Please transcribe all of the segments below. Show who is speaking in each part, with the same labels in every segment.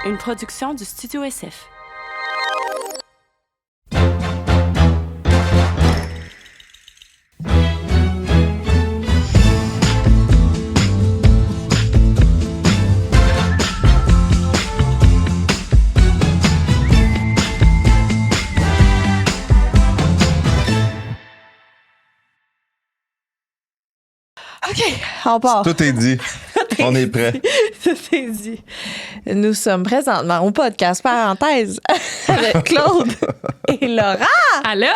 Speaker 1: une production du Studio SF.
Speaker 2: OK, on part.
Speaker 3: Tout est dit. On est prêt.
Speaker 2: Tout est dit. Nous sommes présentement au podcast Parenthèse avec Claude et Laura.
Speaker 4: Allô!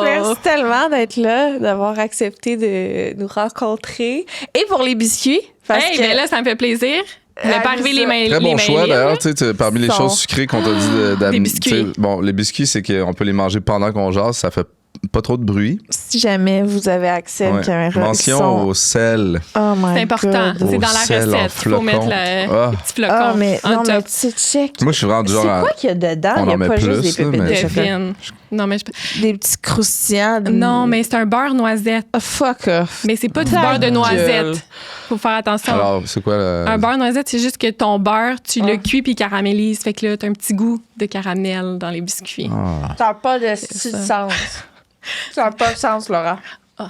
Speaker 2: Merci tellement d'être là, d'avoir accepté de nous rencontrer. Et pour les biscuits. Parce que
Speaker 4: ben là, ça me fait plaisir. Vous n'avez pas arrivé les mains
Speaker 3: Très bon choix, d'ailleurs. Tu sais, parmi les
Speaker 2: Sont-
Speaker 3: choses sucrées qu'on t'a dit d'amener.
Speaker 4: Des biscuits.
Speaker 3: Bon, les biscuits, c'est qu'on peut les manger pendant qu'on jase. Ça fait pas trop de bruit.
Speaker 2: si jamais vous avez accès à une
Speaker 3: Ouais.
Speaker 2: caméra.
Speaker 3: Mention
Speaker 2: ils sont-
Speaker 3: au sel.
Speaker 2: Oh my
Speaker 4: C'est important.
Speaker 2: God.
Speaker 4: C'est
Speaker 3: Au
Speaker 4: dans la
Speaker 3: sel en
Speaker 4: recette. Il faut
Speaker 3: flocon.
Speaker 4: mettre le
Speaker 3: Ah.
Speaker 4: petit flocon.
Speaker 2: Ah, mais
Speaker 4: en
Speaker 2: non, mais
Speaker 4: top.
Speaker 2: tu sais, check.
Speaker 3: Moi, je suis vraiment du
Speaker 2: C'est
Speaker 3: genre à.
Speaker 2: quoi qu'il y a dedans?
Speaker 3: on
Speaker 2: Il n'y
Speaker 3: en
Speaker 2: a
Speaker 3: met
Speaker 2: pas juste
Speaker 3: plus,
Speaker 2: des
Speaker 3: là,
Speaker 2: pépites
Speaker 3: mais-
Speaker 2: de chocolat.
Speaker 4: Devine. Non, mais
Speaker 2: Des petits croustillants.
Speaker 4: non, mais c'est un beurre noisette.
Speaker 2: Oh, fuck off.
Speaker 4: Mais c'est pas du
Speaker 2: Ta
Speaker 4: beurre de
Speaker 2: gueule.
Speaker 4: noisette. Faut faire attention.
Speaker 3: Alors, c'est quoi le.
Speaker 4: Un beurre noisette, c'est juste que ton beurre, tu
Speaker 2: Ah.
Speaker 4: le cuis puis il caramélise. Fait que là, t'as un petit goût de caramel dans les biscuits.
Speaker 3: Ah.
Speaker 2: Ça n'a pas de
Speaker 4: ça.
Speaker 2: sens. Ça n'a pas de sens, Laura.
Speaker 4: Ah.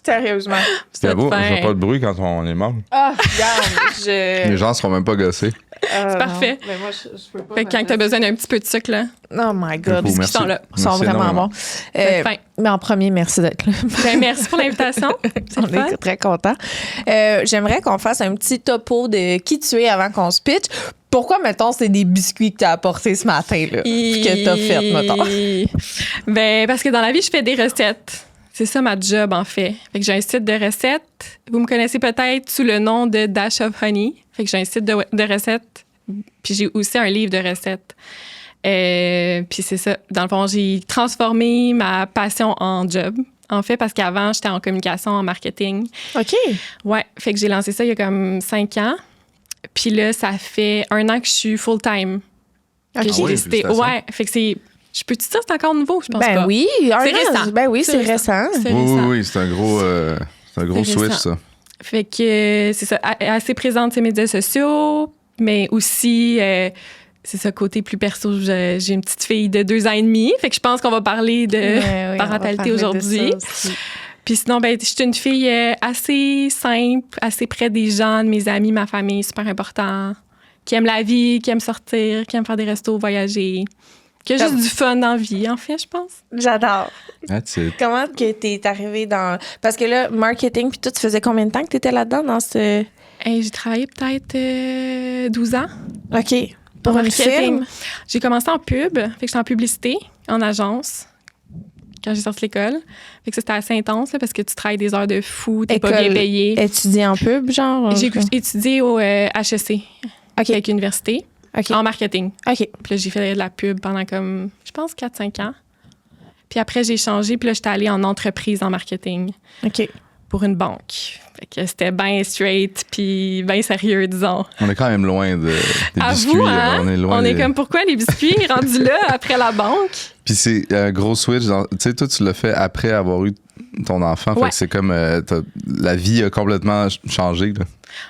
Speaker 2: Sérieusement.
Speaker 4: C'est
Speaker 3: J'avoue,
Speaker 4: fin.
Speaker 3: je vois pas de bruit quand on les mange.
Speaker 2: Ah, regarde,
Speaker 3: Les gens seront même pas gossés.
Speaker 2: C'est
Speaker 4: parfait.
Speaker 2: Mais moi, je peux pas.
Speaker 4: Fait que quand t'as besoin d'un petit peu de sucre, là,
Speaker 2: Oh my God.
Speaker 3: Beaucoup,
Speaker 2: Ils
Speaker 3: merci.
Speaker 4: sont là.
Speaker 2: sont
Speaker 3: Merci
Speaker 2: vraiment
Speaker 3: énormément.
Speaker 2: bons.
Speaker 4: c'est fin.
Speaker 2: Mais en premier, merci d'être là.
Speaker 4: Ben, merci pour l'invitation. C'est
Speaker 2: On
Speaker 4: le fun.
Speaker 2: est très contents. J'aimerais qu'on fasse un petit topo de qui tu es avant qu'on se pitch. Pourquoi, mettons, c'est des biscuits que tu as apportés ce matin, là? Puis que tu as fait, mettons.
Speaker 4: Ben, parce que dans la vie, je fais des recettes. C'est ça ma job, en fait. Fait que j'ai un site de recettes. Vous me connaissez peut-être sous le nom de Dash of Honey. Fait que j'ai un site de recettes. Puis j'ai aussi un livre de recettes. Puis c'est ça. Dans le fond, j'ai transformé ma passion en job. En fait, parce qu'avant, j'étais en communication, en marketing.
Speaker 2: OK.
Speaker 4: Ouais, fait que j'ai lancé ça il y a comme 5 ans. Puis là, ça fait 1 an que je suis full-time. Que
Speaker 2: OK.
Speaker 4: j'ai
Speaker 3: oui,
Speaker 4: décidé.
Speaker 3: félicitations.
Speaker 4: Ouais, fait que c'est... Je peux-tu dire que c'est encore nouveau? Je pense
Speaker 2: Ben
Speaker 4: pas.
Speaker 2: oui.
Speaker 4: C'est
Speaker 2: un an.
Speaker 4: récent.
Speaker 2: Ben oui, c'est récent.
Speaker 4: C'est
Speaker 3: Oui,
Speaker 4: récent.
Speaker 3: oui, c'est un gros,
Speaker 4: C'est
Speaker 3: switch,
Speaker 4: récent.
Speaker 3: ça.
Speaker 4: Fait que c'est ça, assez présente sur les médias sociaux, mais aussi, c'est ça, côté plus perso, j'ai une petite fille de 2 ans et demi, fait que je pense qu'on va parler de
Speaker 2: Ouais, oui, on va
Speaker 4: parentalité
Speaker 2: parler de
Speaker 4: aujourd'hui.
Speaker 2: ça aussi.
Speaker 4: Puis sinon, ben, je suis une fille assez simple, assez près des gens, de mes amis, ma famille, super important, qui aime la vie, qui aime sortir, qui aime faire des restos, voyager, qui a juste du fun dans la vie, en fait, je pense.
Speaker 2: J'adore.
Speaker 3: That's it.
Speaker 2: Comment que t'es arrivée dans... Parce que là, marketing, puis tout, tu faisais combien de temps que t'étais là-dedans, dans ce...
Speaker 4: Hey, j'ai travaillé peut-être 12 ans.
Speaker 2: OK. Pour
Speaker 4: En
Speaker 2: une
Speaker 4: marketing.
Speaker 2: film?
Speaker 4: J'ai commencé en pub, fait que j'étais en publicité, en agence, quand j'ai sorti l'école. Fait que ça, c'était assez intense, là, parce que tu travailles des heures de fou, t'es pas bien
Speaker 2: École
Speaker 4: payé.
Speaker 2: Étudier en pub, genre?
Speaker 4: J'ai étudié au HEC,
Speaker 2: OK.
Speaker 4: avec université,
Speaker 2: OK.
Speaker 4: en marketing.
Speaker 2: OK.
Speaker 4: Puis là, j'ai fait de la pub pendant comme, je pense, 4-5 ans. Puis après, j'ai changé, puis là, j'étais allée en entreprise en marketing
Speaker 2: OK.
Speaker 4: pour une banque. Fait que c'était bien straight, puis bien sérieux, disons.
Speaker 3: On est quand même loin des
Speaker 4: À
Speaker 3: biscuits.
Speaker 4: vous, hein?
Speaker 3: On est loin.
Speaker 4: On est
Speaker 3: des-
Speaker 4: comme, pourquoi les biscuits rendus là après la banque?
Speaker 3: Puis c'est un gros switch. Tu sais, toi, tu l'as fait après avoir eu ton enfant. Fait
Speaker 4: Ouais.
Speaker 3: que c'est comme la vie a complètement changé. Là.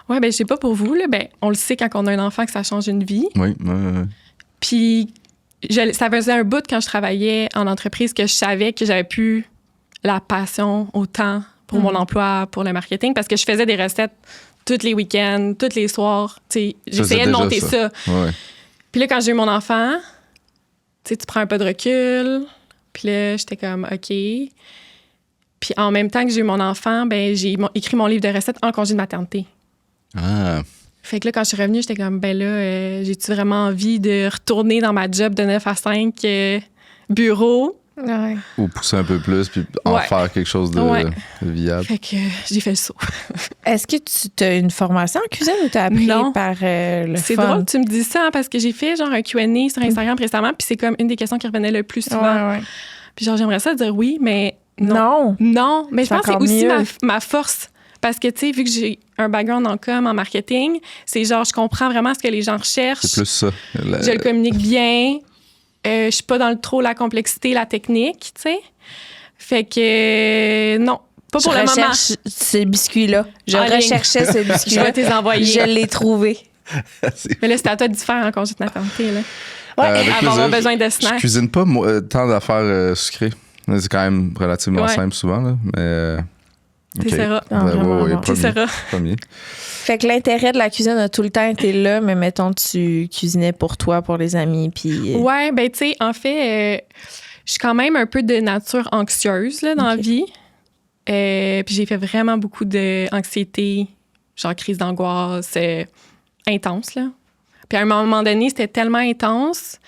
Speaker 4: Ouais, ben je sais pas pour vous, là, ben on le sait quand on a un enfant que ça change une vie.
Speaker 3: Oui.
Speaker 4: Puis ça faisait un bout quand je travaillais en entreprise que je savais que j'avais plus la passion autant pour mon emploi, pour le marketing, parce que je faisais des recettes tous les week-ends, tous les soirs. Tu sais, j'essayais de
Speaker 3: déjà
Speaker 4: monter ça.
Speaker 3: Ouais.
Speaker 4: Puis là, quand j'ai eu mon enfant, tu sais, tu prends un peu de recul. Puis là, j'étais comme, OK. Puis en même temps que j'ai eu mon enfant, ben j'ai écrit mon livre de recettes en congé de maternité.
Speaker 3: Ah.
Speaker 4: Fait que là, quand je suis revenue, j'étais comme, ben là, j'ai-tu vraiment envie de retourner dans ma job de 9 à 5 bureau?
Speaker 2: Ouais.
Speaker 3: Ou pousser un peu plus, puis en
Speaker 4: Ouais.
Speaker 3: faire quelque chose de
Speaker 4: Ouais.
Speaker 3: viable.
Speaker 4: Fait que j'ai fait le saut.
Speaker 2: Est-ce que tu as une formation en cuisine ou t'as appris
Speaker 4: Non.
Speaker 2: par le
Speaker 4: C'est
Speaker 2: fun?
Speaker 4: drôle que tu me dises ça, hein, parce que j'ai fait genre un Q&A sur Instagram récemment, puis c'est comme une des questions qui revenait le plus souvent.
Speaker 2: Ouais, ouais.
Speaker 4: Puis genre, j'aimerais ça dire oui, mais non.
Speaker 2: Non.
Speaker 4: Non, mais je
Speaker 2: C'est
Speaker 4: pense que c'est
Speaker 2: encore
Speaker 4: aussi
Speaker 2: mieux.
Speaker 4: ma force. Parce que, tu sais, vu que j'ai un background en com, en marketing, c'est genre, je comprends vraiment ce que les gens recherchent.
Speaker 3: C'est plus ça.
Speaker 4: Je le communique bien. Je suis pas dans trop la complexité, la technique, tu sais. Fait que, non, pas pour
Speaker 2: je
Speaker 4: le moment.
Speaker 2: recherche ce biscuit-là. Je
Speaker 4: En ligne.
Speaker 2: recherchais ce
Speaker 4: Je
Speaker 2: biscuit-là.
Speaker 4: vais te les envoyer.
Speaker 2: Je l'ai trouvé.
Speaker 4: Mais là, c'est à toi de faire en congé de maternité. Là.
Speaker 3: Avec
Speaker 4: Elle va
Speaker 3: plaisir.
Speaker 4: avoir besoin de
Speaker 3: Je
Speaker 4: snacks.
Speaker 3: cuisine pas tant d'affaires sucrées. C'est quand même relativement
Speaker 4: Ouais.
Speaker 3: simple souvent, là. Mais.
Speaker 4: Tu sauras.
Speaker 2: Ah, vraiment bon.
Speaker 4: Tu sauras.
Speaker 3: Premier.
Speaker 2: Fait que l'intérêt de la cuisine a tout le temps été là, mais mettons, tu cuisinais pour toi, pour les amis, puis...
Speaker 4: Ouais, ben tu sais, en fait, je suis quand même un peu de nature anxieuse là, dans la
Speaker 2: Ok.
Speaker 4: vie. Puis j'ai fait vraiment beaucoup d'anxiété, genre crise d'angoisse intense, là. Puis à un moment donné, c'était tellement intense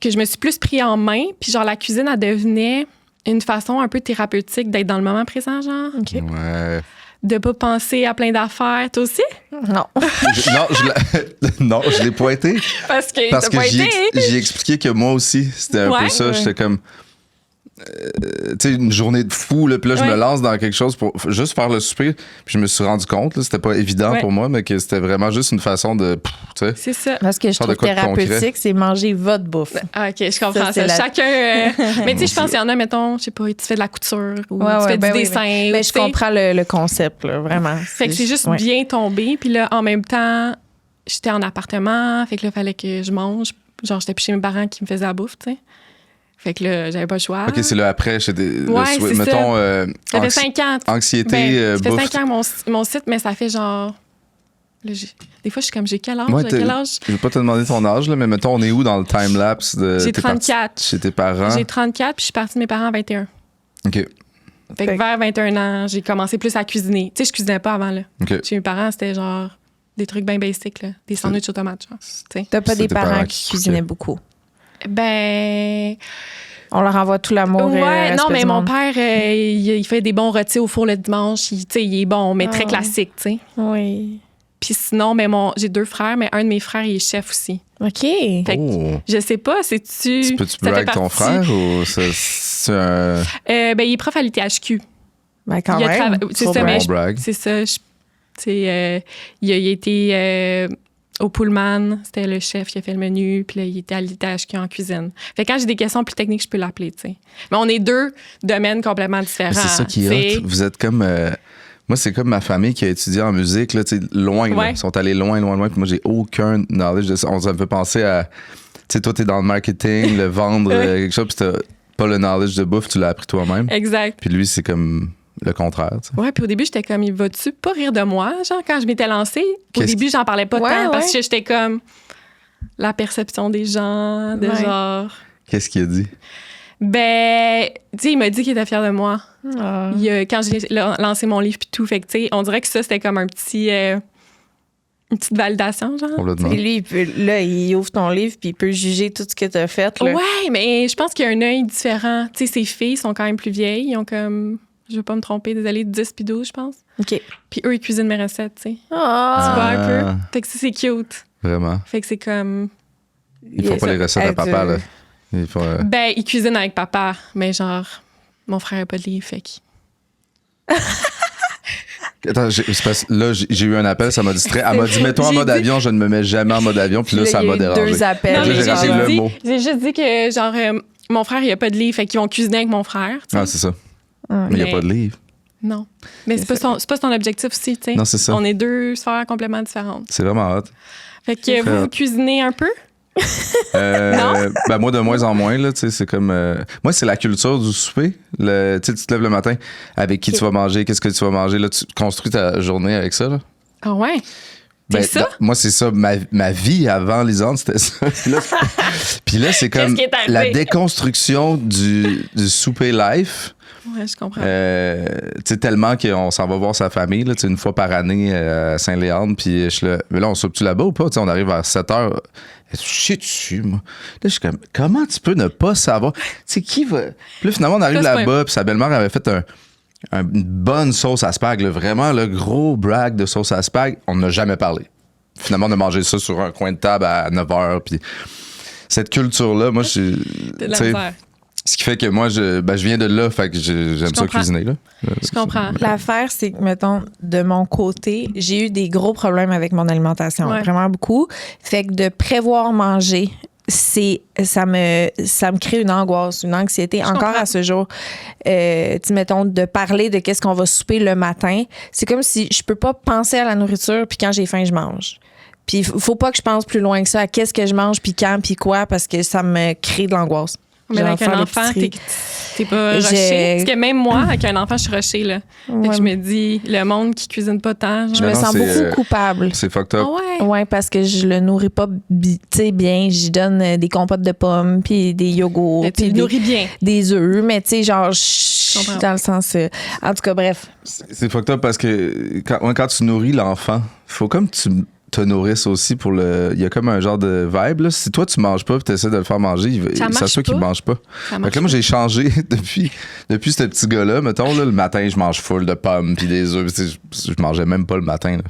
Speaker 4: que je me suis plus pris en main. Puis genre, la cuisine, elle devenait une façon un peu thérapeutique d'être dans le moment présent, genre.
Speaker 2: OK.
Speaker 3: Ouais.
Speaker 4: De pas penser à plein d'affaires. Toi aussi?
Speaker 2: Non.
Speaker 3: Non, je l'ai pointé.
Speaker 4: Parce que
Speaker 3: Parce
Speaker 4: t'as
Speaker 3: que
Speaker 4: pas
Speaker 3: j'ai
Speaker 4: été.
Speaker 3: j'ai expliqué que moi aussi, c'était un peu
Speaker 4: Ouais.
Speaker 3: ça.
Speaker 2: Ouais.
Speaker 3: J'étais comme. Tu sais, une journée de fou, là, puis là, je
Speaker 4: Ouais.
Speaker 3: me lance dans quelque chose pour juste faire le souper. Puis je me suis rendu compte, là, c'était pas évident
Speaker 4: Ouais.
Speaker 3: pour moi, mais que c'était vraiment juste une façon de. Tu sais.
Speaker 4: C'est ça.
Speaker 2: Parce que je
Speaker 3: Genre de
Speaker 2: trouve
Speaker 3: quoi de concret.
Speaker 2: thérapeutique, c'est manger votre bouffe.
Speaker 4: Ah, OK, je comprends ça.
Speaker 2: c'est la-
Speaker 4: Chacun. Mais tu sais, je pense qu'il y en a, mettons, je sais pas, tu fais de la couture ou
Speaker 2: Ouais,
Speaker 4: tu
Speaker 2: ouais,
Speaker 4: fais
Speaker 2: ben
Speaker 4: du
Speaker 2: oui,
Speaker 4: dessin.
Speaker 2: Mais
Speaker 4: ou
Speaker 2: je
Speaker 4: tu sais.
Speaker 2: comprends le concept, là, vraiment.
Speaker 4: Fait que c'est juste
Speaker 2: ouais.
Speaker 4: bien tombé. Puis là, en même temps, j'étais en appartement. Fait que là, il fallait que je mange. Genre, j'étais plus chez mes parents qui me faisaient la bouffe, tu sais. Fait que là, j'avais pas le choix.
Speaker 3: OK, c'est le après.
Speaker 4: Ouais, c'est ça.
Speaker 3: mettons,
Speaker 4: Ça fait 5 ans.
Speaker 3: anxiété,
Speaker 4: Ben, ça fait
Speaker 3: bouffe.
Speaker 4: 5 ans mon site, mais ça fait genre. Là, des fois, je suis comme, j'ai quel âge?
Speaker 3: Ouais,
Speaker 4: Quel âge?
Speaker 3: Je vais pas te demander ton âge, là, mais mettons, on est où dans le time-lapse de.
Speaker 4: J'ai
Speaker 3: t'es parti
Speaker 4: 34.
Speaker 3: Chez tes parents.
Speaker 4: J'ai 34, puis je suis partie de mes parents à 21.
Speaker 3: OK.
Speaker 4: Fait que
Speaker 2: Fait que-
Speaker 4: vers 21 ans, j'ai commencé plus à cuisiner. Tu sais, je cuisinais pas avant, là.
Speaker 3: OK.
Speaker 4: Chez mes parents, c'était genre des trucs bien basiques, là. Des sandwichs aux tomates, genre. Tu sais.
Speaker 2: T'as pas
Speaker 3: C'est
Speaker 2: des
Speaker 3: tes
Speaker 2: parents
Speaker 3: parents
Speaker 2: qui
Speaker 3: qui
Speaker 2: cuisinaient
Speaker 3: coûtaient.
Speaker 2: beaucoup.
Speaker 4: Ben.
Speaker 2: On leur envoie tout l'amour.
Speaker 4: Ouais,
Speaker 2: respect
Speaker 4: non, mais
Speaker 2: du
Speaker 4: mon
Speaker 2: monde.
Speaker 4: père, il fait des bons rôtis au four le dimanche. Tu sais, il est bon, mais très
Speaker 2: Ah.
Speaker 4: classique, tu sais.
Speaker 2: Oui.
Speaker 4: Puis sinon, ben, j'ai 2 frères, mais un de mes frères, il est chef aussi.
Speaker 2: OK.
Speaker 4: Fait que,
Speaker 3: Oh.
Speaker 4: je sais pas, c'est-tu.
Speaker 3: Tu peux-tu
Speaker 4: ça fait
Speaker 3: brag ton
Speaker 4: partie-
Speaker 3: frère ou c'est un
Speaker 4: Ben, il est prof à l'UTHQ.
Speaker 2: Ben, quand
Speaker 4: Il a
Speaker 2: même.
Speaker 4: trava- c'est
Speaker 2: Faut
Speaker 4: ça,
Speaker 2: brag.
Speaker 4: mais
Speaker 3: bon brag?
Speaker 4: C'est ça. Il a été au Pullman, c'était le chef qui a fait le menu, puis là, il était à l'UTHQ en cuisine. Fait que quand j'ai des questions plus techniques, je peux l'appeler, tu sais. Mais on est 2 domaines complètement différents.
Speaker 3: Mais c'est ça qui
Speaker 4: tu
Speaker 3: est
Speaker 4: sais.
Speaker 3: hot. Vous êtes comme. Moi, c'est comme ma famille qui a étudié en musique, là, tu sais, loin. Là.
Speaker 4: Ouais.
Speaker 3: Ils sont allés loin, loin, loin. Puis moi, j'ai aucun knowledge de ça. On me fait penser à. Tu sais, toi, t'es dans le marketing, le vendre,
Speaker 4: Ouais.
Speaker 3: quelque chose, puis t'as pas le knowledge de bouffe, tu l'as appris toi-même.
Speaker 4: Exact.
Speaker 3: Puis lui, c'est comme le contraire, tu sais.
Speaker 4: Ouais, puis au début, j'étais comme, il va-tu pas rire de moi? Genre, quand je m'étais lancée, au
Speaker 3: Qu'est-ce
Speaker 4: début, j'en parlais pas
Speaker 2: Ouais,
Speaker 4: tant parce
Speaker 2: ouais.
Speaker 4: que j'étais comme la perception des gens, de
Speaker 2: Ouais.
Speaker 4: genre.
Speaker 3: Qu'est-ce qu'il a dit?
Speaker 4: Ben, tu sais, il m'a dit qu'il était fier de moi.
Speaker 2: Ah.
Speaker 4: Quand j'ai lancé mon livre puis tout, fait que, tu sais, on dirait que ça, c'était comme un petit. Une petite validation, genre.
Speaker 3: Complètement.
Speaker 2: Et lui, il ouvre ton livre puis il peut juger tout ce que tu as fait. Là.
Speaker 4: Ouais, mais je pense qu'il y a un œil différent. Tu sais, ses filles sont quand même plus vieilles. Ils ont comme, je veux pas me tromper, désolée, 10 puis 12, je pense.
Speaker 2: OK.
Speaker 4: Puis eux, ils cuisinent mes recettes, tu sais. Tu
Speaker 2: Ah.
Speaker 4: vois un
Speaker 3: Ah.
Speaker 4: peu? Fait que ça, c'est cute.
Speaker 3: Vraiment.
Speaker 4: Fait que c'est comme.
Speaker 3: Ils font pas les recettes à papa, là. Ils font,
Speaker 4: Ben, ils cuisinent avec papa, mais genre, mon frère a pas de livre, fait que.
Speaker 3: Attends, c'est parce que là, j'ai eu un appel, ça m'a distrait. Elle m'a dit, mets-toi en
Speaker 4: J'ai
Speaker 3: mode
Speaker 4: dit-
Speaker 3: avion, je ne me mets jamais en mode avion. Puis là, ça m'a dérangé.
Speaker 2: 2 appels.
Speaker 3: Non,
Speaker 4: Non,
Speaker 3: mais
Speaker 4: mais
Speaker 3: j'ai raté le mot.
Speaker 4: j'ai juste dit que, genre, mon frère, il a pas de livre, fait qu'ils vont cuisiner avec mon frère. tu sais.
Speaker 3: Ah, c'est ça. Mais il n'y a
Speaker 4: Mais-
Speaker 3: pas de livre.
Speaker 4: Non. Mais c'est pas son objectif aussi, tu sais.
Speaker 3: Non, c'est ça.
Speaker 4: On est 2 sphères complètement différentes.
Speaker 3: C'est vraiment hot.
Speaker 4: Fait que
Speaker 3: Très hot.
Speaker 4: vous cuisinez un peu?
Speaker 3: Ben moi, de moins en moins, là, tu sais, c'est comme... moi, c'est la culture du souper. Tu sais, tu te lèves le matin, avec qui tu vas manger, qu'est-ce que tu vas manger. Là, tu construis ta journée avec ça, là.
Speaker 4: Ah ouais?
Speaker 3: Ben,
Speaker 4: C'est ça?
Speaker 3: moi, c'est ça. Ma vie avant Lisande, c'était ça. Puis là, c'est comme
Speaker 4: Qu'est-ce qui est arrivé?
Speaker 3: la déconstruction du souper life.
Speaker 4: Ouais, je comprends.
Speaker 3: Tu sais, tellement qu'on s'en va voir sa famille, là, tu sais, une fois par année à Saint-Léandre. Puis je suis là, mais là, on soupe-tu là-bas ou pas? Tu sais, on arrive à 7 h. Je suis dessus, moi. Là, je suis comme, comment tu peux ne pas savoir? Tu sais, qui va. Puis là, finalement, on arrive
Speaker 4: Ça, c'est
Speaker 3: là-bas, puis sa belle-mère avait fait une bonne sauce à spag, là, vraiment, le gros brag de sauce à spag. On n'a jamais parlé. Finalement, on a mangé ça sur un coin de table à 9 h. Puis cette culture-là, moi, je.
Speaker 4: C'est de la
Speaker 3: tu sais,
Speaker 4: misère.
Speaker 3: ce qui fait que moi, je viens de là, fait que j'aime ça
Speaker 4: comprends.
Speaker 3: cuisiner, là.
Speaker 4: Je comprends.
Speaker 2: L'affaire, c'est que, mettons, de mon côté, j'ai eu des gros problèmes avec mon alimentation.
Speaker 4: Ouais.
Speaker 2: Vraiment beaucoup. Fait que de prévoir manger, ça me crée une angoisse, une anxiété encore
Speaker 4: comprends.
Speaker 2: à ce jour. Tu sais, mettons, de parler de qu'est-ce qu'on va souper le matin. C'est comme si je peux pas penser à la nourriture, puis quand j'ai faim, je mange. Puis faut pas que je pense plus loin que ça à qu'est-ce que je mange, puis quand, puis quoi, parce que ça me crée de l'angoisse.
Speaker 4: Mais
Speaker 2: Genre,
Speaker 4: avec
Speaker 2: faire
Speaker 4: un enfant,
Speaker 2: l'épicerie.
Speaker 4: t'es pas rushée. Parce que même moi, avec un enfant, je suis rushée, là. Fait
Speaker 2: Ouais.
Speaker 4: que je me dis, le monde qui cuisine pas tant,
Speaker 2: Je
Speaker 4: genre.
Speaker 2: me
Speaker 3: Mais non,
Speaker 2: sens
Speaker 3: c'est,
Speaker 2: beaucoup coupable.
Speaker 3: C'est fucked up.
Speaker 4: Ah ouais.
Speaker 2: Ouais, parce que je le nourris pas bien. J'y donne des compotes de pommes, puis des yogourts,
Speaker 4: Mais tu
Speaker 2: puis
Speaker 4: le nourris bien.
Speaker 2: des œufs. Mais tu sais, genre, je
Speaker 4: comprends.
Speaker 2: dans le sens... en tout cas, bref.
Speaker 3: C'est fucked up parce que quand tu nourris l'enfant, faut comme tu te nourrisses aussi pour le. Il y a comme un genre de vibe. Là. Si toi, tu manges pas et tu essaies de le faire manger,
Speaker 4: Ça
Speaker 3: ça se
Speaker 4: marche
Speaker 3: peut qu'il
Speaker 4: pas.
Speaker 3: mange pas.
Speaker 4: Ça
Speaker 3: Fait
Speaker 4: marche
Speaker 3: que là, moi,
Speaker 4: pas.
Speaker 3: j'ai changé depuis ce petit gars-là. Mettons, là, le matin, je mange full de pommes puis des œufs. Tu sais, Je mangeais même pas le matin. Là.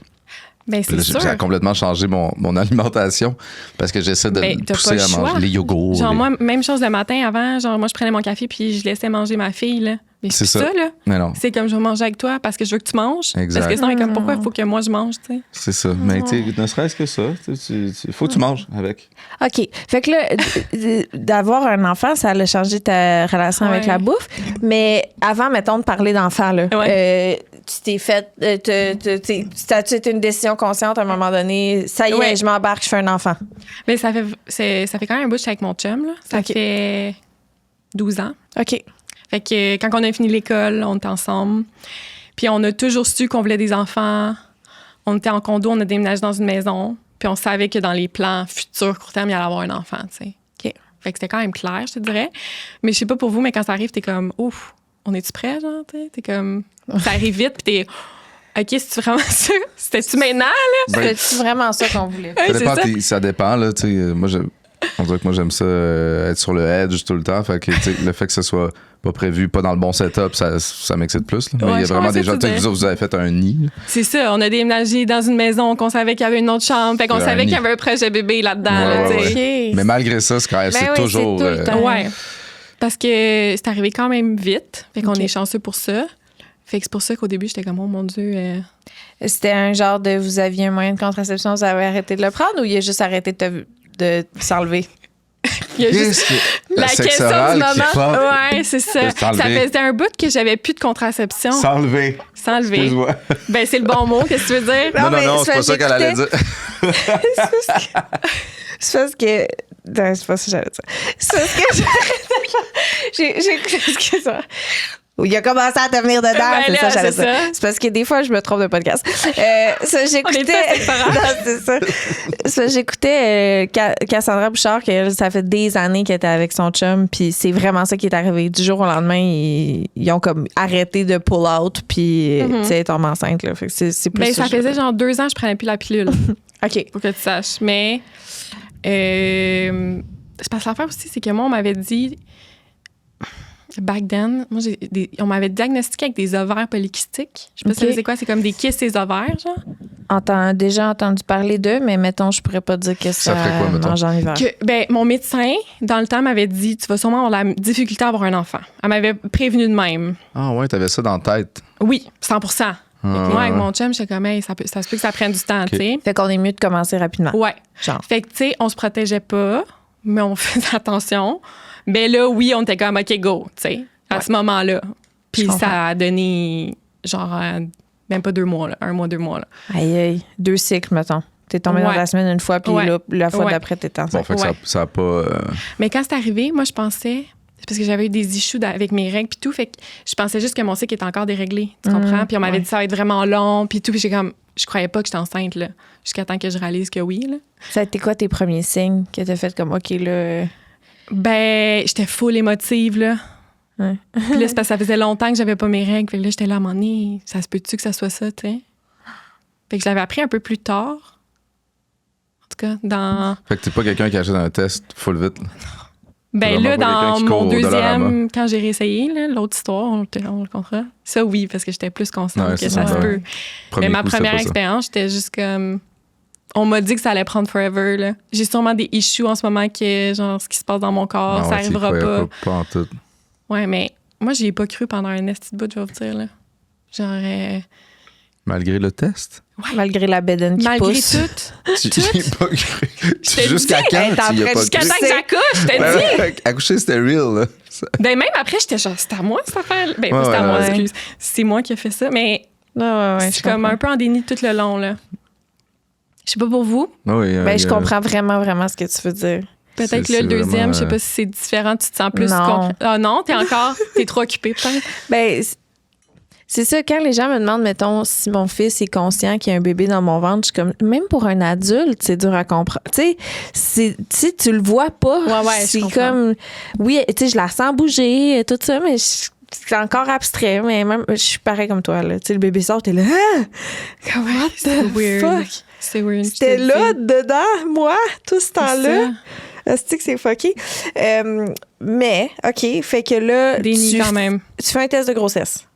Speaker 4: Ben,
Speaker 3: Puis
Speaker 4: c'est
Speaker 3: là,
Speaker 4: sûr.
Speaker 3: j'ai complètement changé mon alimentation parce que j'essaie de
Speaker 4: Ben,
Speaker 3: le
Speaker 4: t'as
Speaker 3: pousser
Speaker 4: pas le
Speaker 3: à manger
Speaker 4: choix.
Speaker 3: les yogourts.
Speaker 4: Genre,
Speaker 3: les-
Speaker 4: moi, même chose le matin avant. Genre, moi, je prenais mon café puis je laissais manger ma fille, là. Mais
Speaker 3: C'est
Speaker 4: c'est
Speaker 3: ça.
Speaker 4: ça, là.
Speaker 3: Mais non,
Speaker 4: C'est comme je vais manger avec toi parce que je veux que tu manges.
Speaker 3: Exact.
Speaker 4: Parce que sinon, comme pourquoi il faut que moi je mange, tu sais.
Speaker 3: c'est ça. Mais tu sais, ne serait-ce que ça, faut que tu manges avec.
Speaker 2: OK. Fait que là, d'avoir un enfant, ça a changé ta relation avec
Speaker 4: Ouais.
Speaker 2: la bouffe. Mais avant, mettons, de parler d'enfant, là, tu t'es fait... ça a été une décision consciente à un moment donné. Ça y est,
Speaker 4: Ouais.
Speaker 2: je m'embarque, je fais un enfant.
Speaker 4: Mais ça fait quand même un bout que je suis avec mon chum, là. Ça
Speaker 2: Ok.
Speaker 4: fait 12 ans.
Speaker 2: OK.
Speaker 4: Fait que quand on a fini l'école, on était ensemble. Puis on a toujours su qu'on voulait des enfants. On était en condo, on a déménagé dans une maison. Puis on savait que dans les plans futurs, court terme, il y allait avoir un enfant, tu sais.
Speaker 2: OK.
Speaker 4: Fait que c'était quand même clair, je te dirais. Mais je sais pas pour vous, mais quand ça arrive, t'es comme, ouf, on est-tu prêt, genre, tu sais? T'es comme, ça arrive vite, puis t'es, OK, c'est-tu vraiment ça? C'était-tu maintenant, là?
Speaker 3: Ben,
Speaker 2: C'était vraiment ça qu'on voulait.
Speaker 4: Ouais, c'est ça.
Speaker 3: Ça dépend, là, tu sais. On dirait que moi, j'aime ça être sur le edge tout le temps. Fait que, tu sais, le fait que ce soit pas prévu, pas dans le bon setup, ça m'excite plus. Là. Mais
Speaker 4: Ouais,
Speaker 3: il y a
Speaker 4: je
Speaker 3: vraiment
Speaker 4: comprends
Speaker 3: des
Speaker 4: ce que
Speaker 3: gens,
Speaker 4: tu
Speaker 3: tu sais,
Speaker 4: dis.
Speaker 3: vous avez fait un nid. là.
Speaker 4: C'est ça, on a déménagé dans une maison qu'on savait qu'il y avait une autre chambre. Fait qu'on
Speaker 3: Un
Speaker 4: savait
Speaker 3: nid.
Speaker 4: qu'il y avait un projet bébé là-dedans, là,
Speaker 3: Ouais,
Speaker 4: tu sais.
Speaker 3: ouais. Mais malgré ça, c'est quand même,
Speaker 2: Ben
Speaker 3: c'est
Speaker 2: oui,
Speaker 3: toujours.
Speaker 2: c'est tout le temps.
Speaker 4: Ouais. Parce que c'est arrivé quand même vite. Fait qu'on
Speaker 2: Ok.
Speaker 4: est chanceux pour ça. Fait que c'est pour ça qu'au début, j'étais comme, oh mon Dieu.
Speaker 2: C'était un genre de... Vous aviez un moyen de contraception, vous avez arrêté de le prendre ou il a juste arrêté de s'enlever?
Speaker 4: Il y a juste
Speaker 3: Qu'est-ce que-
Speaker 4: la
Speaker 3: sexe
Speaker 4: question
Speaker 3: oral
Speaker 4: du
Speaker 3: qui
Speaker 4: moment.
Speaker 3: pop,
Speaker 4: Ouais, c'est ça.
Speaker 3: de s'enlever.
Speaker 4: Ça faisait un bout que j'avais plus de contraception.
Speaker 3: S'enlever.
Speaker 4: S'enlever.
Speaker 3: Excuse-moi.
Speaker 4: Ben, c'est le bon mot. Qu'est-ce que tu veux dire?
Speaker 2: Non,
Speaker 3: Non,
Speaker 2: mais
Speaker 3: non, c'est pas ça qu'elle allait dire.
Speaker 2: C'est parce que... Non, c'est pas ça que j'allais dire. C'est parce que j'ai ça. Il a commencé à te venir dedans,
Speaker 4: Ben
Speaker 2: c'est
Speaker 4: là,
Speaker 2: ça que j'allais
Speaker 4: c'est
Speaker 2: dire.
Speaker 4: ça.
Speaker 2: C'est parce que des fois, je me trompe de podcast. Ça, j'écoutais...
Speaker 4: On est tous différents.
Speaker 2: Non, c'est ça. Ça, j'écoutais Cassandra Bouchard, que ça fait des années qu'elle était avec son chum, puis c'est vraiment ça qui est arrivé. Du jour au lendemain, ils ont comme arrêté de pull out, puis tu sais, elle tombe enceinte. Là. Fait que c'est plus
Speaker 4: Ben, ça faisait genre 2 ans que je prenais plus la pilule.
Speaker 2: OK.
Speaker 4: Pour que tu saches. Mais c'est parce que l'affaire aussi, c'est que moi, on m'avait dit, back then, moi, on m'avait diagnostiqué avec des ovaires polykystiques. Je sais pas si
Speaker 2: Ok.
Speaker 4: vous savez quoi, c'est comme des kystes des ovaires, genre.
Speaker 2: Déjà entendu parler d'eux, mais mettons, je pourrais pas dire que ça,
Speaker 3: ferait quoi, mettons?
Speaker 2: mange en hiver.
Speaker 4: Ben, mon médecin, dans le temps, m'avait dit, tu vas sûrement avoir la difficulté à avoir un enfant. Elle m'avait prévenu de même.
Speaker 3: Ah ouais, t'avais ça dans la tête.
Speaker 4: Oui, 100%. Fait que moi, avec mon chum, j'étais comme, hey, ça se peut que ça prenne du temps, tu sais.
Speaker 2: Fait qu'on est mieux de commencer rapidement.
Speaker 4: Ouais.
Speaker 2: Genre.
Speaker 4: Fait que, tu sais, on se protégeait pas, mais on faisait attention. Ben là, oui, on était comme, OK, go, tu sais, à ce moment-là. Puis
Speaker 2: Je comprends.
Speaker 4: ça a donné, genre, même pas 2 mois, là, 1 mois, 2 mois, là.
Speaker 2: Aïe, aïe. 2 cycles, mettons. T'es tombé dans
Speaker 4: Ouais.
Speaker 2: la semaine une fois, puis
Speaker 4: Ouais.
Speaker 2: là, la fois
Speaker 4: Ouais.
Speaker 2: d'après, t'es
Speaker 3: Bon,
Speaker 2: enceinte.
Speaker 3: fait que
Speaker 4: Ouais.
Speaker 3: ça a pas.
Speaker 4: Mais quand c'est arrivé, moi, je pensais, c'est parce que j'avais eu des issues avec mes règles puis tout, fait que je pensais juste que mon cycle était encore déréglé, tu comprends? Puis on m'avait
Speaker 2: ouais.
Speaker 4: dit ça va être vraiment long, puis tout, puis j'ai comme, je croyais pas que j'étais enceinte, là, jusqu'à temps que je réalise que oui, là.
Speaker 2: Ça a été quoi tes premiers signes que t'as fait comme, OK, là...
Speaker 4: Ben, j'étais full émotive, là.
Speaker 2: Ouais.
Speaker 4: Puis là, c'est parce que ça faisait longtemps que j'avais pas mes règles. Fait que là, j'étais là, à un moment donné, ça se peut-tu que ça soit ça, tu sais? Fait que je l'avais appris un peu plus tard. En tout cas, dans...
Speaker 3: Fait que t'es pas quelqu'un qui achète un test full vite. là.
Speaker 4: Ben
Speaker 3: vraiment
Speaker 4: là,
Speaker 3: pas quelqu'un
Speaker 4: dans
Speaker 3: qui
Speaker 4: mon
Speaker 3: court au Dollarama.
Speaker 4: deuxième, quand j'ai réessayé, là, l'autre histoire, on le comptera. Ça, oui, parce que j'étais plus consciente
Speaker 3: Ouais,
Speaker 4: que
Speaker 3: c'est
Speaker 4: ça
Speaker 3: ça,
Speaker 4: se
Speaker 3: ouais.
Speaker 4: peut.
Speaker 3: Premier
Speaker 4: Mais ma
Speaker 3: coup, c'était
Speaker 4: première
Speaker 3: pas ça.
Speaker 4: expérience, j'étais juste comme... On m'a dit que ça allait prendre forever, là. J'ai sûrement des issues en ce moment que, genre, ce qui se passe dans mon corps,
Speaker 3: Ah
Speaker 4: ça
Speaker 3: ouais, t'y
Speaker 4: arrivera
Speaker 3: croyais
Speaker 4: pas.
Speaker 3: Pas en tout.
Speaker 4: Ouais, mais moi, j'y ai pas cru pendant un esti de bout, je vais vous dire, là. Genre,
Speaker 3: Malgré le test.
Speaker 2: Malgré la bédaine qui
Speaker 4: malgré
Speaker 2: pousse.
Speaker 4: tout,
Speaker 3: Tu y as pas cru.
Speaker 4: t'ai
Speaker 3: Jusqu'à
Speaker 4: dit,
Speaker 3: quand
Speaker 2: elle est en
Speaker 3: tu y as
Speaker 2: train
Speaker 3: pas
Speaker 2: de-
Speaker 4: jusqu'à
Speaker 3: cru?
Speaker 4: temps que j'accouche, je t'ai
Speaker 3: Ben
Speaker 4: dit.
Speaker 3: ouais, accoucher, c'était real, là.
Speaker 4: Ben, même après, j'étais genre, c'est à moi, cette affaire. Ben,
Speaker 3: Ouais,
Speaker 4: pas c'est à
Speaker 3: ouais,
Speaker 4: moi,
Speaker 3: ouais.
Speaker 4: excuse. C'est moi qui ai fait ça, mais
Speaker 2: Ouais,
Speaker 4: je suis comme un peu en déni tout le long, là. Je sais pas pour vous.
Speaker 3: Oui,
Speaker 2: Ben, je comprends vraiment, vraiment ce que tu veux dire.
Speaker 4: Peut-être que
Speaker 3: C'est
Speaker 4: le deuxième,
Speaker 3: vraiment,
Speaker 4: je sais pas si c'est différent, tu te sens plus...
Speaker 2: Non.
Speaker 4: Ah non, t'es trop occupé peut-être.
Speaker 2: Ben, c'est ça, quand les gens me demandent, mettons, si mon fils est conscient qu'il y a un bébé dans mon ventre, je suis comme, même pour un adulte, c'est dur à comprendre. Tu sais, tu le vois pas.
Speaker 4: Ouais, je
Speaker 2: c'est
Speaker 4: comprends.
Speaker 2: comme, oui, tu sais, je la sens bouger, tout ça, mais c'est encore abstrait. Mais même, je suis pareil comme toi, là. Tu sais, le bébé sort, t'es là, ah! What
Speaker 4: C'est
Speaker 2: the
Speaker 4: weird.
Speaker 2: fuck?
Speaker 4: C'est weird. je
Speaker 2: C'était
Speaker 4: te
Speaker 2: là,
Speaker 4: dis.
Speaker 2: dedans, moi, tout ce
Speaker 4: C'est
Speaker 2: temps-là.
Speaker 4: ça.
Speaker 2: C'est que c'est fucké. Mais, OK, fait que là,
Speaker 4: Déni quand même.
Speaker 2: tu fais un test de grossesse.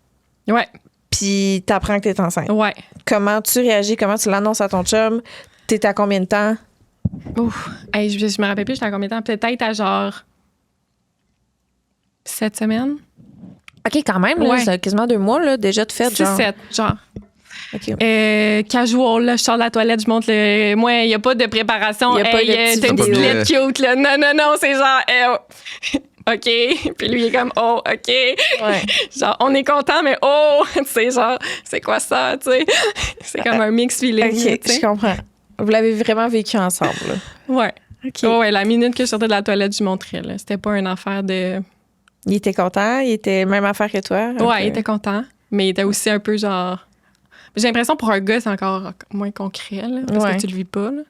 Speaker 4: Ouais,
Speaker 2: Puis t'apprends que t'es enceinte.
Speaker 4: ouais.
Speaker 2: Comment tu réagis? Comment tu l'annonces à ton chum? T'es à combien de temps?
Speaker 4: Ouf. Hey, je me rappelle plus, j'étais à combien de temps? Peut-être à genre 7 semaines?
Speaker 2: OK, quand même, là,
Speaker 4: Ouais.
Speaker 2: c'est quasiment 2 mois là, déjà de fait.
Speaker 4: 6-7, genre.
Speaker 2: OK.
Speaker 4: Casual, là, je sors de la toilette, je montre le. Moi, il n'y a pas de préparation.
Speaker 2: Y a pas
Speaker 4: Hey,
Speaker 2: de petite
Speaker 4: t'as une petite
Speaker 3: vidéo.
Speaker 4: lettre cute, là. Non, c'est genre, oh. OK. Puis lui, il est comme, oh, OK.
Speaker 2: Ouais.
Speaker 4: Genre, on est content, mais oh, tu sais, genre, c'est quoi ça, tu sais? C'est comme un mix feeling.
Speaker 2: OK,
Speaker 4: tu sais.
Speaker 2: je comprends. Vous l'avez vraiment vécu ensemble. Là.
Speaker 4: Ouais.
Speaker 2: OK.
Speaker 4: Oh, ouais, la minute que je sortais de la toilette, je montrais, là. C'était pas une affaire de.
Speaker 2: Il était content? Il était même affaire que toi?
Speaker 4: Ouais, il était content, mais il était aussi un peu genre. J'ai l'impression pour un gars, c'est encore moins concret, là, parce
Speaker 2: Ouais.
Speaker 4: que tu le vis pas, là.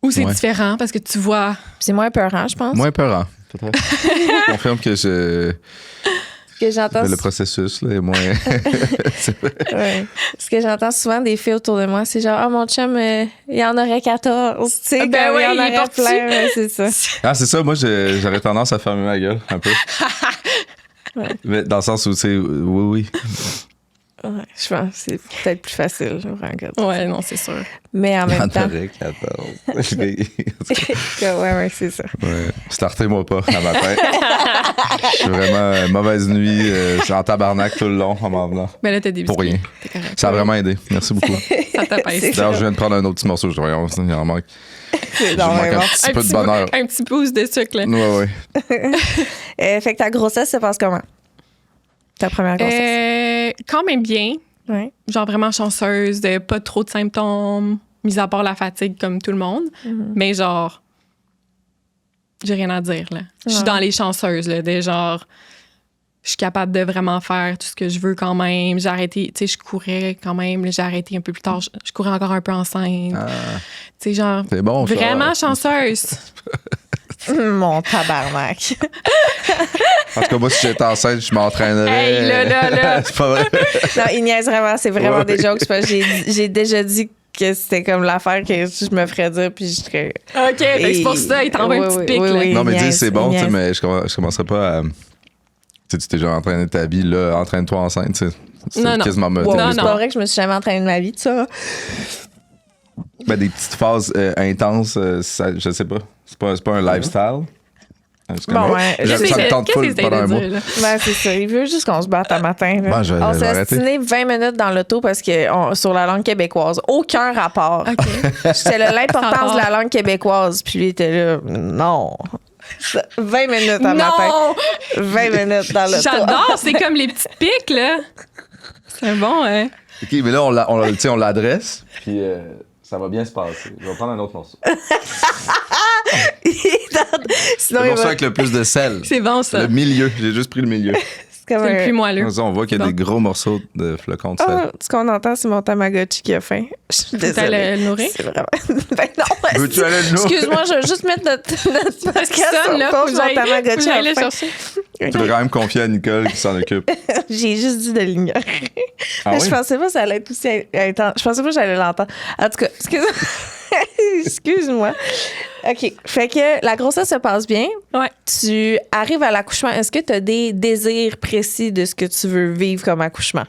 Speaker 4: Ou c'est
Speaker 3: Ouais.
Speaker 4: différent parce que tu vois.
Speaker 2: C'est moins peurant, je pense.
Speaker 3: Moins peurant, peut-être. Je confirme que
Speaker 2: Ce que j'entends,
Speaker 3: le processus là, est moins.
Speaker 2: ouais. Ce que j'entends souvent des filles autour de moi, c'est genre, ah, mon chum, il y en aurait 14. Tu sais,
Speaker 4: Ben
Speaker 2: comme
Speaker 4: ouais,
Speaker 2: il y en
Speaker 4: il est
Speaker 2: aurait
Speaker 4: parti.
Speaker 2: plein. Ouais, c'est ça.
Speaker 3: Ah, c'est ça, moi, j'aurais tendance à fermer ma gueule un peu.
Speaker 2: Ouais.
Speaker 3: Mais dans le sens où, c'est oui.
Speaker 2: Ouais, je pense que c'est peut-être plus facile pour un gars.
Speaker 4: Ouais, non, c'est sûr.
Speaker 2: Mais en
Speaker 3: Il y en
Speaker 2: même temps,
Speaker 3: aurait 14.
Speaker 2: ouais, c'est ça.
Speaker 3: Ouais. Startez-moi pas à matin. Je suis vraiment mauvaise nuit. Je suis en tabarnak tout le long en m'en venant.
Speaker 4: Mais là, t'as des
Speaker 3: Pour
Speaker 4: biscuits.
Speaker 3: rien.
Speaker 4: T'es correct.
Speaker 3: Ça a vraiment aidé. Merci beaucoup.
Speaker 4: Ça t'apaise.
Speaker 2: C'est
Speaker 3: D'ailleurs, je viens de prendre un autre petit morceau. Je dis, voyons, il en manque.
Speaker 2: C'est
Speaker 3: Je manque un
Speaker 2: bon.
Speaker 3: petit peu de bonheur.
Speaker 4: Un petit boost de sucre, là.
Speaker 3: Ouais.
Speaker 2: Fait que ta grossesse se passe comment? Ta première grossesse?
Speaker 4: Quand même bien.
Speaker 2: Ouais.
Speaker 4: Genre vraiment chanceuse, de pas trop de symptômes, mis à part la fatigue comme tout le monde. Mais genre, j'ai rien à dire, là. Je suis
Speaker 2: Ouais.
Speaker 4: dans les chanceuses, là, de genre, je suis capable de vraiment faire tout ce que je veux quand même. J'ai arrêté, tu sais, je courais quand même, là, j'ai arrêté un peu plus tard. Je courais encore un peu enceinte.
Speaker 3: Ah,
Speaker 4: Tu sais, genre,
Speaker 3: c'est bon, ça.
Speaker 4: vraiment chanceuse.
Speaker 2: Mon tabarnak.
Speaker 3: En tout cas, moi, si j'étais enceinte, je m'entraînerais.
Speaker 4: Hey, là.
Speaker 3: C'est pas vrai.
Speaker 2: Non, il niaise vraiment. C'est vraiment
Speaker 3: Ouais.
Speaker 2: des jokes. C'est parce que j'ai déjà dit que c'était comme l'affaire que je me ferais dire, puis je serais.
Speaker 4: OK, fait que c'est pour ça, il t'envoie un
Speaker 2: Oui,
Speaker 4: petit
Speaker 2: oui,
Speaker 4: pic,
Speaker 2: oui,
Speaker 4: là.
Speaker 2: oui.
Speaker 3: Non, mais dis,
Speaker 2: niaise,
Speaker 3: c'est bon,
Speaker 2: il
Speaker 3: tu sais,
Speaker 2: niaise.
Speaker 3: mais je commencerais pas à. Tu sais, tu t'es déjà entraîné ta vie, là, entraîne-toi enceinte, tu sais. C'est
Speaker 4: Non, non.
Speaker 3: quasiment me
Speaker 2: Wow,
Speaker 4: Non,
Speaker 2: c'est
Speaker 4: non.
Speaker 2: pas vrai que je me suis jamais entraînée de ma vie, de ça.
Speaker 3: Ben, des petites phases intenses, je sais pas. C'est pas un lifestyle. C'est
Speaker 2: Bon,
Speaker 3: comme,
Speaker 2: ouais.
Speaker 3: ça
Speaker 4: Qu'est-ce
Speaker 3: me tente
Speaker 4: que
Speaker 3: full
Speaker 4: t'essayes
Speaker 3: pendant un
Speaker 4: de
Speaker 3: mois.
Speaker 4: dire, là?
Speaker 2: Ben, c'est ça. Il veut juste qu'on se batte à matin. Là.
Speaker 3: Ben, je vais
Speaker 2: On s'est
Speaker 3: arrêter.
Speaker 2: assassiné 20 minutes dans l'auto parce que sur la langue québécoise. Aucun rapport.
Speaker 4: OK.
Speaker 2: C'était là, l'importance
Speaker 4: Ça
Speaker 2: de la langue québécoise. Puis lui était là, non. 20 minutes à matin.
Speaker 4: Non!
Speaker 2: 20 minutes dans l'auto.
Speaker 4: J'adore, c'est comme les petites pics, là. C'est bon, hein?
Speaker 3: OK, mais là, tu sais, on l'adresse, puis ça va bien se passer. Je vais prendre un autre morceau.
Speaker 2: Sinon,
Speaker 3: Le
Speaker 2: il
Speaker 3: morceau
Speaker 2: va.
Speaker 3: avec le plus de sel.
Speaker 4: C'est bon, ça.
Speaker 3: Le milieu. J'ai juste pris le milieu.
Speaker 2: C'est comme
Speaker 4: C'est le
Speaker 2: un-
Speaker 4: plus moelleux.
Speaker 3: Comme ça, on voit qu'il y a
Speaker 4: Bon.
Speaker 3: des gros morceaux de flocons de sel.
Speaker 2: Ah, ce qu'on entend, c'est mon Tamagotchi qui a faim. Je suis
Speaker 4: T'as
Speaker 2: désolée.
Speaker 4: le nourrir?
Speaker 2: C'est vraiment. Ben non.
Speaker 3: Veux-tu aller le nourrir?
Speaker 2: Excuse-moi, je vais juste mettre notre
Speaker 4: Parce qu'il
Speaker 2: podcast
Speaker 4: sonne, là.
Speaker 2: sur
Speaker 4: Faut
Speaker 2: pause.
Speaker 4: que
Speaker 2: Mon
Speaker 4: j'aille
Speaker 2: Tamagotchi a
Speaker 4: le
Speaker 2: faim.
Speaker 4: chercher.
Speaker 3: Tu peux quand même confier à Nicole qui s'en occupe.
Speaker 2: J'ai juste dit de l'ignorer.
Speaker 3: Ah
Speaker 2: Mais
Speaker 3: oui?
Speaker 2: je pensais pas que ça allait être aussi intense. Je pensais pas que j'allais l'entendre. En tout cas, excuse-moi. OK. Fait que la grossesse se passe bien.
Speaker 4: Ouais.
Speaker 2: Tu arrives à l'accouchement. Est-ce que tu as des désirs précis de ce que tu veux vivre comme accouchement?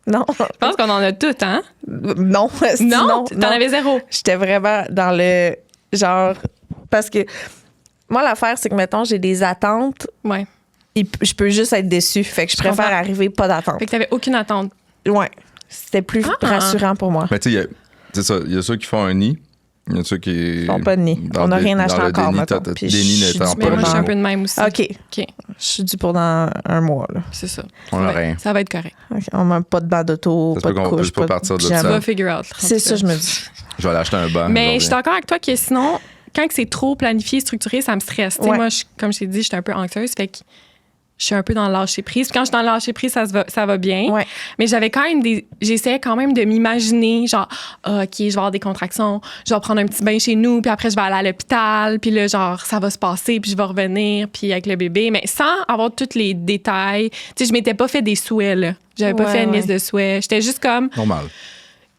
Speaker 2: Non.
Speaker 4: Je pense qu'on en a toutes, hein?
Speaker 2: Non.
Speaker 4: Non? T'en avais zéro.
Speaker 2: J'étais vraiment dans le genre. Parce que moi, l'affaire, c'est que, mettons, j'ai des attentes.
Speaker 4: Ouais.
Speaker 2: Et je peux juste être déçue. Fait que je préfère
Speaker 4: comprends.
Speaker 2: arriver pas d'attente.
Speaker 4: Fait que t'avais aucune attente.
Speaker 2: Ouais. C'était plus
Speaker 4: Ah.
Speaker 2: rassurant pour moi.
Speaker 3: Mais tu sais, c'est ça. Il y a ceux qui font un nid. Il y a ceux qui.
Speaker 2: Ils font pas de nid.
Speaker 3: dans
Speaker 2: On n'a
Speaker 3: le
Speaker 2: rien
Speaker 3: dé-
Speaker 2: acheté
Speaker 3: dans le
Speaker 2: encore,
Speaker 3: déni
Speaker 2: mettons.
Speaker 3: total.
Speaker 2: Puis
Speaker 3: Déni
Speaker 2: je suis
Speaker 3: n'étant
Speaker 2: du
Speaker 3: pas
Speaker 4: Mais moi,
Speaker 3: le
Speaker 4: je suis un
Speaker 3: mot.
Speaker 4: peu de même aussi.
Speaker 2: OK.
Speaker 4: OK,
Speaker 2: Je suis due pour dans un mois. Là.
Speaker 4: c'est ça.
Speaker 3: On a rien.
Speaker 4: Ça va être correct.
Speaker 2: OK. On n'a pas de banc d'auto,
Speaker 3: Ça se
Speaker 2: pas
Speaker 3: peut
Speaker 2: de
Speaker 3: qu'on
Speaker 2: couche,
Speaker 3: puisse pas
Speaker 2: pas
Speaker 3: partir de
Speaker 2: pyjama.
Speaker 3: ça.
Speaker 4: Tu vas figure out.
Speaker 2: C'est ça, je me dis.
Speaker 3: Je vais aller acheter un banc.
Speaker 4: Mais je
Speaker 3: aujourd'hui.
Speaker 4: suis d'accord avec toi que sinon, quand c'est trop planifié, structuré, ça me stresse. Tu sais,
Speaker 2: Ouais.
Speaker 4: moi, comme je t'ai dit, je suis un peu anxieuse, fait que je suis un peu dans le lâcher prise. Puis quand je suis dans le lâcher prise, ça va bien.
Speaker 2: Ouais.
Speaker 4: Mais j'avais quand même j'essayais quand même de m'imaginer, genre, ah, OK, je vais avoir des contractions, je vais prendre un petit bain chez nous, puis après, je vais aller à l'hôpital, puis là, genre, ça va se passer, puis je vais revenir, puis avec le bébé, mais sans avoir tous les détails. Tu sais, je m'étais pas fait des souhaits, là. J'avais pas
Speaker 2: Ouais,
Speaker 4: fait une
Speaker 2: ouais.
Speaker 4: liste de souhaits. J'étais juste comme,
Speaker 3: Normal.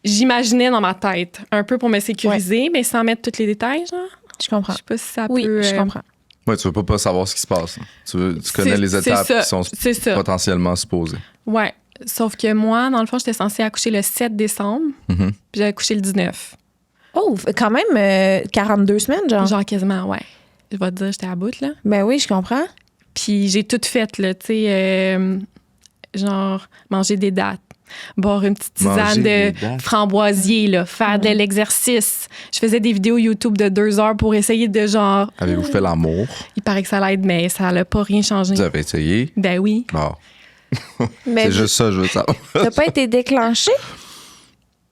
Speaker 4: j'imaginais dans ma tête, un peu pour me sécuriser, mais sans mettre tous les détails, genre.
Speaker 2: Je comprends.
Speaker 4: Je sais pas si ça
Speaker 2: Oui,
Speaker 4: peut...
Speaker 2: je comprends.
Speaker 3: Ouais, tu veux pas savoir ce qui se passe. Tu connais les
Speaker 4: c'est
Speaker 3: étapes
Speaker 4: ça,
Speaker 3: qui sont
Speaker 4: c'est ça.
Speaker 3: potentiellement supposées.
Speaker 4: Ouais. Sauf que moi, dans le fond, j'étais censée accoucher le 7 décembre,
Speaker 3: Mhm.
Speaker 4: puis j'ai accouché le 19.
Speaker 2: Oh, quand même 42 semaines, genre.
Speaker 4: Genre quasiment, ouais. Je vais te dire, j'étais à bout, là.
Speaker 2: Ben oui, je comprends.
Speaker 4: Puis j'ai tout fait, là, tu sais, genre manger des dattes, boire une petite tisane
Speaker 3: Manger des
Speaker 4: de
Speaker 3: dattes.
Speaker 4: framboisier, là, faire de l'exercice. Je faisais des vidéos YouTube de 2 heures pour essayer de, genre,
Speaker 3: Avez-vous fait l'amour?
Speaker 4: il paraît que ça l'aide, mais ça n'a pas rien changé.
Speaker 3: Vous avez essayé?
Speaker 4: Ben oui.
Speaker 3: Bon.
Speaker 2: Mais
Speaker 3: C'est juste ça, je veux savoir.
Speaker 2: t'as pas été déclenché?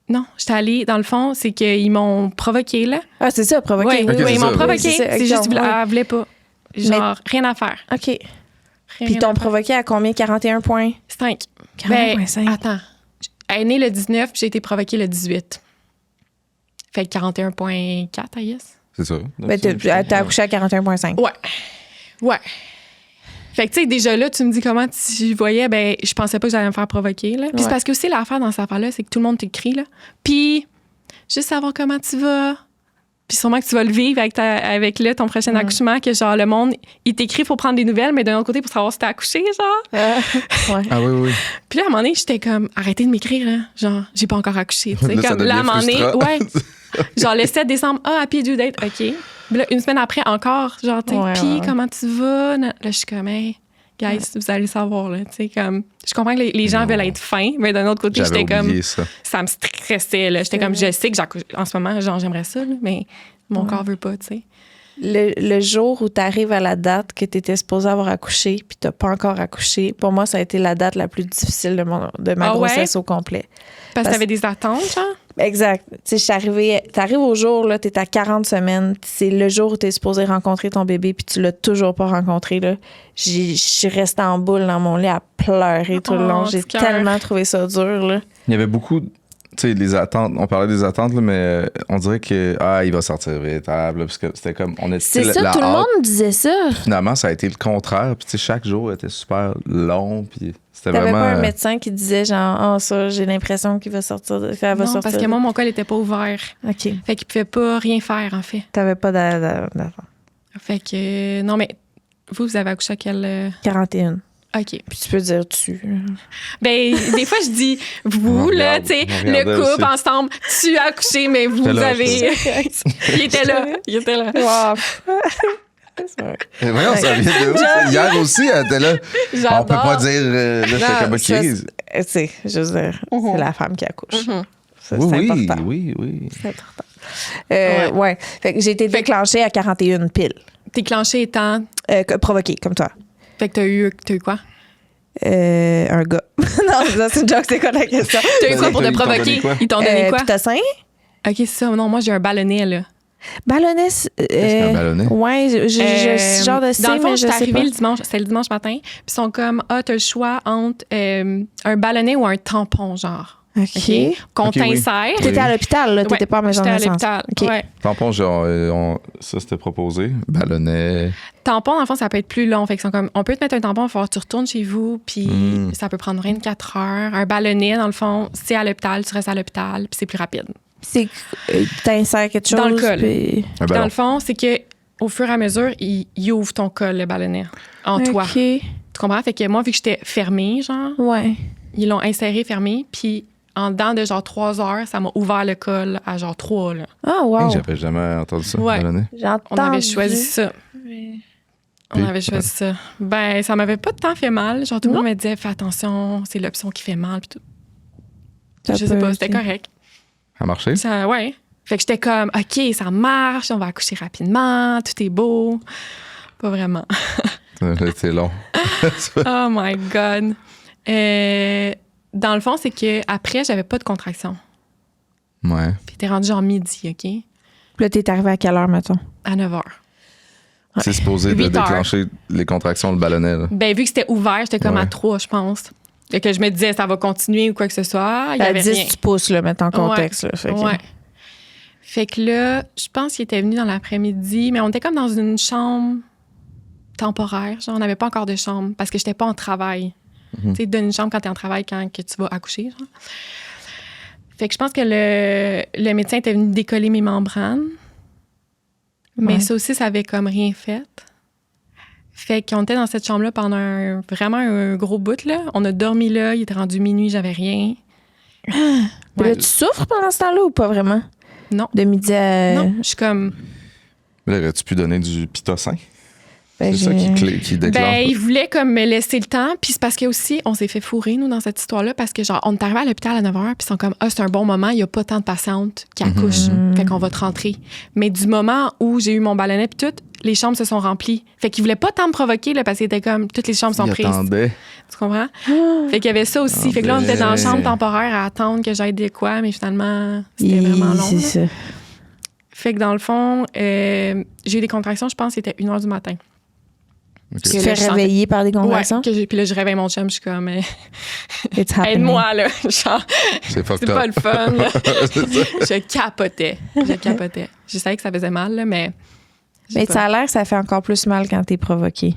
Speaker 4: Non, j'étais allée, dans le fond, c'est qu'ils m'ont provoqué, là.
Speaker 2: Ah, c'est ça, provoqué.
Speaker 4: Oui,
Speaker 3: Ok,
Speaker 4: oui,
Speaker 3: c'est
Speaker 4: ils m'ont
Speaker 3: ça.
Speaker 4: provoqué.
Speaker 2: Oui, c'est ça,
Speaker 4: C'est juste
Speaker 2: ok, ouais.
Speaker 4: elle voulait pas. Genre, rien à faire.
Speaker 2: OK.
Speaker 4: Rien,
Speaker 2: Puis
Speaker 4: rien
Speaker 2: t'ont
Speaker 4: à faire.
Speaker 2: provoqué à combien? 41 points?
Speaker 4: 5.
Speaker 2: 41,5.
Speaker 4: Attends. Elle est née le 19, puis j'ai été provoquée le 18. Fait que 41,4, I guess.
Speaker 3: C'est ça.
Speaker 2: Ben, t'as accouché à 41,5.
Speaker 4: Ouais. Ouais. Fait que, tu sais, déjà là, tu me dis comment tu voyais, ben, je pensais pas que j'allais me faire provoquer, là. Puis
Speaker 2: Ouais.
Speaker 4: c'est parce que aussi, l'affaire dans cette affaire-là, c'est que tout le monde t'écrit, là. Puis, juste savoir comment tu vas. Puis sûrement que tu vas le vivre avec là, ton prochain accouchement, que genre, le monde, il t'écrit pour prendre des nouvelles, mais d'un autre côté, pour savoir si t'as accouché, genre.
Speaker 2: Ouais.
Speaker 3: Ah oui, oui.
Speaker 4: Puis là, à un moment donné, j'étais comme, arrêtez de m'écrire, là. Genre, j'ai pas encore accouché, tu sais.
Speaker 3: Là, ça
Speaker 4: Comme, là, à un
Speaker 3: devient
Speaker 4: moment donné,
Speaker 3: frustrant.
Speaker 4: ouais. Genre, le 7 décembre, happy due date, OK. Puis là, une semaine après, encore, genre, tu sais,
Speaker 2: Ouais,
Speaker 4: puis
Speaker 2: ouais, ouais.
Speaker 4: comment tu vas? Là, je suis comme, hey, guys, vous allez savoir, là, tu sais, comme, je comprends que les gens veulent être fins, mais d'un autre côté,
Speaker 3: J'avais
Speaker 4: j'étais comme,
Speaker 3: oublié ça.
Speaker 4: ça me stressait, là. J'étais comme, je sais que j'accouche en ce moment, genre, j'aimerais ça, là, mais mon corps veut pas, tu sais.
Speaker 2: Le jour où tu arrives à la date que tu étais supposé avoir accouché puis tu pas encore accouché, pour moi, ça a été la date la plus difficile de ma
Speaker 4: Ah ouais?
Speaker 2: grossesse au complet.
Speaker 4: Parce que
Speaker 2: Parce-
Speaker 4: t'avais des attentes, genre?
Speaker 2: Exact. Tu sais, t'arrives au jour, là, t'es à 40 semaines, c'est le jour où t'es supposé rencontrer ton bébé puis tu l'as toujours pas rencontré, là. Je suis restée en boule dans mon lit à pleurer tout le
Speaker 4: Oh,
Speaker 2: long. J'ai
Speaker 4: petit cœur.
Speaker 2: tellement trouvé ça dur, là.
Speaker 3: Il y avait beaucoup, tu sais, les attentes. On parlait des attentes, là, mais on dirait que, il va sortir vite. Parce que c'était comme, on était
Speaker 2: C'est
Speaker 3: la
Speaker 2: ça, tout le
Speaker 3: hâte.
Speaker 2: monde disait ça.
Speaker 3: Finalement, ça a été le contraire. Puis, tu sais, chaque jour était super long. Puis, c'était
Speaker 2: T'avais
Speaker 3: vraiment.
Speaker 2: pas un médecin qui disait genre, ça, j'ai l'impression qu'il va sortir, qu'elle va
Speaker 4: Non,
Speaker 2: sortir.
Speaker 4: parce que moi, mon col était pas ouvert.
Speaker 2: OK.
Speaker 4: Fait qu'il pouvait pas rien faire, en fait.
Speaker 2: T'avais pas d'avant.
Speaker 4: Fait que, non, mais vous avez accouché à quel...
Speaker 2: 41.
Speaker 4: OK.
Speaker 2: Puis tu peux dire tu.
Speaker 4: Ben, des fois, je dis vous,
Speaker 3: On
Speaker 4: là,
Speaker 3: regarde,
Speaker 4: tu sais,
Speaker 3: on
Speaker 4: le
Speaker 3: regardait
Speaker 4: couple
Speaker 3: aussi.
Speaker 4: ensemble, tu as accouché, mais vous
Speaker 3: J'étais là,
Speaker 4: avez. Il était là. Il était là.
Speaker 2: Wow.
Speaker 3: Mais voyons, ça vient de où? ça? Hier aussi, elle était là. On peut pas
Speaker 4: J'adore.
Speaker 3: dire. Là, j'étais
Speaker 2: Non,
Speaker 3: comme,
Speaker 2: ça,
Speaker 3: OK.
Speaker 2: Tu sais, je veux dire, c'est la femme qui accouche.
Speaker 4: Mhm.
Speaker 2: Ça,
Speaker 3: Oui,
Speaker 2: c'est
Speaker 3: oui,
Speaker 2: important.
Speaker 3: oui.
Speaker 2: C'est important. Ouais. Fait que j'ai été déclenchée à 41 piles.
Speaker 4: Tes clenchés étant.
Speaker 2: Provoquée, comme toi.
Speaker 4: Fait que t'as eu quoi?
Speaker 2: Un gars. Non, ça, c'est une joke, c'est quoi la question?
Speaker 4: T'as eu quoi pour te
Speaker 3: Ils t'ont donné
Speaker 4: provoquer?
Speaker 3: quoi?
Speaker 4: Ils t'ont donné quoi?
Speaker 2: Pitocin?
Speaker 4: OK, c'est ça. Non, moi, j'ai un ballonnet, là.
Speaker 2: Ballonnet.
Speaker 3: qu'un ballonnet?
Speaker 2: Ouais, je suis genre de
Speaker 4: Dans le fond,
Speaker 2: mais
Speaker 4: je
Speaker 2: je
Speaker 4: suis
Speaker 2: sais
Speaker 4: arrivée
Speaker 2: pas.
Speaker 4: le dimanche, c'était le dimanche matin, puis ils sont comme, t'as le choix entre un ballonnet ou un tampon, genre.
Speaker 2: OK.
Speaker 4: OK? Qu'on
Speaker 3: OK, oui.
Speaker 4: t'insère.
Speaker 2: T'étais à l'hôpital, là. T'étais
Speaker 4: Ouais,
Speaker 2: pas à la maison de
Speaker 4: j'étais à
Speaker 2: naissance.
Speaker 4: l'hôpital.
Speaker 2: OK.
Speaker 4: Ouais.
Speaker 3: Tampon, genre, ça c'était proposé. Ballonnet.
Speaker 4: Tampon, dans le fond, ça peut être plus long. Fait que sont comme, on peut te mettre un tampon, il va falloir que tu retournes chez vous, puis ça peut prendre 24 heures. Un ballonnet, dans le fond, c'est à l'hôpital, tu restes à l'hôpital, puis c'est plus rapide.
Speaker 2: C'est t'insères quelque chose.
Speaker 4: Dans le col.
Speaker 2: puis-
Speaker 3: Un
Speaker 4: Dans
Speaker 3: ballon.
Speaker 4: le fond, c'est que au fur et à mesure, il ouvre ton col, le ballonnet, en toi.
Speaker 2: OK.
Speaker 4: Tu comprends? Fait que moi, vu que j'étais fermée, genre,
Speaker 2: Ouais.
Speaker 4: ils l'ont inséré fermé, puis en dedans de genre 3 heures, ça m'a ouvert le col à genre 3, là.
Speaker 2: Ah, wow.
Speaker 3: Hey, j'avais jamais entendu ça.
Speaker 4: Ouais.
Speaker 3: Ballonnet.
Speaker 2: J'entends.
Speaker 4: On avait choisi ça. On avait choisi ça. Ben, ça m'avait pas tant fait mal. Genre, tout le monde me disait, fais attention, c'est l'option qui fait mal, puis tout. Je sais pas, c'était correct.
Speaker 3: Ça a marché?
Speaker 4: Ça, ouais. Fait que j'étais comme, OK, ça marche, on va accoucher rapidement, tout est beau. Pas vraiment.
Speaker 3: C'est long.
Speaker 4: Oh my God. Dans le fond, c'est que après, j'avais pas de contraction.
Speaker 3: Ouais.
Speaker 4: Puis t'es rendu genre midi, OK?
Speaker 2: Puis là, t'es arrivé à quelle heure, mettons?
Speaker 4: À 9h.
Speaker 3: C'est supposé de
Speaker 4: 8 heures.
Speaker 3: déclencher les contractions, le ballonnet. Là.
Speaker 4: Ben, vu que c'était ouvert, j'étais comme
Speaker 3: Ouais.
Speaker 4: à 3, je pense. Et que je me disais, ça va continuer ou quoi que ce soit. Il y
Speaker 2: À
Speaker 4: avait
Speaker 2: 10,
Speaker 4: rien.
Speaker 2: tu pousses, là, mettre en contexte. Là, fait que-
Speaker 4: Ouais. Fait que là, je pense qu'il était venu dans l'après-midi, mais on était comme dans une chambre temporaire. Genre, on n'avait pas encore de chambre parce que j'étais pas en travail. Tu sais, donne une chambre quand t'es en travail, quand que tu vas accoucher. Genre. Fait que je pense que le médecin était venu décoller mes membranes. Mais
Speaker 2: Ouais.
Speaker 4: ça aussi, ça avait comme rien fait. Fait qu'on était dans cette chambre-là pendant vraiment un gros bout. Là. On a dormi là, il était rendu minuit, j'avais rien.
Speaker 2: Puis là, tu souffres pendant ce temps-là ou pas vraiment?
Speaker 4: Non.
Speaker 2: De midi à.
Speaker 4: Non, je suis comme...
Speaker 3: Là, aurais-tu pu donner du pitocin?
Speaker 2: Ben,
Speaker 3: C'est ça qui déclenche.
Speaker 4: Ben, il voulait comme me laisser le temps. Puis c'est parce que aussi, on s'est fait fourrer, nous, dans cette histoire-là, parce que, genre, on est arrivé à l'hôpital à 9h, puis ils sont comme, c'est un bon moment, il n'y a pas tant de patientes qui accouchent. Fait qu'on va te rentrer. Mais du moment où j'ai eu mon ballonnet, puis tout, les chambres se sont remplies. Fait qu'il voulait pas tant me provoquer, là, parce qu'il était comme, toutes les chambres sont
Speaker 3: Il
Speaker 4: prises.
Speaker 3: attendait.
Speaker 4: Tu comprends? Fait qu'il y avait ça aussi. Fait que là, on était dans la chambre temporaire à attendre que j'aille de quoi, mais finalement, c'était vraiment long.
Speaker 2: C'est
Speaker 4: là.
Speaker 2: ça.
Speaker 4: Fait que dans le fond, j'ai eu des contractions, je pense, c'était 1h du matin.
Speaker 3: Ok.
Speaker 2: Tu te
Speaker 4: là,
Speaker 2: fais
Speaker 4: je sentais-
Speaker 2: réveiller par des contractions?
Speaker 4: Ouais, puis là, je réveille mon chum, je suis comme,
Speaker 2: It's happening.
Speaker 4: aide-moi, là. Genre,
Speaker 3: C'est fucked
Speaker 4: c'est
Speaker 3: up.
Speaker 4: pas le fun. là.
Speaker 3: C'est ça.
Speaker 4: Je capotais. Je savais que ça faisait mal, là, mais.
Speaker 2: Mais ça a l'air que ça fait encore plus mal quand t'es provoqué.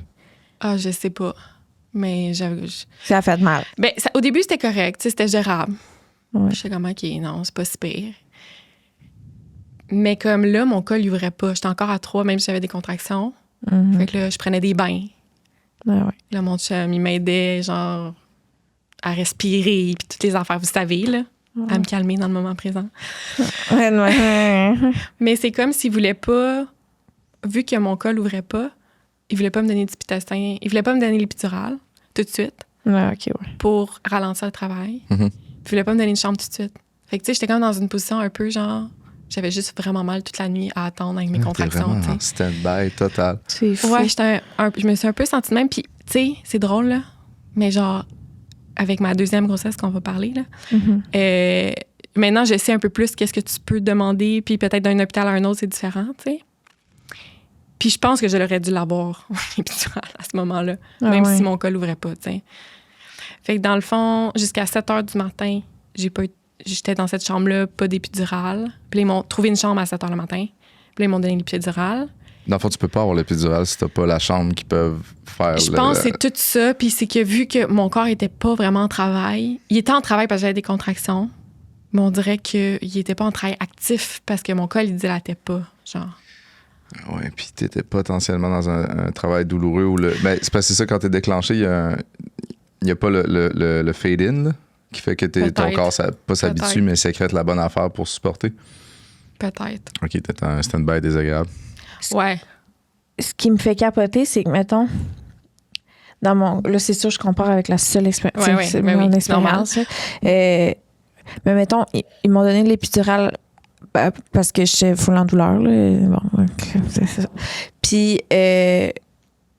Speaker 4: Ah, je sais pas. Mais j'avais.
Speaker 2: Ça a fait mal.
Speaker 4: Ben, au début, c'était correct, tu sais, c'était gérable.
Speaker 2: Ouais.
Speaker 4: J'étais comme, OK, non, c'est pas si pire. Mais comme là, mon col, il ouvrait pas. J'étais encore à 3, même si j'avais des contractions.
Speaker 2: Mhm.
Speaker 4: Fait que là, je prenais des bains.
Speaker 2: Ouais, ouais.
Speaker 4: Là, mon chum, il m'aidait, genre, à respirer, puis toutes les affaires, vous savez, là, à me calmer dans le moment présent.
Speaker 2: Ouais, ouais.
Speaker 4: Mais c'est comme s'il voulait pas, vu que mon col ouvrait pas, il voulait pas me donner du pitocin, il voulait pas me donner l'épidural tout de suite
Speaker 2: Ouais, OK, ouais.
Speaker 4: pour ralentir le travail.
Speaker 3: Mhm.
Speaker 4: Il voulait pas me donner une chambre tout de suite. Fait que, tu sais, j'étais comme dans une position un peu genre, j'avais juste vraiment mal toute la nuit à attendre avec mes
Speaker 3: T'es
Speaker 4: contractions,
Speaker 3: vraiment
Speaker 4: tu sais.
Speaker 3: en stand-by total.
Speaker 2: C'est fou.
Speaker 4: Ouais, je me suis un peu sentie de même. Puis, tu sais, c'est drôle, là. Mais genre, avec ma deuxième grossesse qu'on va parler, là,
Speaker 2: Mhm.
Speaker 4: maintenant, je sais un peu plus qu'est-ce que tu peux demander. Puis peut-être d'un hôpital à un autre, c'est différent, tu sais. Puis je pense que je l'aurais dû l'avoir, l'épidural, à ce moment-là.
Speaker 2: Ah
Speaker 4: même
Speaker 2: ouais.
Speaker 4: si mon col n'ouvrait pas, tu sais. Fait que dans le fond, jusqu'à 7 h du matin, j'étais dans cette chambre-là, pas d'épidural. Puis là, ils m'ont trouvé une chambre à 7 h le matin. Puis là, ils m'ont donné l'épidural.
Speaker 3: Dans le fond, tu peux pas avoir l'épidural si t'as pas la chambre qui peuvent faire
Speaker 4: Je pense que c'est tout ça. Puis c'est que vu que mon corps était pas vraiment en travail, il était en travail parce que j'avais des contractions, mais on dirait qu'il était pas en travail actif parce que mon col, il dilatait pas. Genre.
Speaker 3: Ouais, puis t'étais potentiellement dans un travail douloureux où le. Ben, c'est parce que c'est ça, quand t'es déclenché, il y a pas le fade-in, là, qui fait que ton
Speaker 4: Peut-être.
Speaker 3: corps pas s'habitue,
Speaker 4: Peut-être.
Speaker 3: mais sécrète la bonne affaire pour supporter.
Speaker 4: Peut-être.
Speaker 3: OK, t'es un stand-by désagréable.
Speaker 4: Ouais.
Speaker 2: Ce qui me fait capoter, c'est que, mettons, dans mon. Là, c'est sûr, je compare avec la seule expérience.
Speaker 4: Ouais, ouais,
Speaker 2: c'est
Speaker 4: ben
Speaker 2: mon
Speaker 4: oui,
Speaker 2: expérience. là. Mais mettons, ils m'ont donné de l'épidural parce que j'étais full en douleur. Là. Bon, donc, c'est ça. Puis,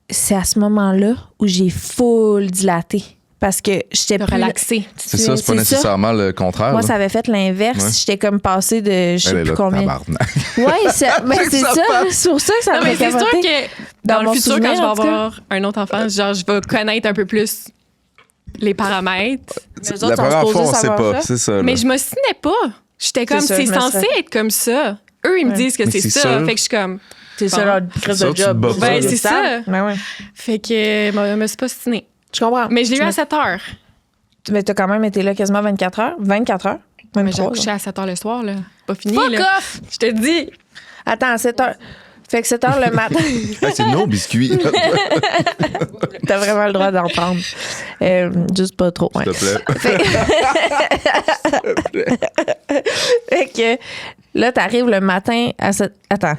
Speaker 2: c'est à ce moment-là où j'ai full dilaté. Parce que j'étais
Speaker 4: De
Speaker 2: plus
Speaker 4: relaxer.
Speaker 3: C'est ça, c'est pas nécessairement le contraire.
Speaker 2: Moi,
Speaker 3: là.
Speaker 2: ça avait fait l'inverse.
Speaker 3: Ouais.
Speaker 2: J'étais comme passée de je sais
Speaker 3: Elle est
Speaker 2: plus
Speaker 3: là,
Speaker 2: combien.
Speaker 3: tabarnak.
Speaker 2: Oui, c'est
Speaker 3: Ça
Speaker 2: ça.
Speaker 3: passe.
Speaker 2: C'est pour ça que ça
Speaker 4: Non,
Speaker 2: m'a
Speaker 4: mais c'est sûr
Speaker 2: capoté.
Speaker 4: que
Speaker 2: Dans
Speaker 4: dans le
Speaker 2: mon
Speaker 4: futur,
Speaker 2: souvenir,
Speaker 4: quand je vais
Speaker 2: en tout cas.
Speaker 4: avoir un autre enfant, genre, je vais connaître un peu plus les paramètres.
Speaker 2: Mais eux
Speaker 3: La
Speaker 2: autres sont
Speaker 3: première fois,
Speaker 2: supposés
Speaker 3: on sait
Speaker 2: savoir
Speaker 3: pas.
Speaker 2: ça.
Speaker 3: C'est ça. là.
Speaker 4: Mais je m'ostinais pas. J'étais comme,
Speaker 2: ça,
Speaker 4: c'est
Speaker 2: je me
Speaker 4: censé
Speaker 2: serais-
Speaker 4: être comme ça. Eux, ils me
Speaker 2: Ouais.
Speaker 4: disent que
Speaker 3: Mais
Speaker 4: c'est
Speaker 3: c'est
Speaker 4: ça.
Speaker 3: ça.
Speaker 4: Fait que je suis comme...
Speaker 2: C'est
Speaker 4: Bon.
Speaker 2: ça leur crise
Speaker 3: Ça,
Speaker 2: de
Speaker 3: tu te
Speaker 2: job.
Speaker 3: bats pas.
Speaker 4: Ben, c'est ça.
Speaker 2: Ben ouais.
Speaker 4: Fait que je me suis pas ostinée.
Speaker 2: Je comprends.
Speaker 4: Mais je l'ai eu à 7 heures.
Speaker 2: Mais t'as quand même été là quasiment 24 heures. 24 heures?
Speaker 4: Mais
Speaker 2: 23,
Speaker 4: j'ai accouché
Speaker 2: là.
Speaker 4: à 7 heures le soir, là. Pas fini,
Speaker 2: Fuck
Speaker 4: là.
Speaker 2: off!
Speaker 4: Je te dis.
Speaker 2: Attends, à 7 heures. Fait que 7 heures le matin.
Speaker 3: Hey, c'est nos biscuits, s'il
Speaker 2: T'as vraiment le droit d'en prendre. Juste pas trop. Ouais.
Speaker 3: te plaît.
Speaker 2: Fait que là, t'arrives le matin à 7... Attends.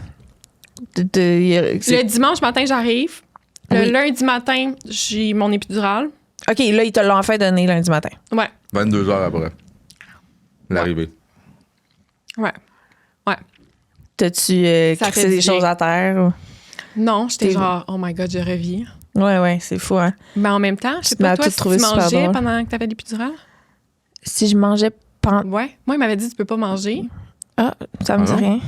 Speaker 4: Le dimanche matin, j'arrive. Le
Speaker 2: Oui.
Speaker 4: lundi matin, j'ai mon épidural.
Speaker 2: OK, là, ils te l'ont enfin donné lundi matin.
Speaker 4: Ouais.
Speaker 3: 22 heures après. L'arrivée.
Speaker 4: Ouais. Ouais.
Speaker 2: T'as-tu
Speaker 4: Ça
Speaker 2: crissé
Speaker 4: fait
Speaker 2: des
Speaker 4: du bien.
Speaker 2: choses à terre?
Speaker 4: Non, j'étais
Speaker 2: T'es-
Speaker 4: genre, oh my God, je revis.
Speaker 2: Ouais, c'est fou, hein.
Speaker 4: Mais en même temps, je sais
Speaker 2: Tu m'as
Speaker 4: pas, toi,
Speaker 2: tout
Speaker 4: si
Speaker 2: trouvé
Speaker 4: tu
Speaker 2: super
Speaker 4: mangeais
Speaker 2: drôle.
Speaker 4: pendant que t'avais l'épidurale?
Speaker 2: Si je mangeais
Speaker 4: Ouais. Moi, il m'avait dit, tu peux pas manger.
Speaker 2: Ah, ça me
Speaker 3: Ah
Speaker 2: dit
Speaker 3: non?
Speaker 2: rien.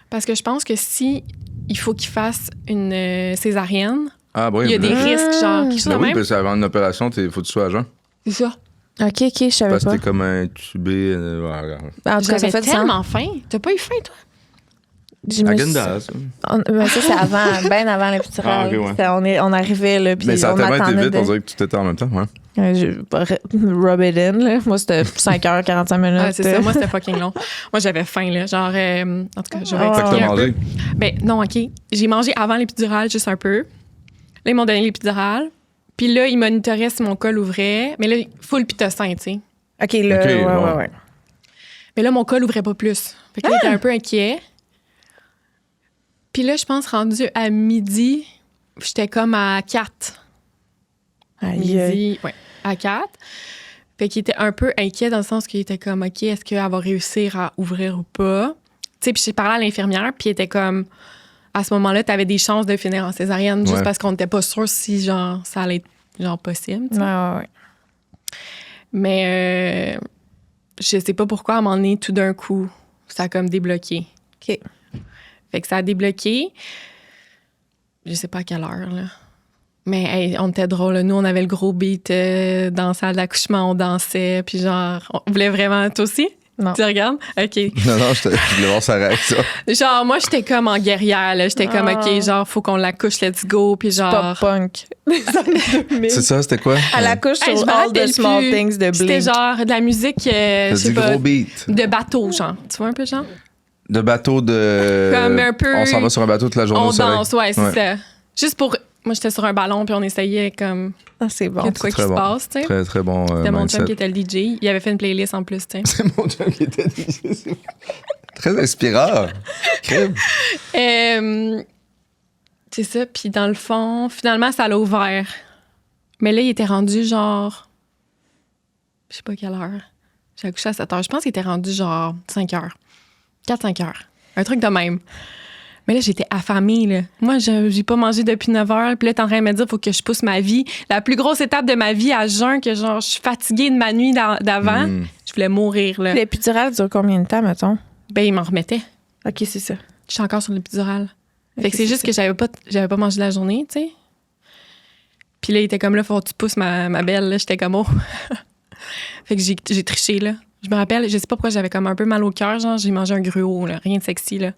Speaker 4: Parce que je pense que si il faut qu'il fasse une césarienne,
Speaker 3: Ah, oui.
Speaker 4: il y a des risques, genre, quelque chose
Speaker 3: Ben
Speaker 4: de
Speaker 3: oui,
Speaker 4: même.
Speaker 3: parce qu'avant une opération, il faut que tu sois à jeun.
Speaker 4: C'est ça.
Speaker 2: OK, je savais
Speaker 3: Parce que
Speaker 2: pas.
Speaker 3: t'es comme intubé. Ouais.
Speaker 2: En tout cas, ça
Speaker 4: J'avais
Speaker 2: fait du sens.
Speaker 4: tellement faim. T'as pas eu faim, toi?
Speaker 2: Je me suis-
Speaker 3: Agendas.
Speaker 2: Mais ça, c'est avant, bien avant l'épidurale.
Speaker 3: Ah, ok, ouais.
Speaker 2: On arrivait, là, puis
Speaker 3: Mais ça a
Speaker 2: on
Speaker 3: tellement été
Speaker 2: attendait
Speaker 3: vite, on dirait que tout était en même temps. Ouais.
Speaker 2: Rub it in, là. Moi, c'était 5h45 minutes.
Speaker 4: Ah, c'est ça. Moi, c'était fucking long. Moi, j'avais faim, là. Genre, en tout cas, je vais
Speaker 2: Ah.
Speaker 3: Fait que
Speaker 4: expliquer
Speaker 3: t'as
Speaker 4: un peu.
Speaker 3: mangé.
Speaker 4: Ben, non, OK. J'ai mangé avant l'épidurale, juste un peu. Là, ils m'ont donné l'épidurale. Puis là, ils monitoraient si mon col ouvrait. Mais là, full pitocin, tu sais.
Speaker 2: OK, là,
Speaker 3: Ok,
Speaker 2: ouais.
Speaker 3: ouais.
Speaker 4: Mais là, mon col ouvrait pas plus. Fait que là, il était un peu inquiet. Puis là, je pense, rendu à midi, j'étais comme à 4.
Speaker 2: Aïe, aïe.
Speaker 4: Midi, ouais, à 4. Fait qu'il était un peu inquiet dans le sens qu'il était comme, OK, est-ce qu'elle va réussir à ouvrir ou pas? Tu sais, puis j'ai parlé à l'infirmière, puis elle était comme, à ce moment-là, t'avais des chances de finir en césarienne juste
Speaker 3: Ouais.
Speaker 4: parce qu'on n'était pas sûr si, genre, ça allait être, genre, possible. tu sais.
Speaker 2: Ouais.
Speaker 4: Mais je sais pas pourquoi, à un moment donné, tout d'un coup, ça a comme débloqué.
Speaker 2: OK.
Speaker 4: Fait que ça a débloqué. Je sais pas à quelle heure, là. Mais hey, on était drôle. Nous, on avait le gros beat dans la salle d'accouchement, on dansait. Puis genre, on voulait vraiment... Toi aussi?
Speaker 2: Non.
Speaker 4: Tu regardes? OK.
Speaker 3: Non, je voulais voir sa réaction.
Speaker 4: Genre, moi, j'étais comme en guerrière, là. J'étais comme, OK, genre, faut qu'on l'accouche, let's go. Puis genre...
Speaker 2: Pop punk.
Speaker 3: C'est ça, c'était quoi?
Speaker 2: À la couche
Speaker 4: Hey, je
Speaker 2: sur
Speaker 4: me
Speaker 2: All the
Speaker 4: rappelle
Speaker 2: Small
Speaker 4: plus.
Speaker 2: Things de
Speaker 4: C'était
Speaker 2: Blink.
Speaker 4: genre de la musique, je
Speaker 3: T'as
Speaker 4: sais
Speaker 3: dit
Speaker 4: pas,
Speaker 3: gros beat.
Speaker 4: de bateau, genre. Tu vois un peu, genre?
Speaker 3: De bateau de.
Speaker 4: Comme un peu-
Speaker 3: On s'en va sur un bateau toute la journée
Speaker 4: On
Speaker 3: au soleil.
Speaker 4: danse, ouais, c'est ça. Juste pour... Moi, j'étais sur un ballon, puis on essayait comme...
Speaker 2: Ah, c'est bon.
Speaker 4: qu'il y a de quoi
Speaker 3: c'est
Speaker 4: qui
Speaker 3: très
Speaker 4: se
Speaker 3: bon.
Speaker 4: passe, tu sais.
Speaker 3: Très, très bon.
Speaker 4: C'était mon
Speaker 3: mindset.
Speaker 4: chum qui était le DJ. Il avait fait une playlist en plus, tu sais.
Speaker 3: C'est mon chum qui était DJ. Très inspirant. Crème.
Speaker 4: C'est ça. Puis dans le fond, finalement, ça l'a ouvert. Mais là, il était rendu genre... Je sais pas quelle heure. J'ai accouché à 7 heures. Je pense qu'il était rendu genre 5 heures. 4-5 heures. Un truc de même. Mais là, j'étais affamée, là. Moi, j'ai pas mangé depuis 9 heures. Puis là, t'es en train de me dire, faut que je pousse ma vie. La plus grosse étape de ma vie à jeun, que genre, je suis fatiguée de ma nuit d'avant. Je voulais mourir, là.
Speaker 2: L'épidurale dure combien de temps, mettons?
Speaker 4: Ben, il m'en remettait.
Speaker 2: OK, c'est ça.
Speaker 4: Je suis encore sur l'épidurale. Fait
Speaker 2: Ok,
Speaker 4: que c'est juste
Speaker 2: ça.
Speaker 4: que j'avais pas mangé la journée, tu sais. Puis là, il était comme là, faut que tu pousses ma belle. Là. J'étais comme, oh. Fait que j'ai triché, là. Je me rappelle, je sais pas pourquoi j'avais comme un peu mal au cœur, genre, j'ai mangé un gruau, là. Rien de sexy, là.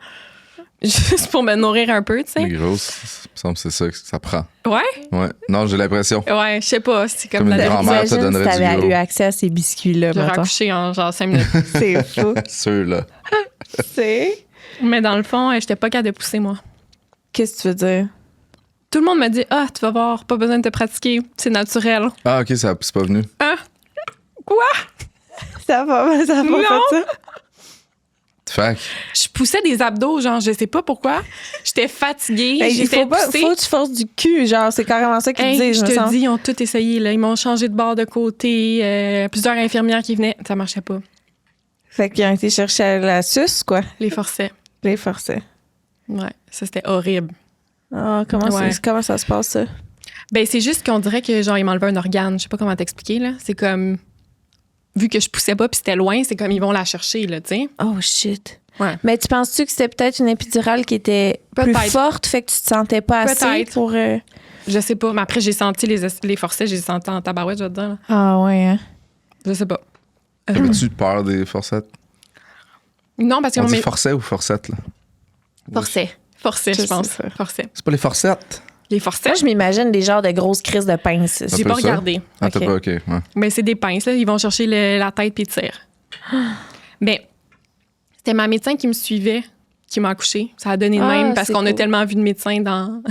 Speaker 4: Juste pour me nourrir un peu, tu sais.
Speaker 3: Mais gros, il me semble que c'est ça que ça prend.
Speaker 4: Ouais?
Speaker 3: Ouais. Non, j'ai l'impression.
Speaker 4: Ouais, je sais pas. C'est comme,
Speaker 3: Comme une
Speaker 4: la
Speaker 3: grand-mère te
Speaker 2: Imagine
Speaker 3: donnerait
Speaker 2: si
Speaker 3: du
Speaker 2: t'avais
Speaker 3: gros.
Speaker 2: eu accès à ces biscuits-là,
Speaker 4: J'ai
Speaker 2: mettons.
Speaker 4: raccouché en genre 5 minutes.
Speaker 2: C'est fou.
Speaker 3: Ceux-là.
Speaker 2: C'est...
Speaker 4: Mais dans le fond, j'étais pas capable de pousser, moi.
Speaker 2: Qu'est-ce que tu veux dire?
Speaker 4: Tout le monde me dit, ah, tu vas voir, pas besoin de te pratiquer, c'est naturel.
Speaker 3: Ah, OK, c'est pas venu.
Speaker 4: Hein? Quoi?
Speaker 2: Ça va pas
Speaker 4: Non.
Speaker 2: fait ça?
Speaker 3: Fait que,
Speaker 4: Je poussais des abdos, genre, je sais pas pourquoi. J'étais fatiguée,
Speaker 2: Ben, il
Speaker 4: j'étais
Speaker 2: faut
Speaker 4: poussée.
Speaker 2: que tu forces du cul, genre, c'est carrément ça qu'ils
Speaker 4: Hey,
Speaker 2: disent,
Speaker 4: je
Speaker 2: me
Speaker 4: te
Speaker 2: semble.
Speaker 4: dis, ils ont tout essayé. Là. Ils m'ont changé de bord de côté. Plusieurs infirmières qui venaient. Ça marchait pas.
Speaker 2: Fait qu'ils ont été chercher à la suce, quoi.
Speaker 4: Les forçaient.
Speaker 2: Les forçaient.
Speaker 4: Ouais, ça, c'était horrible.
Speaker 2: Ah, comment
Speaker 4: Ouais.
Speaker 2: ça se passe, ça?
Speaker 4: Ben, c'est juste qu'on dirait que, genre, ils m'enlevaient un organe. Je sais pas comment t'expliquer, là. C'est comme... Vu que je poussais pas puis c'était loin, c'est comme ils vont la chercher, là, tu sais.
Speaker 2: Oh, shit.
Speaker 4: Ouais.
Speaker 2: Mais tu penses-tu que c'était peut-être une épidurale qui était plus
Speaker 4: Peut-être.
Speaker 2: forte, fait que tu te sentais pas assez
Speaker 4: Peut-être.
Speaker 2: pour...
Speaker 4: Je sais pas. Mais après, j'ai senti les forceps, j'ai senti en tabarouette, je vais te dire. Là.
Speaker 2: Ah, ouais, hein?
Speaker 4: Je sais pas.
Speaker 3: avais-tu peur des forcettes?
Speaker 4: Non, parce
Speaker 3: On
Speaker 4: qu'on
Speaker 3: dit
Speaker 4: met...
Speaker 3: forcet ou forcette, là?
Speaker 4: Forceps,
Speaker 2: Je
Speaker 4: je pense.
Speaker 2: sais pas.
Speaker 4: Forceps.
Speaker 3: C'est pas les forcettes?
Speaker 4: Les
Speaker 2: Moi,
Speaker 4: forceps,
Speaker 2: je m'imagine des genres de grosses crises de pinces.
Speaker 3: Ça
Speaker 4: j'ai
Speaker 3: peut
Speaker 4: pas
Speaker 3: ça?
Speaker 4: regardé.
Speaker 3: Ah, t'as
Speaker 2: Ok.
Speaker 3: pas, OK. Ouais.
Speaker 4: Mais c'est des pinces, là. Ils vont chercher la tête puis ils tirent. Mais c'était ma médecin qui me suivait, qui m'a accouchée. Ça a donné de
Speaker 2: Ah,
Speaker 4: même parce
Speaker 2: c'est
Speaker 4: qu'on a
Speaker 2: cool.
Speaker 4: tellement vu de médecins dans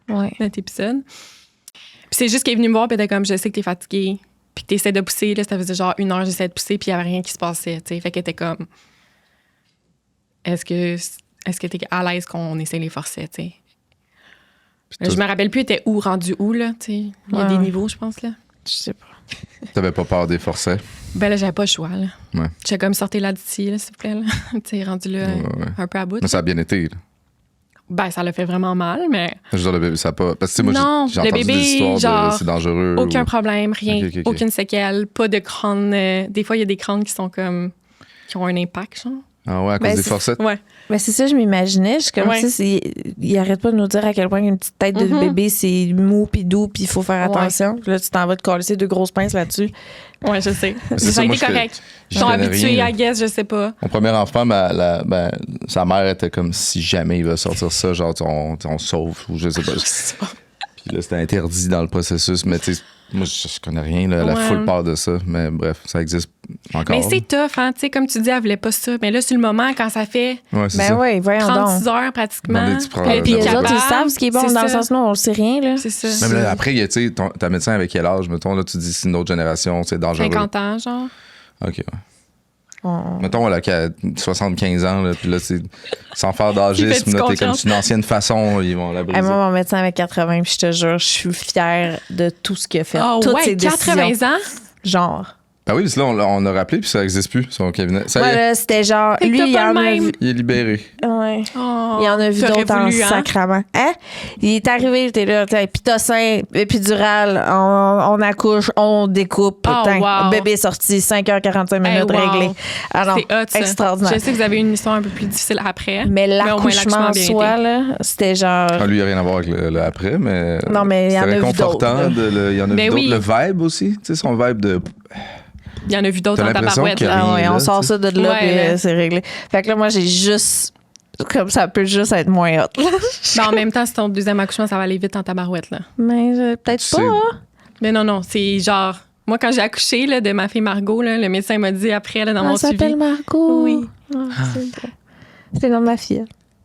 Speaker 2: Ouais.
Speaker 4: notre épisode. Puis c'est juste qu'elle est venue me voir puis elle était comme, je sais que t'es fatiguée puis que t'essaies de pousser. Là, ça faisait genre 1 heure, j'essayais de pousser puis il y avait rien qui se passait. T'sais. Fait qu'elle était comme, est-ce que t'es à l'aise qu'on essaie les forcer, tu sais?
Speaker 3: Puis
Speaker 4: Je me rappelle plus, elle était rendu où, là, tu sais? Il y a
Speaker 2: Ouais.
Speaker 4: des niveaux, je pense, là.
Speaker 2: Je sais pas.
Speaker 3: T'avais pas peur des forceps?
Speaker 4: Ben là, j'avais pas le choix. Là.
Speaker 3: Ouais.
Speaker 4: J'ai comme sorti là d'ici, là, s'il vous plaît. Tu sais, rendu là
Speaker 3: Ouais.
Speaker 4: un peu à bout.
Speaker 3: Mais ça a bien été. Là.
Speaker 4: Ben, ça l'a fait vraiment mal, mais
Speaker 3: Je veux dire, le bébé, ça a pas. Parce que tu sais, moi,
Speaker 4: non,
Speaker 3: j'ai
Speaker 4: le
Speaker 3: entendu
Speaker 4: bébé,
Speaker 3: des histoires
Speaker 4: genre,
Speaker 3: de c'est dangereux.
Speaker 4: aucun problème, rien,
Speaker 3: Ok.
Speaker 4: aucune séquelle, pas de crâne. Des fois, il y a des crânes qui sont comme. Qui ont un impact, genre.
Speaker 3: Ah ouais, à
Speaker 2: Ben,
Speaker 3: cause des
Speaker 2: c'est-
Speaker 3: forceps?
Speaker 4: Ouais.
Speaker 2: Mais c'est ça, je m'imaginais. Je suis comme,
Speaker 4: Ouais.
Speaker 2: tu sais, il arrête pas de nous dire à quel point une petite tête de bébé, c'est mou pis doux, puis il faut faire
Speaker 4: Ouais.
Speaker 2: attention. Puis là, tu t'en vas te coller deux grosses pinces là-dessus.
Speaker 4: Ouais, je sais.
Speaker 3: Mais c'est
Speaker 4: Mais
Speaker 3: ça,
Speaker 4: ça a
Speaker 3: moi,
Speaker 4: été
Speaker 3: je
Speaker 4: correct.
Speaker 3: je
Speaker 4: Ils sont
Speaker 3: connais
Speaker 4: habitués,
Speaker 3: rien.
Speaker 4: I guess, je sais pas.
Speaker 3: Mon premier enfant, sa mère était comme si jamais il va sortir ça, genre on sauve ou je sais pas. Puis là, c'était interdit dans le processus, mais tu sais, moi, je connais rien, là, la
Speaker 4: Ouais.
Speaker 3: full part de ça, mais bref, ça existe encore.
Speaker 4: Mais c'est tough, hein. Tu sais, comme tu dis, elle voulait pas ça. Mais là, sur le moment, quand ça fait
Speaker 3: Ouais, c'est
Speaker 2: Ben
Speaker 3: ça.
Speaker 2: oui, voyons
Speaker 4: 36
Speaker 2: donc.
Speaker 4: heures pratiquement.
Speaker 3: Demander, tu prends-
Speaker 4: puis
Speaker 2: Puis
Speaker 3: Ben
Speaker 2: les
Speaker 3: ouais.
Speaker 2: autres, ils savent ce qui est bon
Speaker 4: C'est
Speaker 2: dans le
Speaker 4: ça.
Speaker 2: sens, nous, on le sait rien, là.
Speaker 4: C'est ça.
Speaker 3: Même là, après, tu sais, ta médecin avec quel âge, mettons, là, tu dis c'est une autre génération, c'est dangereux.
Speaker 4: 50 ans, genre.
Speaker 3: OK, ouais.
Speaker 2: On-
Speaker 3: Mettons, là, qu'à 75 ans, là, puis là, c'est sans faire
Speaker 4: Il
Speaker 3: d'agisme,
Speaker 4: fait-tu
Speaker 3: là, t'es comme
Speaker 4: confiance?
Speaker 3: c'est une ancienne façon, ils vont la briser.
Speaker 2: Moi, mon médecin avait 80, puis je te jure, je suis fière de tout ce qu'il a fait.
Speaker 4: Ah
Speaker 2: Toutes
Speaker 4: ouais,
Speaker 2: ses décisions.
Speaker 4: 80 ans?
Speaker 2: Genre.
Speaker 3: Ben oui, parce que là, on a rappelé, puis ça n'existe plus, son cabinet. Ça y est,
Speaker 2: Voilà, c'était genre.
Speaker 4: Fait que
Speaker 2: Lui,
Speaker 4: t'as
Speaker 2: il
Speaker 4: pas
Speaker 2: en
Speaker 4: le
Speaker 2: a
Speaker 4: même.
Speaker 2: vu.
Speaker 3: il est libéré.
Speaker 2: Ouais.
Speaker 4: Oh,
Speaker 2: Il y en a vu
Speaker 4: t'aurais
Speaker 2: d'autres en
Speaker 4: voulu, hein?
Speaker 2: sacrament. Hein? Il est arrivé, j'étais là, pitocin, épidural, on accouche, on découpe.
Speaker 4: Oh,
Speaker 2: Putain,
Speaker 4: wow.
Speaker 2: bébé sorti, 5h45 minutes
Speaker 4: Hey, wow.
Speaker 2: réglé. Alors,
Speaker 4: C'est hot, ça.
Speaker 2: extraordinaire.
Speaker 4: Je sais que vous avez une histoire un peu plus difficile après.
Speaker 2: Mais
Speaker 4: au moins,
Speaker 2: l'accouchement en
Speaker 4: a bien
Speaker 2: soi,
Speaker 4: été.
Speaker 2: là, c'était genre.
Speaker 3: Ah, lui, il n'y a rien à voir avec le après, mais.
Speaker 2: Non, mais il y en
Speaker 3: c'est
Speaker 2: a vu
Speaker 3: réconfortant.
Speaker 2: d'autres,
Speaker 3: Il y en a
Speaker 4: Ben
Speaker 3: vu
Speaker 4: oui.
Speaker 3: d'autres. Le vibe aussi, tu sais, son vibe de.
Speaker 4: Il y en a vu d'autres
Speaker 3: T'as
Speaker 4: en
Speaker 3: l'impression
Speaker 4: tabarouette.
Speaker 3: que-
Speaker 4: là.
Speaker 2: Ah ouais,
Speaker 3: là,
Speaker 2: on sort
Speaker 3: tu
Speaker 2: ça de là,
Speaker 4: Ouais,
Speaker 2: puis
Speaker 4: là.
Speaker 2: c'est réglé. Fait que là, moi, j'ai juste. Comme ça peut juste être moins hot.
Speaker 4: Ben, en même temps, c'est ton deuxième accouchement, ça va aller vite en tabarouette. Là.
Speaker 2: Mais peut-être
Speaker 3: Tu
Speaker 2: pas.
Speaker 3: sais-
Speaker 2: Hein?
Speaker 4: Mais non, c'est genre. Moi, quand j'ai accouché là, de ma fille Margot, là, le médecin m'a dit après, là, dans mon
Speaker 2: Elle s'appelle
Speaker 4: suivi.
Speaker 2: Margot.
Speaker 4: Oui.
Speaker 2: Ah, c'est bon. C'est le nom de ma fille.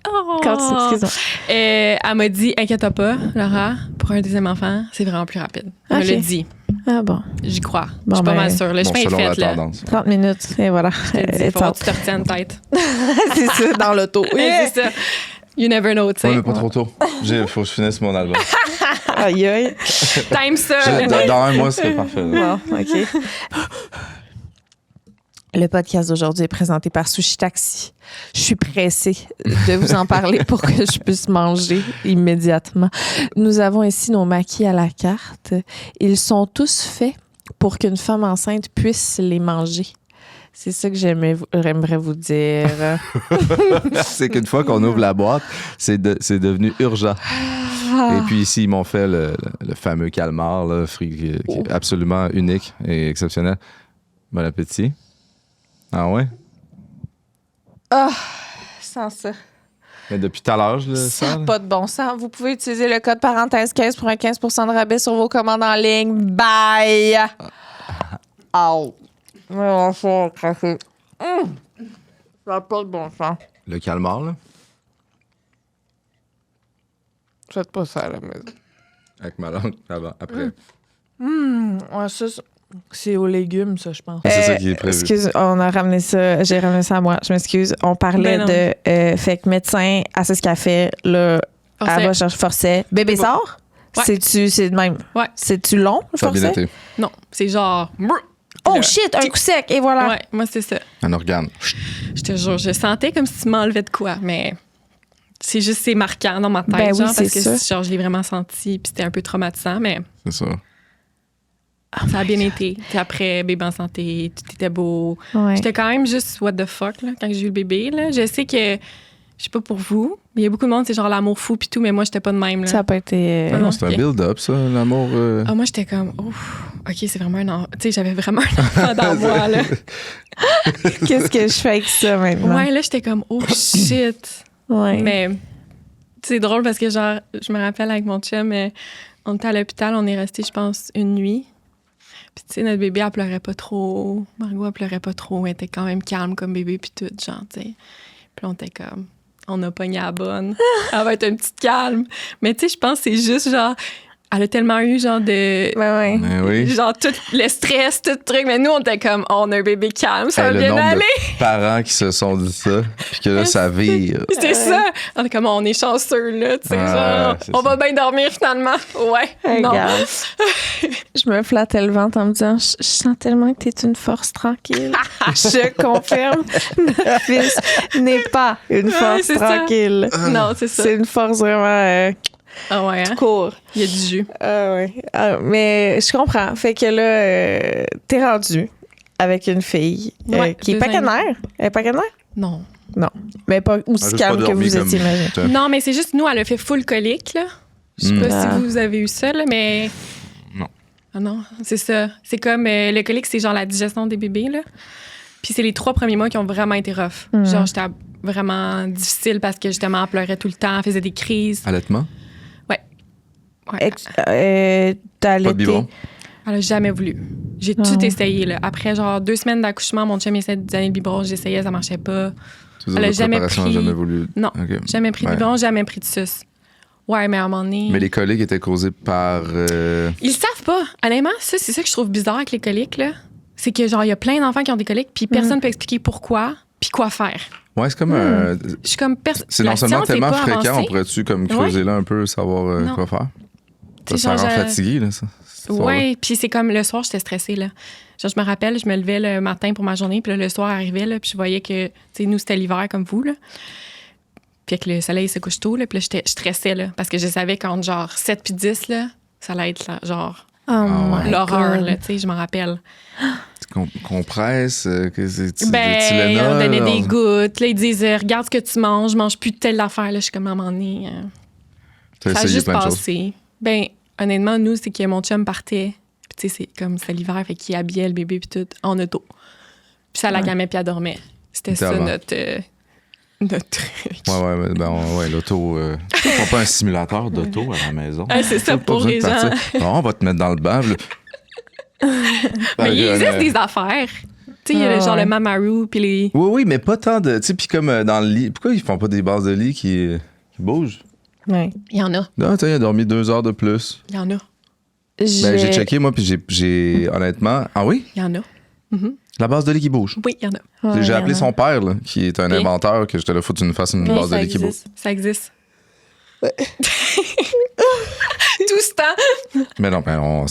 Speaker 4: Oh!
Speaker 2: Continue, excuse-moi.
Speaker 4: Elle m'a dit, inquiète pas, Laura, pour un deuxième enfant, c'est vraiment plus rapide. Elle me
Speaker 2: Ok.
Speaker 4: l'a dit.
Speaker 2: Ah bon.
Speaker 4: J'y crois.
Speaker 2: Bon,
Speaker 4: Je suis pas
Speaker 2: ben,
Speaker 4: mal sûre. Le
Speaker 3: Bon,
Speaker 4: chemin est
Speaker 3: selon la
Speaker 4: fait. Là.
Speaker 3: tendance.
Speaker 2: 30 minutes, et voilà.
Speaker 4: Je te dis,
Speaker 2: It's
Speaker 4: faut
Speaker 2: out.
Speaker 4: que tu te retiennes tête.
Speaker 2: C'est ça, dans l'auto.
Speaker 4: C'est ça. You never know, tu
Speaker 3: Ouais,
Speaker 4: sais.
Speaker 3: mais pas trop tôt. Faut que je finisse mon album.
Speaker 2: Aïe, aïe.
Speaker 4: Time ça.
Speaker 3: Dans un mois, ce serait parfait. là.
Speaker 2: Bon, OK. Le podcast d'aujourd'hui est présenté par Sushi Taxi. Je suis pressée de vous en parler pour que je puisse manger immédiatement. Nous avons ici nos maquis à la carte. Ils sont tous faits pour qu'une femme enceinte puisse les manger. C'est ça que j'aimerais vous dire.
Speaker 3: C'est qu'une fois qu'on ouvre la boîte, c'est devenu urgent. Et puis ici, ils m'ont fait le fameux calmar, là, fruit qui est absolument unique et exceptionnel. Bon appétit. Ah ouais?
Speaker 2: Sans ça.
Speaker 3: Mais depuis tout à l'heure, je le
Speaker 2: Ça
Speaker 3: sens.
Speaker 2: n'a
Speaker 3: là.
Speaker 2: pas de bon sens. Vous pouvez utiliser le code parenthèse 15 pour un 15 de rabais sur vos commandes en ligne. Bye! Au! Oh, ça, craqué. Ça n'a pas de bon sens.
Speaker 3: Le calmar, là,
Speaker 2: Faites pas ça à la maison.
Speaker 3: avec ma langue avant, après.
Speaker 2: Ouais, ça, c'est aux légumes, ça, je pense.
Speaker 3: C'est ça qui est prévu.
Speaker 2: Excuse, on a ramené ça. J'ai ramené ça à moi. Je m'excuse. On parlait
Speaker 4: Ben non.
Speaker 2: de. Fait que médecin, elle sait ce qu'elle fait. Là,
Speaker 4: Forcet.
Speaker 2: elle va chercher forcet. Bébé
Speaker 4: C'est beau.
Speaker 2: sort?
Speaker 4: Ouais.
Speaker 2: C'est de même.
Speaker 4: Ouais.
Speaker 2: C'est-tu long, le
Speaker 3: Ça a bien
Speaker 2: forcet?
Speaker 3: été.
Speaker 4: Non, c'est genre.
Speaker 2: Oh
Speaker 4: Là.
Speaker 2: shit, un coup sec, et voilà.
Speaker 4: Ouais, moi, c'est ça.
Speaker 3: Un organe.
Speaker 4: Je te jure, je sentais comme si tu m'enlevais de quoi, mais c'est juste, c'est marquant dans ma tête,
Speaker 2: Ben oui,
Speaker 4: genre, parce
Speaker 2: c'est
Speaker 4: que
Speaker 2: ça.
Speaker 4: genre, je l'ai vraiment senti, puis c'était un peu traumatisant, mais
Speaker 3: C'est ça.
Speaker 4: ça a bien été. Puis après, bébé en santé, tout était beau.
Speaker 2: Ouais.
Speaker 4: J'étais quand même juste what the fuck, là, quand j'ai eu le bébé, là. Je sais que, je sais pas pour vous, mais il y a beaucoup de monde, c'est genre l'amour fou, puis tout, mais moi, j'étais pas de même, là.
Speaker 2: Ça n'a pas été.
Speaker 4: Ah non.
Speaker 3: C'est un
Speaker 4: Ok.
Speaker 3: build-up, ça, l'amour.
Speaker 4: Ah, moi, j'étais comme, ouf, OK, c'est vraiment un enfant. Tu sais, j'avais vraiment un enfant dans moi, là.
Speaker 2: Qu'est-ce que je fais avec ça maintenant?
Speaker 4: Ouais, là, j'étais comme, oh shit.
Speaker 2: Ouais.
Speaker 4: Mais c'est drôle parce que, genre, je me rappelle avec mon chum, on était à l'hôpital, on est resté, je pense, une nuit. Puis, tu sais, notre bébé, elle pleurait pas trop. Margot, elle pleurait pas trop. Elle était quand même calme comme bébé, puis tout, genre, tu sais. Puis là, on était comme, on a pogné à la bonne. Elle va être une petite calme. Mais, tu sais, je pense que c'est juste, genre, elle a tellement eu genre de...
Speaker 2: Ouais.
Speaker 3: Ben oui.
Speaker 4: Genre tout le stress, tout le truc. Mais nous, on était comme, on a un bébé calme, ça
Speaker 3: Hey,
Speaker 4: va
Speaker 3: le
Speaker 4: bien
Speaker 3: nombre
Speaker 4: aller.
Speaker 3: de parents qui se sont dit ça, puis que là, ça vire.
Speaker 4: C'est ça. On est comme, on est chanceux, là. Tu sais,
Speaker 3: Ouais,
Speaker 4: genre,
Speaker 3: c'est
Speaker 4: on
Speaker 3: ça.
Speaker 4: va bien dormir finalement. Ouais. Non.
Speaker 2: Regarde. Je me flattais le ventre en me disant je sens tellement que t'es une force tranquille. Je confirme, notre fils n'est pas une force
Speaker 4: c'est ça.
Speaker 2: tranquille.
Speaker 4: Non, c'est ça.
Speaker 2: C'est une force vraiment
Speaker 4: Ah ouais, hein?
Speaker 2: court.
Speaker 4: Il y a du jus.
Speaker 2: Ouais. Mais je comprends. Fait que là, t'es rendu avec une fille
Speaker 4: Ouais,
Speaker 2: qui est
Speaker 4: 2
Speaker 2: pas
Speaker 4: ans et
Speaker 2: canaire. Elle est pas canaire?
Speaker 4: Non.
Speaker 2: Non. Mais pas aussi
Speaker 3: juste
Speaker 2: calme
Speaker 3: pas
Speaker 2: que
Speaker 3: dormi
Speaker 2: vous étiez,
Speaker 3: comme-
Speaker 2: imagine.
Speaker 4: Non, mais c'est juste, nous, elle a fait full colique, là. Je sais pas
Speaker 2: Ah.
Speaker 4: si vous avez eu ça, là, mais...
Speaker 3: Non.
Speaker 4: Ah non, c'est ça. C'est comme, le colique, c'est genre la digestion des bébés, là. Puis c'est les 3 premiers mois qui ont vraiment été rough. Genre, j'étais vraiment difficile parce que, justement, elle pleurait tout le temps, elle faisait des crises.
Speaker 3: Allaitement?
Speaker 4: Ouais.
Speaker 2: T'as
Speaker 3: Pas de
Speaker 2: allaité.
Speaker 3: biberon?
Speaker 4: Elle a jamais voulu. J'ai tout essayé, là. Après, genre, 2 semaines d'accouchement, mon chum essayait de donner le biberon, j'essayais, ça marchait pas.
Speaker 3: Tu veux dire,
Speaker 4: Elle a
Speaker 3: la
Speaker 4: jamais
Speaker 3: préparation
Speaker 4: pris-
Speaker 3: n'a jamais voulu.
Speaker 4: Non,
Speaker 3: Ok.
Speaker 4: jamais pris de
Speaker 3: Ouais.
Speaker 4: biberon, jamais pris de suce. Ouais, mais à un moment donné...
Speaker 3: Mais les coliques étaient causés par.
Speaker 4: Ils le savent pas. Honnêtement, ça, c'est ça que je trouve bizarre avec les coliques, là. C'est que, genre, il y a plein d'enfants qui ont des coliques, puis personne peut expliquer pourquoi, puis quoi faire.
Speaker 3: Ouais, c'est comme. un-
Speaker 4: Je suis comme...
Speaker 3: C'est
Speaker 4: la
Speaker 3: non seulement
Speaker 4: science est
Speaker 3: tellement
Speaker 4: pas
Speaker 3: fréquent,
Speaker 4: avancée.
Speaker 3: on pourrait-tu comme creuser là un peu, savoir
Speaker 4: Non.
Speaker 3: quoi faire?
Speaker 4: Tu sais,
Speaker 3: Ça
Speaker 4: genre,
Speaker 3: rend fatigué, là, ça. cette histoire-là.
Speaker 4: Ouais, puis c'est comme le soir, j'étais stressée, là. Genre, je me rappelle, je me levais le matin pour ma journée, puis là, le soir arrivait, là, puis je voyais que, tu sais, nous, c'était l'hiver comme vous, là. Puis que le soleil se couche tôt, là, puis là, je stressais, là, parce que je savais qu'entre genre 7 puis 10, là, ça allait être, là, genre,
Speaker 2: Oh my
Speaker 4: l'horreur,
Speaker 2: God.
Speaker 4: là, tu sais, je m'en rappelle.
Speaker 3: Qu'on presse, que c'est du
Speaker 4: Ben,
Speaker 3: Tylenol,
Speaker 4: on donnait des gouttes, là, ils disent, regarde ce que tu manges, mange plus de telle affaire, là, je suis comme, à un moment donné,
Speaker 3: T'as
Speaker 4: ça a
Speaker 3: essayé
Speaker 4: juste
Speaker 3: plein de choses.
Speaker 4: passé. Ben, honnêtement, nous, c'est que mon chum partait. Puis, tu sais, c'est comme c'était l'hiver, fait qu'il habillait le bébé, puis tout, en auto. Puis, ça la calmait, puis elle dormait. C'était ça,
Speaker 3: Littéralement.
Speaker 4: notre truc.
Speaker 3: Ouais, ouais, l'auto. On prend pas un simulateur d'auto à la maison.
Speaker 4: Ah, c'est ça
Speaker 3: T'as pas
Speaker 4: pour
Speaker 3: besoin
Speaker 4: les
Speaker 3: de partir.
Speaker 4: gens.
Speaker 3: Non, on va te mettre dans le bain.
Speaker 4: Mais il existe des affaires. Tu sais, il y a
Speaker 2: Ah,
Speaker 4: genre
Speaker 2: ouais.
Speaker 4: le Mamaru, puis les.
Speaker 3: Oui, mais pas tant de. Tu sais, puis comme dans le lit. Pourquoi ils font pas des bases de lit qui bougent?
Speaker 2: Ouais.
Speaker 4: Il y en a.
Speaker 3: Non, tu sais, il a dormi 2 heures de plus.
Speaker 4: Il y en a.
Speaker 3: Ben, j'ai checké, moi, puis j'ai honnêtement. Ah oui?
Speaker 4: Il y en a.
Speaker 3: La base de lit qui bouge.
Speaker 4: Oui, il y en a.
Speaker 2: Ouais,
Speaker 3: J'ai
Speaker 2: y en
Speaker 3: appelé
Speaker 2: a.
Speaker 3: son père, là, qui est un
Speaker 4: Bien.
Speaker 3: inventeur, que j'étais là, faut que tu nous fasses une
Speaker 2: Oui,
Speaker 3: base de
Speaker 2: ça
Speaker 3: lit qui bouge.
Speaker 2: existe.
Speaker 4: Ça existe. Tout ce temps.
Speaker 3: Mais non, ben,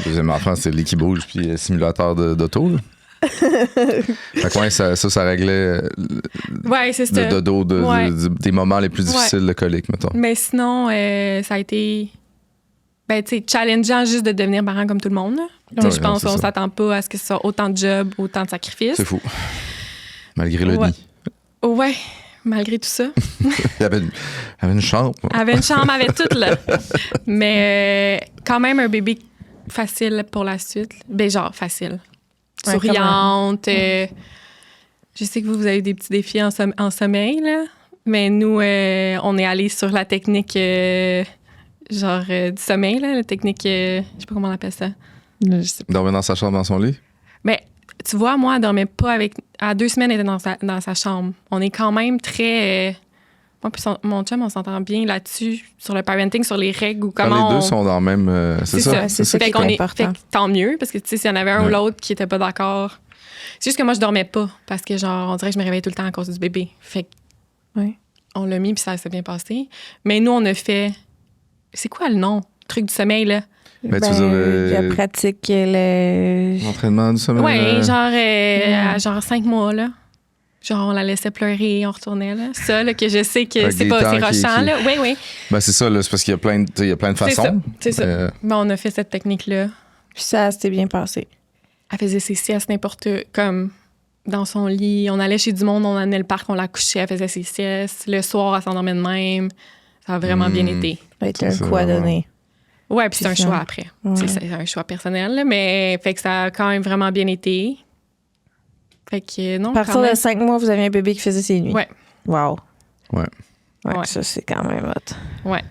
Speaker 3: deuxième enfant, c'est le lit qui bouge, puis simulateur d'auto, là. Fait que ouais, ça réglait
Speaker 4: Ouais, c'est
Speaker 3: le
Speaker 4: ça.
Speaker 3: dodo
Speaker 4: Ouais.
Speaker 3: des moments les plus
Speaker 4: Ouais.
Speaker 3: difficiles de colique, mettons.
Speaker 4: Mais sinon, ça a été, ben, tu sais, challengeant juste de devenir parent comme tout le monde. Là. Tu sais,
Speaker 3: Ouais,
Speaker 4: je
Speaker 3: non,
Speaker 4: pense
Speaker 3: c'est
Speaker 4: qu'on
Speaker 3: ça.
Speaker 4: s'attend pas à ce que ce soit autant de job, autant de sacrifices.
Speaker 3: C'est fou. Malgré le
Speaker 4: Ouais.
Speaker 3: nid.
Speaker 4: Ouais, malgré tout ça.
Speaker 3: Il avait une chambre.
Speaker 4: Elle avait une chambre, elle avait tout, là. Mais quand même, un bébé facile pour la suite. Ben, genre, facile.
Speaker 2: Ouais,
Speaker 4: Souriante. Je sais que vous avez des petits défis en sommeil, là. Mais nous, on est allés sur la technique, du sommeil, là. La technique, je sais pas comment on appelle ça.
Speaker 2: Je sais
Speaker 3: Dormir dans sa chambre, dans son lit.
Speaker 4: Mais tu vois, moi, elle dormait pas avec. À 2 semaines, elle était dans sa chambre. On est quand même très. Moi, puis mon chum, on s'entend bien là-dessus, sur le parenting, sur les règles ou
Speaker 3: Quand
Speaker 4: comment.
Speaker 3: les deux sont dans le même. C'est ça.
Speaker 2: ça. C'est ça
Speaker 4: Fait
Speaker 2: qui
Speaker 4: qu'on
Speaker 2: est
Speaker 4: est.
Speaker 2: important.
Speaker 4: Fait que tant mieux, parce que tu sais, s'il y en avait un ou
Speaker 3: Ouais.
Speaker 4: l'autre qui était pas d'accord. C'est juste que moi, je dormais pas, parce que genre, on dirait que je me réveillais tout le temps à cause du bébé. Fait que
Speaker 2: Ouais.
Speaker 4: on l'a mis, puis ça s'est bien passé. Mais nous, on a fait. C'est quoi le nom? Le truc du sommeil, là?
Speaker 3: Ben, tu veux dire,
Speaker 2: il pratique le.
Speaker 3: l'entraînement du sommeil.
Speaker 4: Ouais, genre, à genre 5 mois, là. Genre, on la laissait pleurer, on retournait, là. Ça, là, que je sais que
Speaker 3: Avec
Speaker 4: c'est
Speaker 3: des
Speaker 4: pas
Speaker 3: temps
Speaker 4: c'est
Speaker 3: qui-
Speaker 4: rochant,
Speaker 3: qui-
Speaker 4: là. Oui, oui.
Speaker 3: Ben, c'est ça, là. C'est parce qu'il y a plein de, tu sais, il y a plein de
Speaker 4: C'est ça.
Speaker 3: façons.
Speaker 4: C'est ça. Ben, on a fait cette technique-là.
Speaker 2: Puis ça s'était bien passé.
Speaker 4: Elle faisait ses siestes n'importe comme dans son lit. On allait chez du monde, on amenait le parc, on la couchait, elle faisait ses siestes. Le soir, elle s'endormait de même. Ça a vraiment bien été.
Speaker 2: Ça va être un
Speaker 3: C'est
Speaker 2: coup à
Speaker 3: vraiment-
Speaker 2: donner.
Speaker 4: Ouais, puis c'est un
Speaker 2: C'est ça.
Speaker 4: choix après.
Speaker 2: Ouais.
Speaker 4: Tu sais, c'est un choix personnel, là, mais fait que ça a quand même vraiment bien été. Fait que non,
Speaker 2: À
Speaker 4: quand
Speaker 2: partir
Speaker 4: même.
Speaker 2: de 5 mois, vous avez un bébé qui faisait ses nuits.
Speaker 4: Ouais.
Speaker 2: Wow.
Speaker 3: Ouais.
Speaker 2: Ouais,
Speaker 4: Ouais.
Speaker 2: ça, c'est quand même hot.
Speaker 4: Ouais.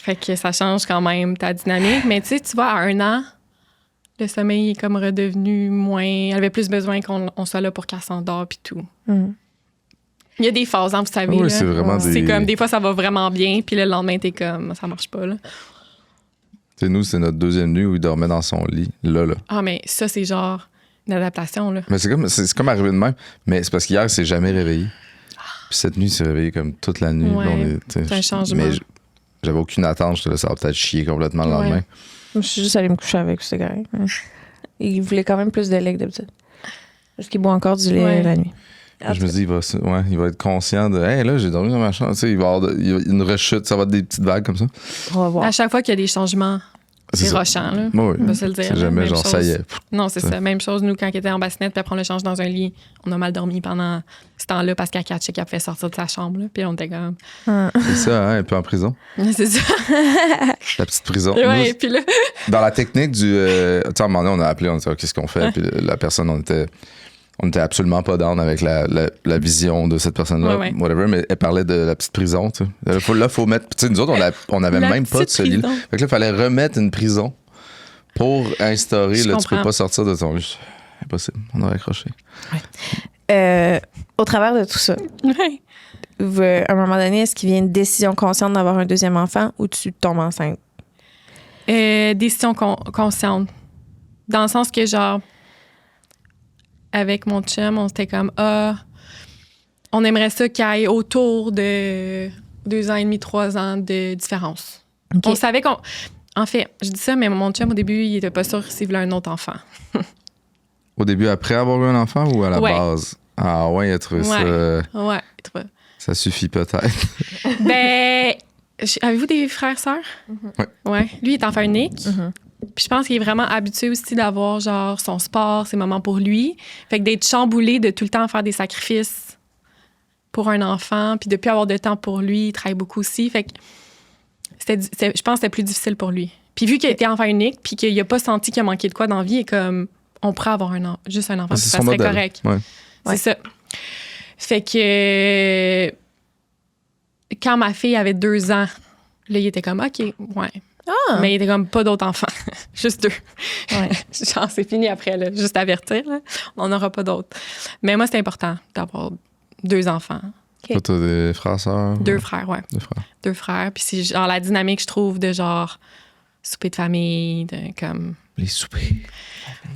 Speaker 4: Fait que ça change quand même ta dynamique. Mais tu sais, tu vois, à 1 an, le sommeil est comme redevenu moins. Elle avait plus besoin qu'on soit là pour qu'elle s'endort puis tout.
Speaker 2: Mm.
Speaker 4: Il y a des phases, hein, vous savez.
Speaker 3: Oui,
Speaker 4: là.
Speaker 3: c'est vraiment
Speaker 2: Ouais.
Speaker 3: des.
Speaker 4: C'est comme des fois ça va vraiment bien, puis le lendemain, t'es comme ça marche pas. Là.
Speaker 3: Tu sais, nous, c'est notre deuxième nuit où il dormait dans son lit, là.
Speaker 4: Ah, mais ça, c'est genre une adaptation, là.
Speaker 3: Mais c'est comme arrivé de même. Mais c'est parce qu'hier, il s'est jamais réveillé. Puis cette nuit, il s'est réveillé comme toute la nuit.
Speaker 4: Ouais,
Speaker 3: Puis
Speaker 4: c'est un changement.
Speaker 3: Mais j'avais aucune attente. Je te ça va peut-être chier complètement le lendemain.
Speaker 2: Je suis juste allée me coucher avec, c'est correct. Il voulait quand même plus de lait que d'habitude. Parce qu'il boit encore du lait la nuit.
Speaker 3: Je me dis, il va être conscient de hey, là, j'ai dormi dans ma chambre. Tu sais, il va y avoir une rechute, ça va être des petites vagues comme ça.
Speaker 2: On va voir.
Speaker 4: À chaque fois qu'il y a des changements, c'est
Speaker 3: ça.
Speaker 4: rochant, là.
Speaker 3: Oui,
Speaker 4: On va se le dire.
Speaker 3: c'est jamais
Speaker 4: Même
Speaker 3: genre,
Speaker 4: chose.
Speaker 3: ça y est.
Speaker 4: Non, c'est ça. Même chose, nous, quand il était en bassinette, puis après, on le change dans un lit. On a mal dormi pendant ce temps-là parce qu'elle catchait qu'elle fait sortir de sa chambre, là. Puis on était comme.
Speaker 3: C'est ça, hein, un peu en prison.
Speaker 4: C'est ça.
Speaker 3: La petite prison.
Speaker 4: Ouais,
Speaker 3: Nous,
Speaker 4: puis là.
Speaker 3: dans la technique du. Tu sais, à un moment donné, on a appelé, on a dit, qu'est-ce qu'on fait? Puis la personne, on était absolument pas down avec la vision de cette personne-là, whatever, mais elle parlait de la petite prison, tu sais. Là, faut mettre. Tu sais, nous autres, on avait
Speaker 4: La
Speaker 3: même pas de ce lit.
Speaker 4: prison.
Speaker 3: Fait que là, il fallait remettre une prison pour instaurer,
Speaker 4: Je
Speaker 3: là, tu peux
Speaker 4: comprends.
Speaker 3: pas sortir de ton lit. Impossible, on aurait accroché.
Speaker 2: Au travers de tout ça,
Speaker 4: Ouais.
Speaker 2: à un moment donné, est-ce qu'il vient une décision consciente d'avoir un deuxième enfant ou tu tombes enceinte?
Speaker 4: Décision consciente. Dans le sens que, genre, avec mon chum, on s'était comme, on aimerait ça qu'il y ait autour de 2 ans et demi, 3 ans de différence.
Speaker 2: OK.
Speaker 4: On savait qu'on. En fait, je dis ça, mais mon chum, au début, il était pas sûr s'il voulait un autre enfant.
Speaker 3: Au début, après avoir eu un enfant ou à la
Speaker 4: Ouais.
Speaker 3: base? Ah ouais, il a trouvé ça.
Speaker 4: Ouais, il trouvait.
Speaker 3: Ça suffit peut-être.
Speaker 4: Ben, avez-vous des frères, sœurs?
Speaker 3: Ouais.
Speaker 4: Ouais. Lui, il est enfant unique. Puis je pense qu'il est vraiment habitué aussi d'avoir, genre, son sport, ses moments pour lui. Fait que d'être chamboulé, de tout le temps faire des sacrifices pour un enfant, puis de plus avoir de temps pour lui, il travaille beaucoup aussi. Fait que je pense que c'était plus difficile pour lui. Puis vu qu'il était enfant unique, puis qu'il n'a pas senti qu'il a manqué de quoi dans la vie, et comme, on pourrait avoir juste un enfant, puis
Speaker 3: C'est
Speaker 4: ça
Speaker 3: son
Speaker 4: serait
Speaker 3: modèle.
Speaker 4: correct.
Speaker 3: Ouais.
Speaker 4: C'est ça. Fait que quand ma fille avait 2 ans, là, il était comme, OK, ouais. Mais il était comme pas d'autres enfants. Juste 2.
Speaker 2: Ouais.
Speaker 4: Genre, c'est fini après, là. Juste avertir, là. On n'aura pas d'autres. Mais moi, c'est important d'avoir 2 enfants.
Speaker 3: Toi, t'as des frères, sœurs?
Speaker 4: 2 frères, ouais.
Speaker 3: 2 frères.
Speaker 4: 2 frères. Puis c'est genre la dynamique, je trouve, de genre souper de famille, de comme.
Speaker 3: Les soupers.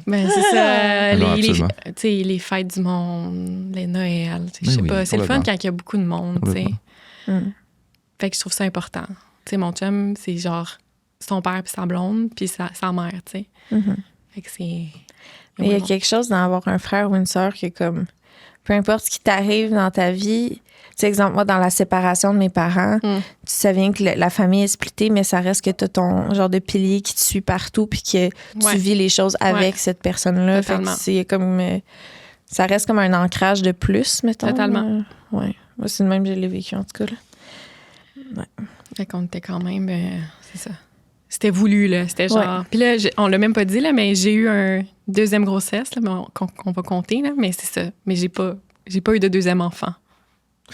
Speaker 4: Ben, c'est ça.
Speaker 3: Non,
Speaker 4: tu
Speaker 3: absolument.
Speaker 4: sais, les fêtes du monde, les Noëls. Tu sais,
Speaker 3: Ben
Speaker 4: je sais
Speaker 3: oui,
Speaker 4: pas. C'est le fun
Speaker 3: complètement.
Speaker 4: quand il y a beaucoup de monde, tu sais.
Speaker 3: Complètement.
Speaker 4: Fait que je trouve ça important. Tu sais, mon chum, c'est genre son père puis sa blonde puis sa mère, tu sais. Fait que c'est.
Speaker 2: Mais il y a quelque chose d'en avoir un frère ou une sœur qui est comme, peu importe ce qui t'arrive dans ta vie, tu sais, exemple, moi, dans la séparation de mes parents, tu sais bien que la famille est splittée, mais ça reste que tu as ton genre de pilier qui te suit partout puis que tu vis les choses avec cette personne-là. Fait que
Speaker 4: Totalement.
Speaker 2: c'est comme, ça reste comme un ancrage de plus, mettons.
Speaker 4: Totalement.
Speaker 2: Ouais. Moi, c'est le même que je l'ai vécu, en tout cas. Là.
Speaker 4: Fait qu'on était quand même. C'est ça. C'était voulu, là. C'était genre. Puis là, on l'a même pas dit, là, mais j'ai eu un deuxième grossesse, là, mais qu'on va compter, là. Mais c'est ça. Mais j'ai pas eu de deuxième enfant.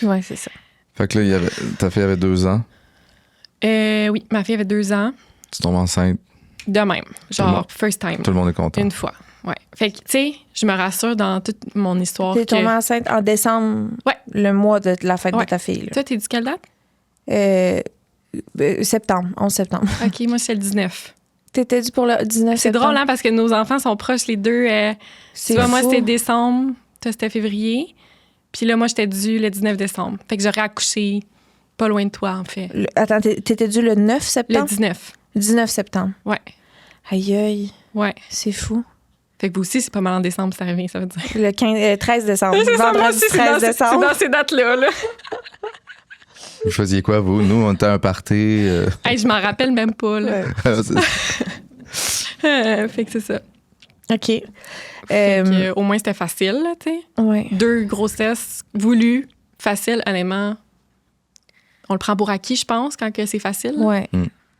Speaker 2: Ouais, c'est ça.
Speaker 3: Fait que là, ta fille avait 2 ans.
Speaker 4: Oui, ma fille avait 2 ans.
Speaker 3: Tu tombes enceinte.
Speaker 4: De même.
Speaker 3: le
Speaker 4: Genre,
Speaker 3: monde-
Speaker 4: first time.
Speaker 3: Tout le monde est content.
Speaker 4: Une fois. Ouais. Fait que, tu sais, je me rassure dans toute mon histoire.
Speaker 2: T'es tombée
Speaker 4: que...
Speaker 2: enceinte en décembre,
Speaker 4: Ouais.
Speaker 2: le mois de la fête de
Speaker 4: Ouais.
Speaker 2: ta fille. Là.
Speaker 4: Toi, t'es dit quelle date?
Speaker 2: Septembre, 11 septembre.
Speaker 4: OK, moi, c'est le 19.
Speaker 2: T'étais dû pour le 19
Speaker 4: C'est
Speaker 2: septembre?
Speaker 4: drôle, hein, parce que nos enfants sont proches, les deux.
Speaker 2: C'est
Speaker 4: Tu vois, moi,
Speaker 2: fou.
Speaker 4: c'était décembre. Toi, c'était février. Puis là, moi, j'étais due le 19 décembre. Fait que j'aurais accouché pas loin de toi, en fait.
Speaker 2: Attends, t'étais dû le 9
Speaker 4: Le
Speaker 2: septembre?
Speaker 4: 19.
Speaker 2: 19 septembre.
Speaker 4: Ouais.
Speaker 2: Aïe, aïe,
Speaker 4: Ouais.
Speaker 2: c'est fou.
Speaker 4: Fait que vous aussi, c'est pas mal en décembre, c'est arrivé, ça veut dire.
Speaker 2: Le 13 décembre.
Speaker 4: C'est ça, moi
Speaker 2: Vendredi
Speaker 4: aussi,
Speaker 2: 13
Speaker 4: c'est
Speaker 2: décembre.
Speaker 4: dans ces dates-là. Là.
Speaker 3: Vous faisiez quoi, vous? Nous, on était à un party.
Speaker 4: Hey, je m'en rappelle même pas. Là. Fait que c'est ça.
Speaker 2: OK.
Speaker 4: Fait que, au moins, c'était facile, là, tu sais.
Speaker 2: Ouais.
Speaker 4: 2 grossesses voulues, faciles, honnêtement. On le prend pour acquis, je pense, quand que c'est facile. là.
Speaker 2: Ouais,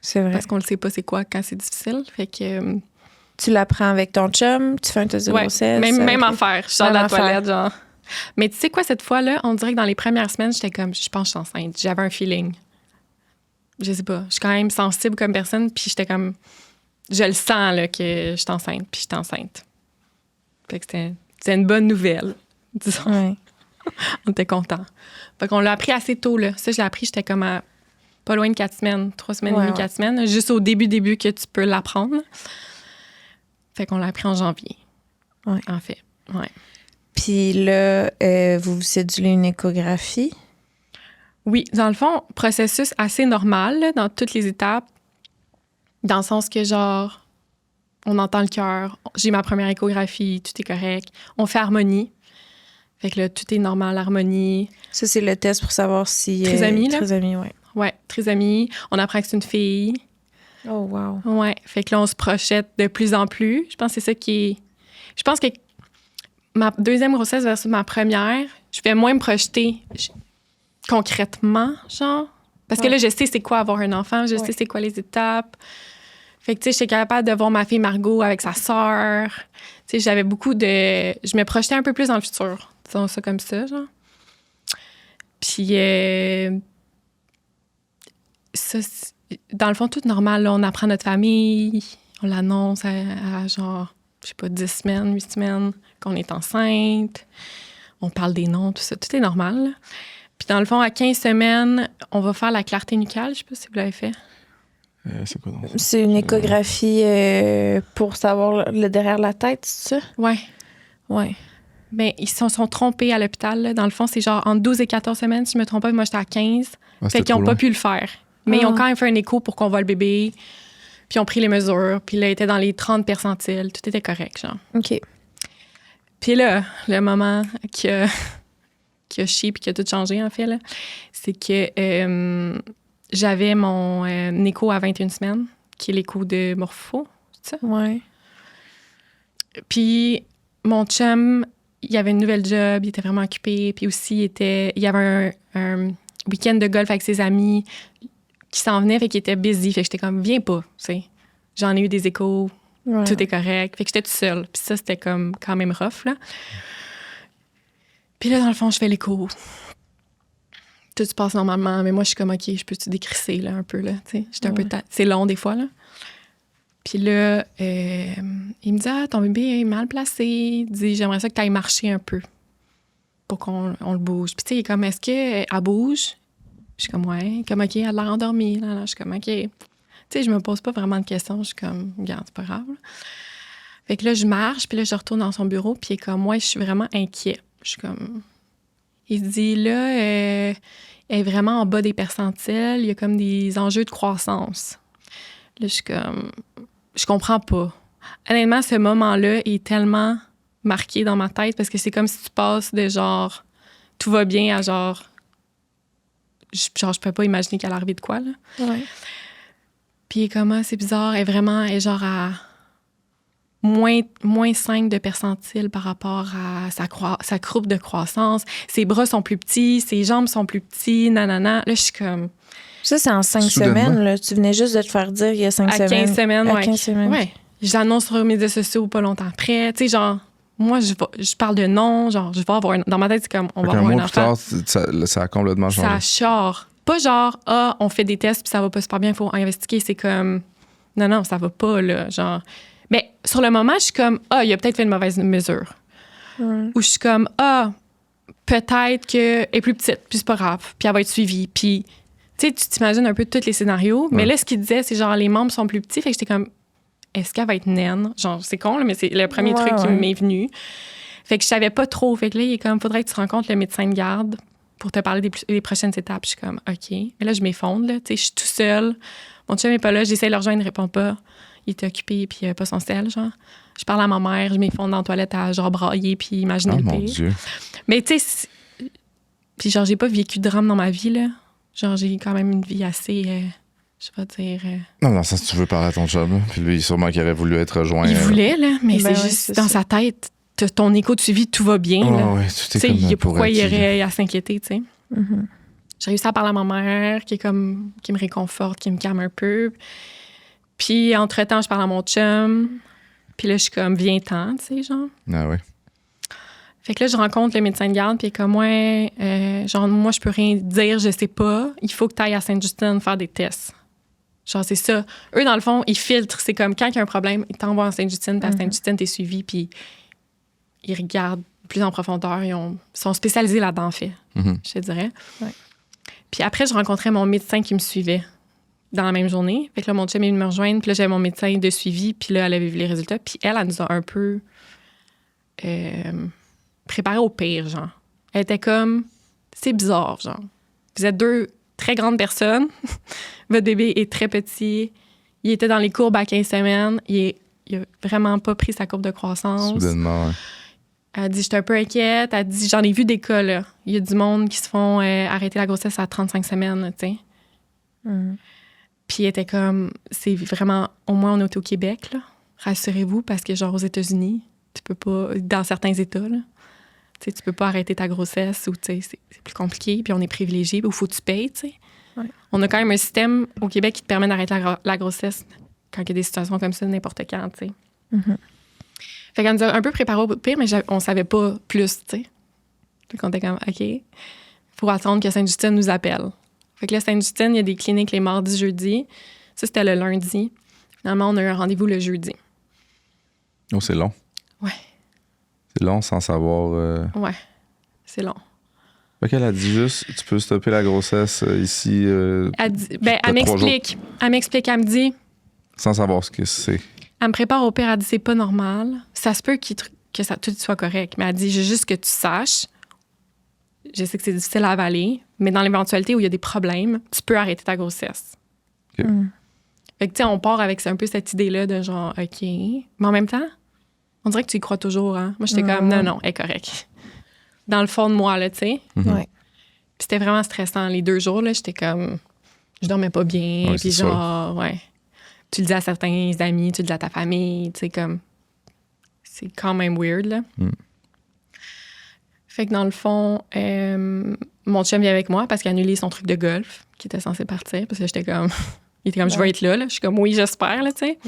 Speaker 2: c'est vrai.
Speaker 4: Parce qu'on le sait pas c'est quoi quand c'est difficile. Fait que...
Speaker 2: Tu l'apprends avec ton chum, tu fais un test de
Speaker 4: ouais,
Speaker 2: grossesse.
Speaker 4: même
Speaker 2: avec-
Speaker 4: affaire. Je sors de
Speaker 2: Même
Speaker 4: la
Speaker 2: affaire.
Speaker 4: toilette, genre. Mais tu sais quoi, cette fois-là, on dirait que dans les premières semaines, j'étais comme, je pense que je suis enceinte. J'avais un feeling. Je sais pas. Je suis quand même sensible comme personne, puis j'étais comme, je le sens, là, que je suis enceinte, puis je suis enceinte. Fait que c'était une bonne nouvelle, disons.
Speaker 2: Ouais.
Speaker 4: On était contents. Fait qu'on l'a appris assez tôt, là. Ça, je l'ai appris, j'étais comme à pas loin de 4 semaines, 3 semaines et
Speaker 2: Ouais,
Speaker 4: demie,
Speaker 2: ouais.
Speaker 4: 4 semaines, juste au début que tu peux l'apprendre. Fait qu'on l'a appris en janvier,
Speaker 2: Ouais.
Speaker 4: en fait. Ouais.
Speaker 2: Puis là, vous cédulez une échographie.
Speaker 4: Oui, dans le fond, processus assez normal là, dans toutes les étapes, dans le sens que, genre, on entend le cœur, j'ai ma première échographie, tout est correct. On fait harmonie. Fait que là, tout est normal, harmonie.
Speaker 2: Ça, c'est le test pour savoir si...
Speaker 4: Trisomie, là?
Speaker 2: Trisomie, oui.
Speaker 4: Ouais, trisomie. On apprend que c'est une fille.
Speaker 2: Oh, wow.
Speaker 4: Ouais, fait que là, on se projette de plus en plus. Je pense que c'est ça qui est... Je pense que ma deuxième grossesse versus ma première, je vais moins me projeter concrètement, genre. Parce que
Speaker 2: Ouais.
Speaker 4: là, je sais c'est quoi avoir un enfant, je sais c'est quoi les étapes. Fait que, tu sais, j'étais capable de voir ma fille Margot avec sa sœur. Tu sais, j'avais beaucoup de... Je me projetais un peu plus dans le futur. Disons ça comme ça, genre. Puis, ça, dans le fond, tout normal. Là, on apprend notre famille, on l'annonce à genre, je sais pas, 10 semaines, 8 semaines, qu'on est enceinte. On parle des noms, tout ça. Tout est normal, là. Puis, dans le fond, à 15 semaines, on va faire la clarté nucale. Je sais pas si vous l'avez fait.
Speaker 3: C'est quoi donc?
Speaker 2: C'est une échographie pour savoir le derrière la tête, c'est ça?
Speaker 4: Ouais.
Speaker 2: Oui.
Speaker 4: Ben, ils se sont trompés à l'hôpital. Là. Dans le fond, c'est genre entre 12 et 14 semaines, si je me trompe pas. Moi, j'étais à 15.
Speaker 3: Ah,
Speaker 4: Fait
Speaker 3: c'était
Speaker 4: qu'ils n'ont
Speaker 3: trop
Speaker 4: pas
Speaker 3: long.
Speaker 4: pu le faire. Mais ils ont quand même fait un écho pour qu'on voit le bébé. Puis ils ont pris les mesures. Puis là, il était dans les 30 percentiles. Tout était correct, genre.
Speaker 2: OK.
Speaker 4: Puis là, le moment qui a chié puis qui a tout changé, en fait, là, c'est que j'avais mon écho à 21 semaines, qui est l'écho de Morpho, c'est ça?
Speaker 2: Oui.
Speaker 4: Puis mon chum, il avait une nouvelle job, il était vraiment occupé. Puis aussi, il y avait un week-end de golf avec ses amis qui s'en venait, fait qu'il était busy. Fait que j'étais comme, viens pas, tu sais. J'en ai eu des échos,
Speaker 2: Ouais.
Speaker 4: tout est correct. Fait que j'étais toute seule. Puis ça, c'était comme quand même rough, là. Puis là, dans le fond, je fais l'écho. Tout se passe normalement, mais moi, je suis comme, OK, je peux-tu décrisser, là, un peu, là, tu sais. J'étais un peu... C'est long, des fois, là. Puis là, il me dit, ah, ton bébé est mal placé. Il dit, j'aimerais ça que tu ailles marcher un peu pour qu'on le bouge. Puis tu sais, il est comme, est-ce qu'elle bouge? Je suis comme, ouais. Comme, OK, elle a l'air endormie. Là, je suis comme, OK. Tu sais, je me pose pas vraiment de questions. Je suis comme, regarde, c'est pas grave. Là. Fait que là, je marche, puis là, je retourne dans son bureau, puis il est comme, moi, je suis vraiment inquiet. Je suis comme... Il dit, là, elle est vraiment en bas des percentiles. Il y a comme des enjeux de croissance. Là, je suis comme... Je comprends pas. Honnêtement, ce moment-là est tellement marqué dans ma tête parce que c'est comme si tu passes de genre tout va bien à genre je peux pas imaginer qu'elle arrive de quoi, là.
Speaker 2: Ouais.
Speaker 4: Puis comment c'est bizarre, elle est genre à moins 5 de percentile par rapport à sa courbe de croissance. Ses bras sont plus petits, ses jambes sont plus petits, nanana. Là, je suis comme...
Speaker 2: Ça, c'est en 5
Speaker 3: Soudainement.
Speaker 2: semaines. Là. Tu venais juste de te faire dire il y a 5
Speaker 4: À
Speaker 2: semaines.
Speaker 4: 15 semaines,
Speaker 2: À
Speaker 4: ouais.
Speaker 2: 15 semaines.
Speaker 4: Ouais. Je l'annonce sur les médias sociaux pas longtemps après. Tu sais, genre, moi, je parle de non, genre, je vais avoir un... Dans ma tête, c'est comme, on va
Speaker 3: Fait qu'un
Speaker 4: avoir un
Speaker 3: mois plus
Speaker 4: enfant.
Speaker 3: tard, ça a complètement changé.
Speaker 4: Ça chore. Pas genre, ah, on fait des tests puis ça va pas super bien, il faut investiguer. C'est comme, non, ça va pas, là. Genre, mais sur le moment, je suis comme, ah, il a peut-être fait une mauvaise mesure.
Speaker 2: Ouais.
Speaker 4: Ou je suis comme, ah, peut-être qu'elle est plus petite, puis c'est pas grave, puis elle va être suivie. Puis, tu sais, tu t'imagines un peu tous les scénarios. Mais
Speaker 3: Ouais.
Speaker 4: là, ce qu'il disait, c'est genre, les membres sont plus petits. Fait que j'étais comme, est-ce qu'elle va être naine? Genre, c'est con, là, mais c'est le premier
Speaker 2: Ouais,
Speaker 4: truc qui
Speaker 2: ouais.
Speaker 4: m'est venu. Fait que je savais pas trop. Fait que là, il est comme, faudrait que tu rencontres le médecin de garde pour te parler des prochaines étapes. Je suis comme, OK. Mais là, je m'effondre, là. Tu sais, je suis tout seule. Mon chum est pas là. J'essaie de le rejoindre, il répond pas. Il était occupé, puis il avait pas son sel, genre. Je parle à ma mère, je m'effondre dans la toilette à genre brailler, puis imaginer
Speaker 3: Oh
Speaker 4: le
Speaker 3: mon
Speaker 4: pire.
Speaker 3: Dieu.
Speaker 4: Mais tu sais, puis genre, j'ai pas vécu de drame dans ma vie, là. Genre, j'ai quand même une vie assez, je vais dire...
Speaker 3: Non, ça, si tu veux parler à ton chum, là. Puis lui, sûrement qu'il aurait voulu être rejoint.
Speaker 4: il voulait, là, mais
Speaker 2: Ben
Speaker 4: c'est
Speaker 2: ouais,
Speaker 4: juste
Speaker 2: c'est
Speaker 4: dans
Speaker 2: ça.
Speaker 4: sa tête, ton écho de suivi, tout va bien, là.
Speaker 3: Ouais, tout
Speaker 4: Tu
Speaker 3: est
Speaker 4: sais,
Speaker 3: comme
Speaker 4: pourquoi il
Speaker 3: pour acquis,
Speaker 4: aurait à s'inquiéter, tu sais.
Speaker 2: Mhm.
Speaker 4: J'ai réussi à parler à ma mère, qui me réconforte, qui me calme un peu. Puis, entre-temps, je parle à mon chum. Puis là, je suis comme, viens-t'en, tu sais, genre.
Speaker 3: Ah ouais.
Speaker 4: Fait que là, je rencontre le médecin de garde, puis il est comme, ouais, genre, moi, je peux rien dire, je sais pas. Il faut que tu ailles à Sainte-Justine faire des tests. Genre, c'est ça. Eux, dans le fond, ils filtrent. C'est comme, quand il y a un problème, ils t'envoient à Sainte-Justine, puis à Sainte-Justine, t'es suivi, puis ils regardent plus en profondeur. Ils sont spécialisés là-dedans, en fait,
Speaker 3: Mhm.
Speaker 4: je te dirais.
Speaker 2: Ouais.
Speaker 4: Puis après, je rencontrais mon médecin qui me suivait dans la même journée. Fait que là, mon chum est venu me rejoindre. Puis là, j'avais mon médecin de suivi. Puis là, elle avait vu les résultats. Puis elle nous a un peu préparé au pire, genre. Elle était comme, c'est bizarre, genre. Vous êtes 2 très grandes personnes. Votre bébé est très petit. Il était dans les courbes à 15 semaines. Il a vraiment pas pris sa courbe de croissance.
Speaker 3: Soudainement, ouais.
Speaker 4: Elle dit, j'étais un peu inquiète. Elle dit, j'en ai vu des cas, là. Il y a du monde qui se font arrêter la grossesse à 35 semaines, tu sais. Puis elle était comme, c'est vraiment, au moins on est au Québec, là. Rassurez-vous, parce que genre aux États-Unis, tu peux pas, dans certains États, là, tu sais, tu peux pas arrêter ta grossesse ou, tu sais, c'est plus compliqué, puis on est privilégié, ou faut que tu payes, tu sais.
Speaker 2: Ouais.
Speaker 4: On a quand même un système au Québec qui te permet d'arrêter la grossesse quand il y a des situations comme ça, n'importe quand, tu sais. Fait qu'elle nous a un peu préparé au pire, mais on savait pas plus, tu sais. Fait qu'on était comme, OK, faut attendre que Sainte-Justine nous appelle. Fait que là, Sainte-Justine, il y a des cliniques les mardis, jeudis. Ça, c'était le lundi. Finalement, on a eu un rendez-vous le jeudi.
Speaker 3: Oh, c'est long.
Speaker 4: Ouais.
Speaker 3: C'est long sans savoir.
Speaker 4: Ouais, c'est long.
Speaker 3: Fait qu'elle a dit juste, tu peux stopper la grossesse ici.
Speaker 4: Elle m'explique. Elle me dit,
Speaker 3: sans savoir ce que c'est.
Speaker 4: elle me prépare au pire, elle dit, c'est pas normal. Ça se peut que ça, tout soit correct. Mais elle dit, j'ai juste que tu saches. Je sais que c'est difficile à avaler, mais dans l'éventualité où il y a des problèmes, tu peux arrêter ta grossesse.
Speaker 3: OK.
Speaker 4: Fait que, tu sais, on part avec un peu cette idée-là de genre, OK. Mais en même temps, on dirait que tu y crois toujours, hein. Moi, j'étais comme, non, elle est correcte. Dans le fond de moi, là, tu sais.
Speaker 2: Ouais.
Speaker 4: Puis c'était vraiment stressant. Les 2 jours, là, j'étais comme, je dormais pas bien.
Speaker 3: Ouais,
Speaker 4: Puis
Speaker 3: c'est
Speaker 4: genre, ouais. Tu le dis à certains amis, tu le dis à ta famille, tu sais, comme, c'est quand même weird, là. Fait que dans le fond, mon chum vient avec moi parce qu'il a annulé son truc de golf qui était censé partir. Parce que j'étais comme, il était comme, je vais être là. Je suis comme, oui, j'espère, là, tu sais.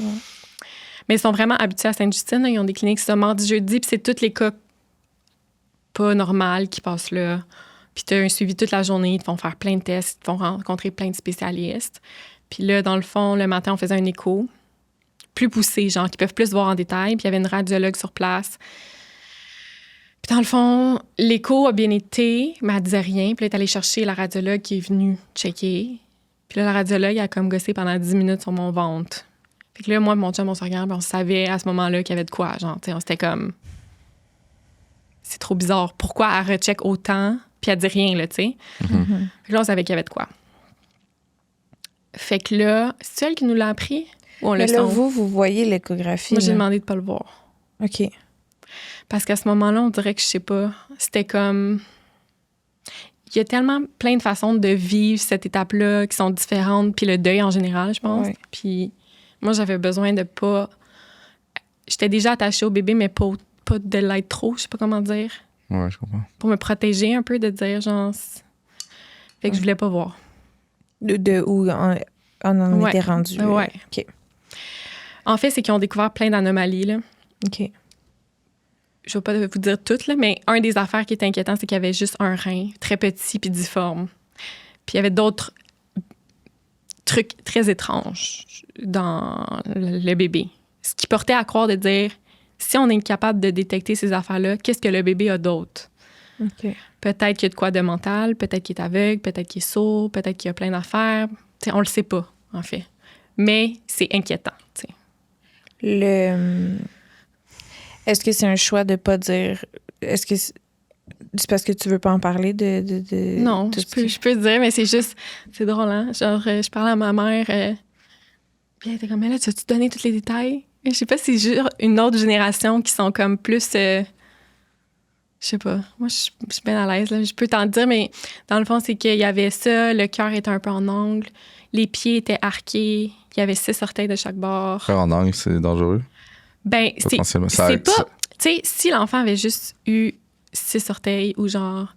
Speaker 4: Mais ils sont vraiment habitués à Sainte-Justine. Là. Ils ont des cliniques ce mardi, jeudi, puis c'est tous les cas pas normaux qui passent là. Puis tu as un suivi toute la journée. Ils te font faire plein de tests. Ils te font rencontrer plein de spécialistes. Puis là, dans le fond, le matin, on faisait un écho plus poussé, genre, qui peuvent plus voir en détail. Puis il y avait une radiologue sur place. Puis dans le fond, l'écho a bien été, mais elle disait rien. Puis là, elle est allée chercher la radiologue qui est venue checker. Puis là, la radiologue, elle a comme gossé pendant 10 minutes sur mon ventre. Fait que là, moi, mon chum, on se regarde, puis on savait à ce moment-là qu'il y avait de quoi. Genre, tu sais, on s'était comme... C'est trop bizarre. Pourquoi elle recheck autant, puis elle dit rien, là, tu sais? Fait que là, on savait qu'il y avait de quoi. Fait que là, c'est elle qui nous l'a appris? Ou on
Speaker 2: Mais
Speaker 4: le
Speaker 2: là,
Speaker 4: sent?
Speaker 2: vous voyez l'échographie.
Speaker 4: Moi, j'ai
Speaker 2: là.
Speaker 4: demandé de pas le voir.
Speaker 2: OK.
Speaker 4: Parce qu'à ce moment-là, on dirait que, je sais pas, c'était comme... Il y a tellement plein de façons de vivre cette étape-là qui sont différentes, puis le deuil en général, je pense.
Speaker 2: Ouais.
Speaker 4: Puis moi, j'avais besoin de pas... J'étais déjà attachée au bébé, mais pas de l'être trop, je sais pas comment dire.
Speaker 3: Ouais, je comprends.
Speaker 4: Pour me protéger un peu, de dire, genre... Fait que je voulais pas voir.
Speaker 2: De où on en
Speaker 4: Ouais.
Speaker 2: était rendu.
Speaker 4: Ouais.
Speaker 2: OK.
Speaker 4: En fait, c'est qu'ils ont découvert plein d'anomalies, là.
Speaker 2: OK.
Speaker 4: Je vais pas vous dire toutes, là, mais un des affaires qui était inquiétant, c'est qu'il y avait juste un rein très petit puis difforme. Puis il y avait d'autres trucs très étranges dans le bébé. Ce qui portait à croire de dire, si on est capable de détecter ces affaires-là, qu'est-ce que le bébé a d'autre?
Speaker 2: OK.
Speaker 4: Peut-être qu'il y a de quoi de mental, peut-être qu'il est aveugle, peut-être qu'il est sourd, peut-être qu'il y a plein d'affaires. T'sais, on le sait pas, en fait. Mais c'est inquiétant, t'sais.
Speaker 2: Est-ce que c'est un choix de pas dire... Est-ce que c'est parce que tu veux pas en parler de
Speaker 4: Non,
Speaker 2: de
Speaker 4: je peux te dire, mais c'est juste... C'est drôle, hein? Genre, je parlais à ma mère, puis elle était comme, mais là, tu vas-tu donner tous les détails? Et je sais pas si c'est juste une autre génération qui sont comme plus... je sais pas. Moi, je suis bien à l'aise, là. Je peux t'en dire, mais dans le fond, c'est qu'il y avait ça, le cœur était un peu en angle, les pieds étaient arqués, il y avait 6 orteils de chaque bord.
Speaker 3: Faire en angle, c'est dangereux.
Speaker 4: Ben,
Speaker 3: Potentiellement, ça
Speaker 4: c'est
Speaker 3: aide,
Speaker 4: pas...
Speaker 3: ça.
Speaker 4: Tu sais, si l'enfant avait juste eu 6 orteils ou genre...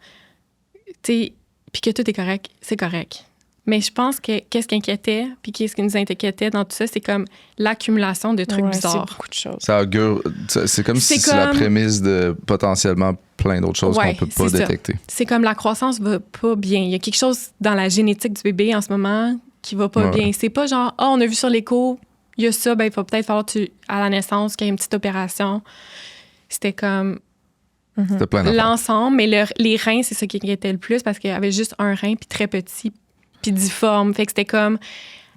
Speaker 4: Tu sais, puis que tout est correct, c'est correct. Mais je pense que qu'est-ce qui inquiétait, puis qu'est-ce qui nous inquiétait dans tout ça, c'est comme l'accumulation de trucs
Speaker 2: Ouais,
Speaker 4: bizarres.
Speaker 2: c'est beaucoup de choses.
Speaker 3: Ça augure. C'est comme si c'est la
Speaker 4: comme-
Speaker 3: prémisse de potentiellement plein d'autres choses
Speaker 4: Ouais,
Speaker 3: qu'on peut pas
Speaker 4: c'est ça.
Speaker 3: détecter.
Speaker 4: C'est comme la croissance va pas bien. Il y a quelque chose dans la génétique du bébé en ce moment qui va pas
Speaker 3: Ouais.
Speaker 4: bien. C'est pas genre, on a vu sur l'écho, il y a ça, ben il faut peut-être falloir à la naissance qu'il y ait une petite opération. C'était comme,
Speaker 3: C'était plein d'affaires.
Speaker 4: L'ensemble, mais les reins, c'est ça qui inquiétait le plus parce qu'il y avait juste un rein, puis très petit, puis difforme. Fait que c'était comme...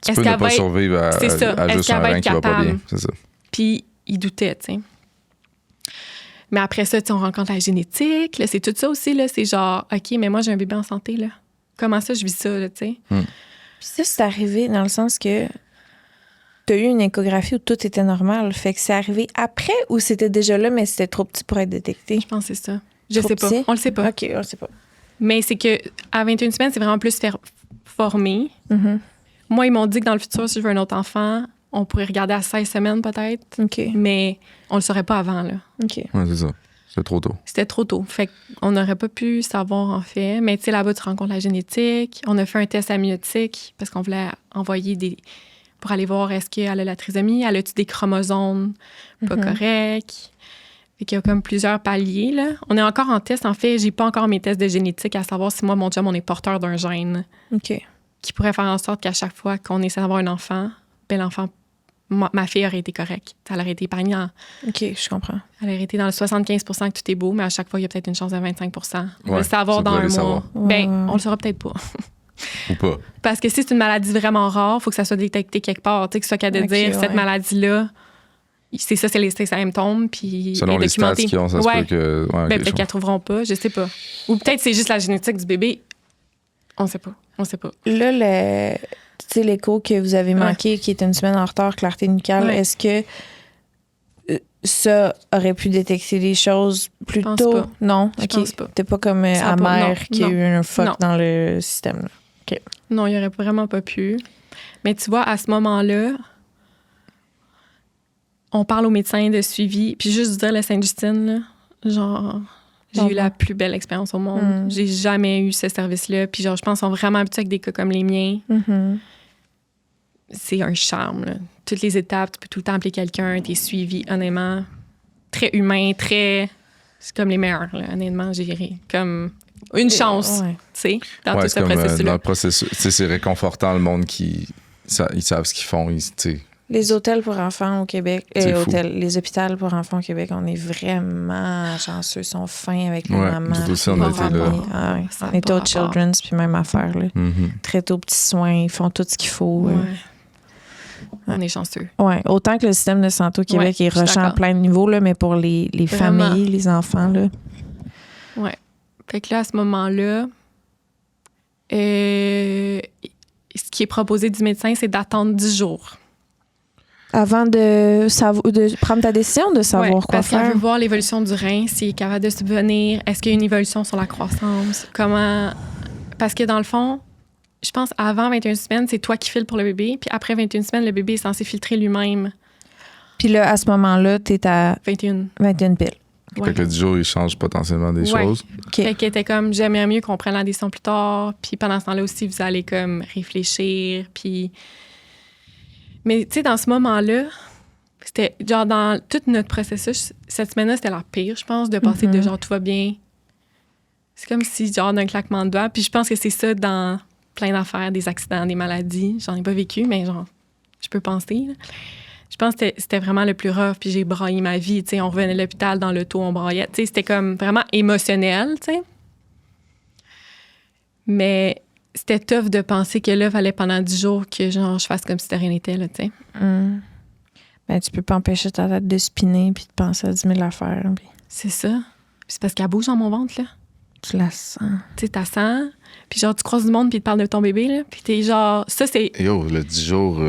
Speaker 3: Tu peux ne pas survivre à
Speaker 4: C'est ça.
Speaker 3: à
Speaker 4: Est-ce
Speaker 3: juste
Speaker 4: qu'elle
Speaker 3: un
Speaker 4: va
Speaker 3: rein
Speaker 4: être
Speaker 3: qui va pas
Speaker 4: capable?
Speaker 3: bien. C'est ça.
Speaker 4: Puis il doutait, tu sais. Mais après ça, tu sais, on rencontre la génétique. Là, c'est tout ça aussi. Là, c'est genre, OK, mais moi, j'ai un bébé en santé. Là. Comment ça, je vis ça, là, tu sais?
Speaker 2: Puis ça, c'est arrivé dans le sens que t'as eu une échographie où tout était normal. Fait que c'est arrivé après ou c'était déjà là, mais c'était trop petit pour être détecté?
Speaker 4: Je pense que c'est ça. Je
Speaker 2: Trop
Speaker 4: sais pas.
Speaker 2: petit?
Speaker 4: On le sait pas.
Speaker 2: OK, on le sait pas.
Speaker 4: Mais c'est que à 21 semaines, c'est vraiment plus faire former.
Speaker 2: Mhm.
Speaker 4: Moi, ils m'ont dit que dans le futur, si je veux un autre enfant, on pourrait regarder à 16 semaines peut-être.
Speaker 2: OK.
Speaker 4: Mais on le saurait pas avant, là.
Speaker 2: OK.
Speaker 3: Ouais, c'est ça. C'est trop tôt.
Speaker 4: C'était trop tôt. Fait qu'on n'aurait pas pu savoir, en fait. Mais tu sais, là-bas, tu rencontres la génétique. On a fait un test amniotique parce qu'on voulait envoyer pour aller voir est-ce qu'elle a la trisomie, elle a-tu des chromosomes pas corrects. Fait qu'il y a comme plusieurs paliers, là. On est encore en test. En fait, j'ai pas encore mes tests de génétique à savoir si moi, mon chum, on est porteur d'un gène
Speaker 2: OK.
Speaker 4: qui pourrait faire en sorte qu'à chaque fois qu'on essaie d'avoir un enfant, ben l'enfant, ma fille aurait été correcte. Elle aurait été épargnée.
Speaker 2: OK, je comprends.
Speaker 4: Elle aurait été dans le 75 que tout est beau, mais à chaque fois, il y a peut-être une chance de 25 On va
Speaker 3: Ouais,
Speaker 4: le savoir
Speaker 3: ça,
Speaker 4: dans
Speaker 3: vous
Speaker 4: un
Speaker 3: allez
Speaker 4: mois.
Speaker 3: savoir.
Speaker 4: Ben,
Speaker 2: Ouais.
Speaker 4: on le saura peut-être pas.
Speaker 3: Ou pas.
Speaker 4: Parce que si c'est une maladie vraiment rare, il faut que ça soit détecté quelque part. Tu sais, que ce soit qu'à de
Speaker 2: Ok,
Speaker 4: dire, cette
Speaker 2: ouais.
Speaker 4: maladie-là, c'est ça, c'est les symptômes, puis
Speaker 3: Selon
Speaker 4: elle est
Speaker 3: les stats
Speaker 4: documentée.
Speaker 3: qu'ils ont, ça se
Speaker 4: Ouais.
Speaker 3: peut que. Ouais, ok,
Speaker 4: Ben, peut-être
Speaker 3: je
Speaker 4: qu'elles trouveront pas, je sais pas. Ou peut-être c'est juste la génétique du bébé. On sait pas. On sait pas.
Speaker 2: Là, tu sais, l'écho que vous avez manqué, qui est une semaine en retard, clarté nucale,
Speaker 4: Ouais.
Speaker 2: est-ce que ça aurait pu détecter des choses plus
Speaker 4: pense
Speaker 2: tôt?
Speaker 4: pas.
Speaker 2: Non?
Speaker 4: Je
Speaker 2: OK.
Speaker 4: pense pas.
Speaker 2: T'es pas comme
Speaker 4: Ça a pas-
Speaker 2: Amère
Speaker 4: non,
Speaker 2: qui a
Speaker 4: non.
Speaker 2: eu un fuck
Speaker 4: Non.
Speaker 2: dans le système. Là.
Speaker 4: Non, il aurait vraiment pas pu. Mais tu vois, à ce moment-là, on parle aux médecins de suivi. Puis juste dire, la Sainte-Justine, là, genre, j'ai eu la plus belle expérience au monde. J'ai jamais eu ce service-là. Puis genre, je pense qu'ils sont vraiment habitués avec des cas comme les miens.
Speaker 2: Mhm.
Speaker 4: C'est un charme, là. Toutes les étapes, tu peux tout le temps appeler quelqu'un, t'es suivi, honnêtement. Très humain, très... C'est comme les meilleurs, là. Honnêtement, j'ai comme une chance,
Speaker 2: Ouais.
Speaker 4: tu sais, dans
Speaker 3: Ouais,
Speaker 4: tout
Speaker 3: c'est
Speaker 4: ce
Speaker 3: comme dans
Speaker 4: processus-là.
Speaker 3: le processus. Tu sais, c'est réconfortant, le monde qui. Ils savent ce qu'ils font. Tu sais.
Speaker 2: Les hôtels pour enfants au Québec,
Speaker 3: C'est fou.
Speaker 2: les hôpitaux pour enfants au Québec, on est vraiment chanceux, ils sont fins avec les
Speaker 3: Ouais,
Speaker 2: mamans.
Speaker 3: nous aussi, on a
Speaker 2: les
Speaker 3: été
Speaker 2: familles.
Speaker 3: là.
Speaker 2: Ah ouais.
Speaker 4: Ça
Speaker 2: On était
Speaker 4: a
Speaker 2: au
Speaker 4: pas
Speaker 2: Children's, puis même affaire. Là.
Speaker 3: Mhm.
Speaker 2: Très tôt, petits soins, ils font tout ce qu'il faut.
Speaker 4: Ouais. On est chanceux.
Speaker 2: Ouais, autant que le système de santé au Québec
Speaker 4: Ouais,
Speaker 2: est
Speaker 4: je suis
Speaker 2: rushant à
Speaker 4: d'accord.
Speaker 2: plein de niveaux, là, mais pour les
Speaker 4: Vraiment.
Speaker 2: familles, les enfants, là.
Speaker 4: Ouais. Fait que là, à ce moment-là, ce qui est proposé du médecin, c'est d'attendre 10 jours.
Speaker 2: Avant de prendre ta décision de savoir
Speaker 4: Ouais,
Speaker 2: quoi
Speaker 4: parce qu'elle
Speaker 2: faire.
Speaker 4: veut voir l'évolution du rein, s'il est capable de subvenir, est-ce qu'il y a une évolution sur la croissance, comment... Parce que dans le fond, je pense avant 21 semaines, c'est toi qui files pour le bébé, puis après 21 semaines, le bébé est censé filtrer lui-même.
Speaker 2: Puis là, à ce moment-là, t'es à
Speaker 4: 21.
Speaker 2: 21 piles.
Speaker 4: Ouais.
Speaker 3: Fait que le 10 jours, ils changent potentiellement des
Speaker 4: Ouais.
Speaker 3: choses.
Speaker 2: OK.
Speaker 4: Fait qu'elle était comme, j'aimerais mieux qu'on prenne la décision plus tard, puis pendant ce temps-là aussi, vous allez comme réfléchir, puis... Mais tu sais, dans ce moment-là, c'était genre dans tout notre processus, cette semaine-là, c'était la pire, je pense, de passer de genre tout va bien. C'est comme si, genre, d'un claquement de doigts. Puis je pense que c'est ça dans plein d'affaires, des accidents, des maladies. J'en ai pas vécu, mais genre, je peux penser. Là. Je pense que c'était vraiment le plus rough. Puis j'ai braillé ma vie. Tu sais, on revenait de l'hôpital dans l'auto, on braillait. Tu sais, c'était comme vraiment émotionnel, tu sais. Mais c'était tough de penser que là, il fallait pendant 10 jours que genre, je fasse comme si de rien n'était, là, tu sais.
Speaker 2: Ben, tu peux pas empêcher ta tête de spinner puis de penser à 10 000 affaires. Puis
Speaker 4: C'est ça. Puis c'est parce qu'elle bouge dans mon ventre, là.
Speaker 2: tu la sens.
Speaker 4: Tu sais, t'as sens. Puis genre, tu croises du monde puis ils te parlent de ton bébé, là. Puis t'es genre... Ça, c'est...
Speaker 3: Yo, le 10 jours.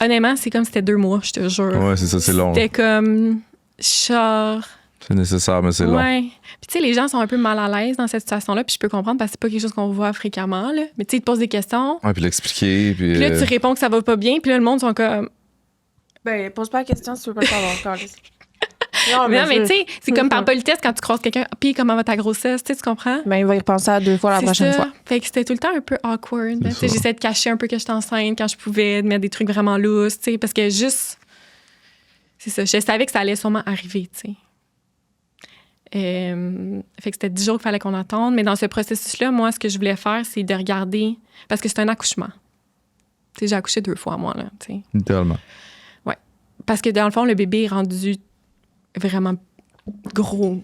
Speaker 4: Honnêtement, c'est comme si c'était 2 mois, je te jure.
Speaker 3: Ouais, c'est ça, c'est long.
Speaker 4: C'était comme... Genre...
Speaker 3: C'est nécessaire, mais c'est long.
Speaker 4: Ouais. Puis tu sais, les gens sont un peu mal à l'aise dans cette situation-là. Puis je peux comprendre parce que c'est pas quelque chose qu'on voit fréquemment, là. Mais tu sais, ils te posent des questions.
Speaker 3: Ouais, puis l'expliquer. Puis,
Speaker 4: Puis là, tu réponds que ça va pas bien. Puis là, le monde sont comme...
Speaker 2: Ben, pose pas la question si tu veux pas le savoir.
Speaker 4: Non, mais tu sais, c'est comme par politesse quand tu croises quelqu'un. Puis comment va ta grossesse? Tu sais, tu comprends?
Speaker 2: Ben, il va y repenser à 2 fois la
Speaker 4: C'est
Speaker 2: prochaine
Speaker 4: ça.
Speaker 2: fois.
Speaker 4: Fait que c'était tout le temps un peu awkward. Tu sais,
Speaker 3: ça.
Speaker 4: j'essayais de cacher un peu que j'étais enceinte quand je pouvais, de mettre des trucs vraiment lousses, tu sais, parce que juste... C'est ça. Je savais que ça allait sûrement arriver, tu sais. Fait que c'était 10 jours qu'il fallait qu'on attende. Mais dans ce processus-là, moi, ce que je voulais faire, c'est de regarder... Parce que c'est un accouchement. Tu sais, j'ai accouché 2 fois, moi, là, tu sais.
Speaker 3: Littéralement.
Speaker 4: Parce que dans le fond, le bébé est rendu vraiment gros.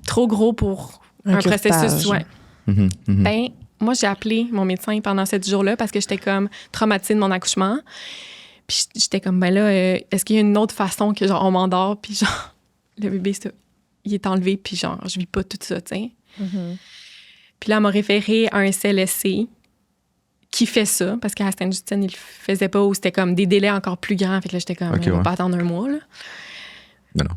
Speaker 4: Trop gros pour un
Speaker 2: curetage.
Speaker 4: processus. Ouais.
Speaker 3: Mhm, mhm.
Speaker 4: Ben, moi, j'ai appelé mon médecin pendant 7 jours-là parce que j'étais comme traumatisée de mon accouchement. Puis j'étais comme, ben là, est-ce qu'il y a une autre façon que, genre, on m'endort, puis genre, le bébé, il est enlevé, puis genre, je vis pas tout ça, tu sais. Puis là, elle m'a référé à un CLSC qui fait ça, parce qu'à Sainte-Justine, il le faisait pas, ou c'était comme des délais encore plus grands. Fait que là, j'étais comme,
Speaker 3: Ok,
Speaker 4: on va
Speaker 3: ouais.
Speaker 4: pas attendre un mois, là.
Speaker 3: Mais non.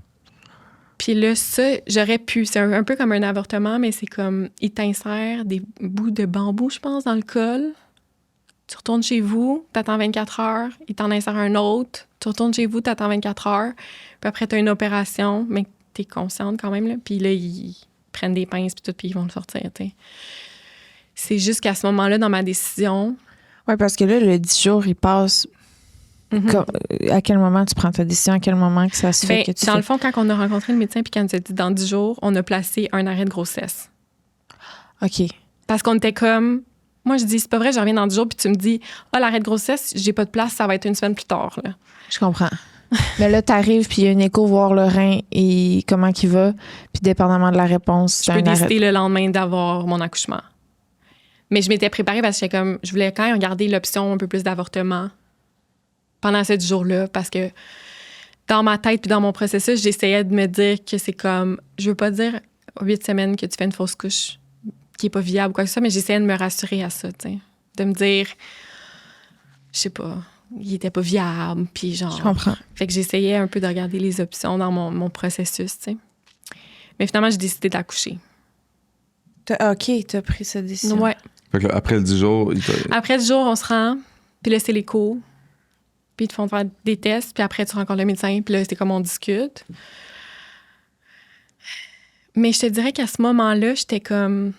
Speaker 4: Puis là, ça, j'aurais pu. C'est un peu comme un avortement, mais c'est comme, ils t'insèrent des bouts de bambou, je pense, dans le col. Tu retournes chez vous, t'attends 24 heures, ils t'en insèrent un autre. Tu retournes chez vous, t'attends 24 heures. Puis après, t'as une opération, mais t'es consciente quand même, là. Puis là, ils prennent des pinces, puis tout, puis ils vont le sortir, tu sais. C'est juste qu'à ce moment-là, dans ma décision...
Speaker 2: Oui, parce que là, le 10 jours, il passe. À quel moment tu prends ta décision? À quel moment que ça se fait
Speaker 4: Ben,
Speaker 2: que tu
Speaker 4: dans
Speaker 2: fais...
Speaker 4: le fond, quand on a rencontré le médecin puis quand il nous a dit dans 10 jours, on a placé un arrêt de grossesse.
Speaker 2: OK.
Speaker 4: Parce qu'on était comme... Moi, je dis, c'est pas vrai, je reviens dans 10 jours, puis tu me dis, l'arrêt de grossesse, j'ai pas de place, ça va être une semaine plus tard. Là.
Speaker 2: Je comprends. Mais là, t'arrives, puis il y a une écho, voir le rein et comment il va. Puis dépendamment de la réponse,
Speaker 4: Je peux décider le lendemain d'avoir mon accouchement. Mais je m'étais préparée parce que j'étais comme, je voulais quand même regarder l'option un peu plus d'avortement pendant ces 10 jours-là, parce que dans ma tête puis dans mon processus, j'essayais de me dire que c'est comme, je veux pas dire 8 semaines que tu fais une fausse couche qui est pas viable ou quoi que ce soit, mais j'essayais de me rassurer à ça, tu sais. De me dire, je sais pas, il était pas viable, puis genre...
Speaker 2: Je comprends.
Speaker 4: Fait que j'essayais un peu de regarder les options dans mon processus, tu sais. Mais finalement, j'ai décidé d'accoucher.
Speaker 2: OK, t'as pris cette décision.
Speaker 4: Ouais.
Speaker 3: Fait que là, après le 10 jours,
Speaker 4: Après 10 jours, on se rend, puis là, c'est l'écho, puis ils te font faire des tests, puis après, tu rencontres le médecin, puis là, c'est comme on discute. Mais je te dirais qu'à ce moment-là, j'étais comme...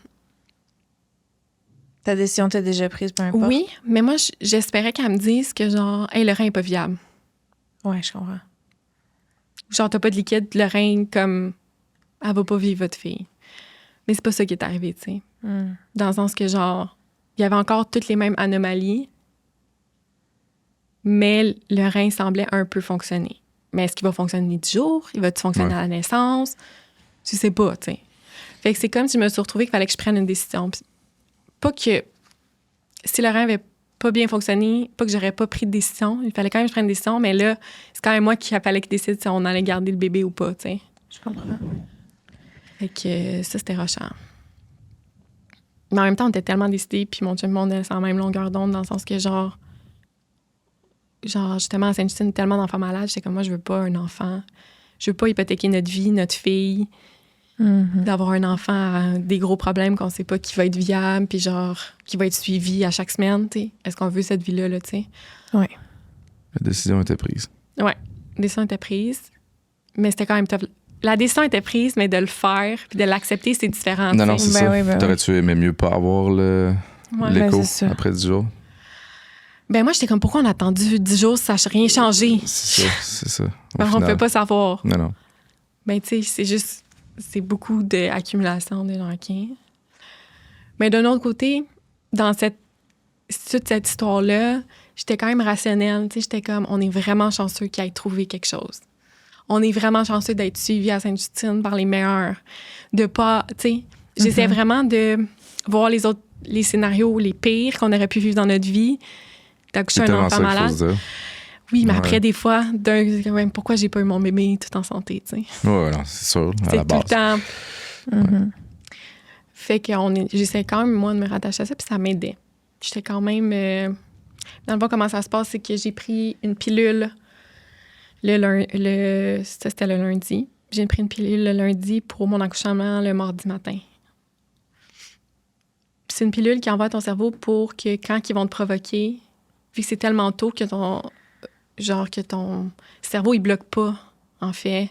Speaker 2: Ta décision t'as déjà prise, peu importe.
Speaker 4: Oui, mais moi, j'espérais qu'elle me dise que genre, hey, le rein est pas viable.
Speaker 2: Ouais, je comprends.
Speaker 4: Genre, t'as pas de liquide, le rein, comme, elle va pas vivre votre fille. Mais c'est pas ça qui est arrivé, tu sais. Dans le sens que, genre, il y avait encore toutes les mêmes anomalies, mais le rein semblait un peu fonctionner. Mais est-ce qu'il va fonctionner 10 jours? Il va-tu fonctionner à la naissance? Je sais pas, tu sais. Fait que c'est comme si je me suis retrouvée qu'il fallait que je prenne une décision. Puis pas que si le rein avait pas bien fonctionné, pas que j'aurais pas pris de décision. Il fallait quand même que je prenne une décision, mais là, c'est quand même moi qui fallait que je décide si on allait garder le bébé ou pas, tu sais.
Speaker 2: Je comprends.
Speaker 4: Fait que ça, c'était rochant. Mais en même temps, on était tellement décidés, puis mon chum, on est sur la même longueur d'onde, dans le sens que genre justement, à Sainte-Justine, tellement d'enfants malades, j'étais comme, moi, je veux pas un enfant. Je veux pas hypothéquer notre vie, notre fille, d'avoir un enfant à des gros problèmes qu'on sait pas qui va être viable, puis genre, qui va être suivi à chaque semaine, tu sais. Est-ce qu'on veut cette vie-là, là, tu sais?
Speaker 2: Oui.
Speaker 3: la décision était prise.
Speaker 4: Ouais, la décision était prise, mais c'était quand même tough. La décision était prise, mais de le faire puis de l'accepter, c'est différent.
Speaker 3: Non, non,
Speaker 4: tu sais.
Speaker 3: c'est
Speaker 2: Ben
Speaker 3: ça.
Speaker 2: oui, ben oui.
Speaker 3: T'aurais-tu aimé mieux pas avoir
Speaker 4: Ouais.
Speaker 3: l'écho
Speaker 2: Ben, c'est ça.
Speaker 3: après 10 jours?
Speaker 4: Ben moi, j'étais comme, pourquoi on a attendu 10 jours, ça n'a rien changé?
Speaker 3: C'est ça, c'est ça. Au
Speaker 4: On ne
Speaker 3: final.
Speaker 4: peut pas savoir.
Speaker 3: Non, non.
Speaker 4: Ben, tu sais, c'est juste, c'est beaucoup d'accumulation de gens qui. Mais d'un autre côté, dans toute cette histoire-là, j'étais quand même rationnelle. Tu sais, j'étais comme, on est vraiment chanceux qu'il ait trouvé quelque chose. On est vraiment chanceux d'être suivi à Sainte-Justine par les meilleurs. De pas, tu sais, j'essaie vraiment de voir les scénarios les pires qu'on aurait pu vivre dans notre vie. D'accoucher
Speaker 3: C'est
Speaker 4: un
Speaker 3: tellement
Speaker 4: enfant
Speaker 3: ça qu'il faut
Speaker 4: malade.
Speaker 3: se dire.
Speaker 4: Oui, mais
Speaker 3: Ouais.
Speaker 4: après, des fois, pourquoi j'ai pas eu mon bébé tout en santé, tu sais?
Speaker 3: Ouais, non, c'est sûr, à
Speaker 4: C'est
Speaker 3: la
Speaker 4: tout le
Speaker 3: base.
Speaker 4: temps. Fait que j'essaie quand même, moi, de me rattacher à ça, puis ça m'aidait. J'étais quand même... Dans le fond, comment ça se passe, c'est que j'ai pris une pilule ça, c'était le lundi. J'ai pris une pilule le lundi pour mon accouchement le mardi matin. Puis c'est une pilule qui envoie à ton cerveau pour que quand ils vont te provoquer, vu que c'est tellement tôt que ton cerveau, il bloque pas, en fait,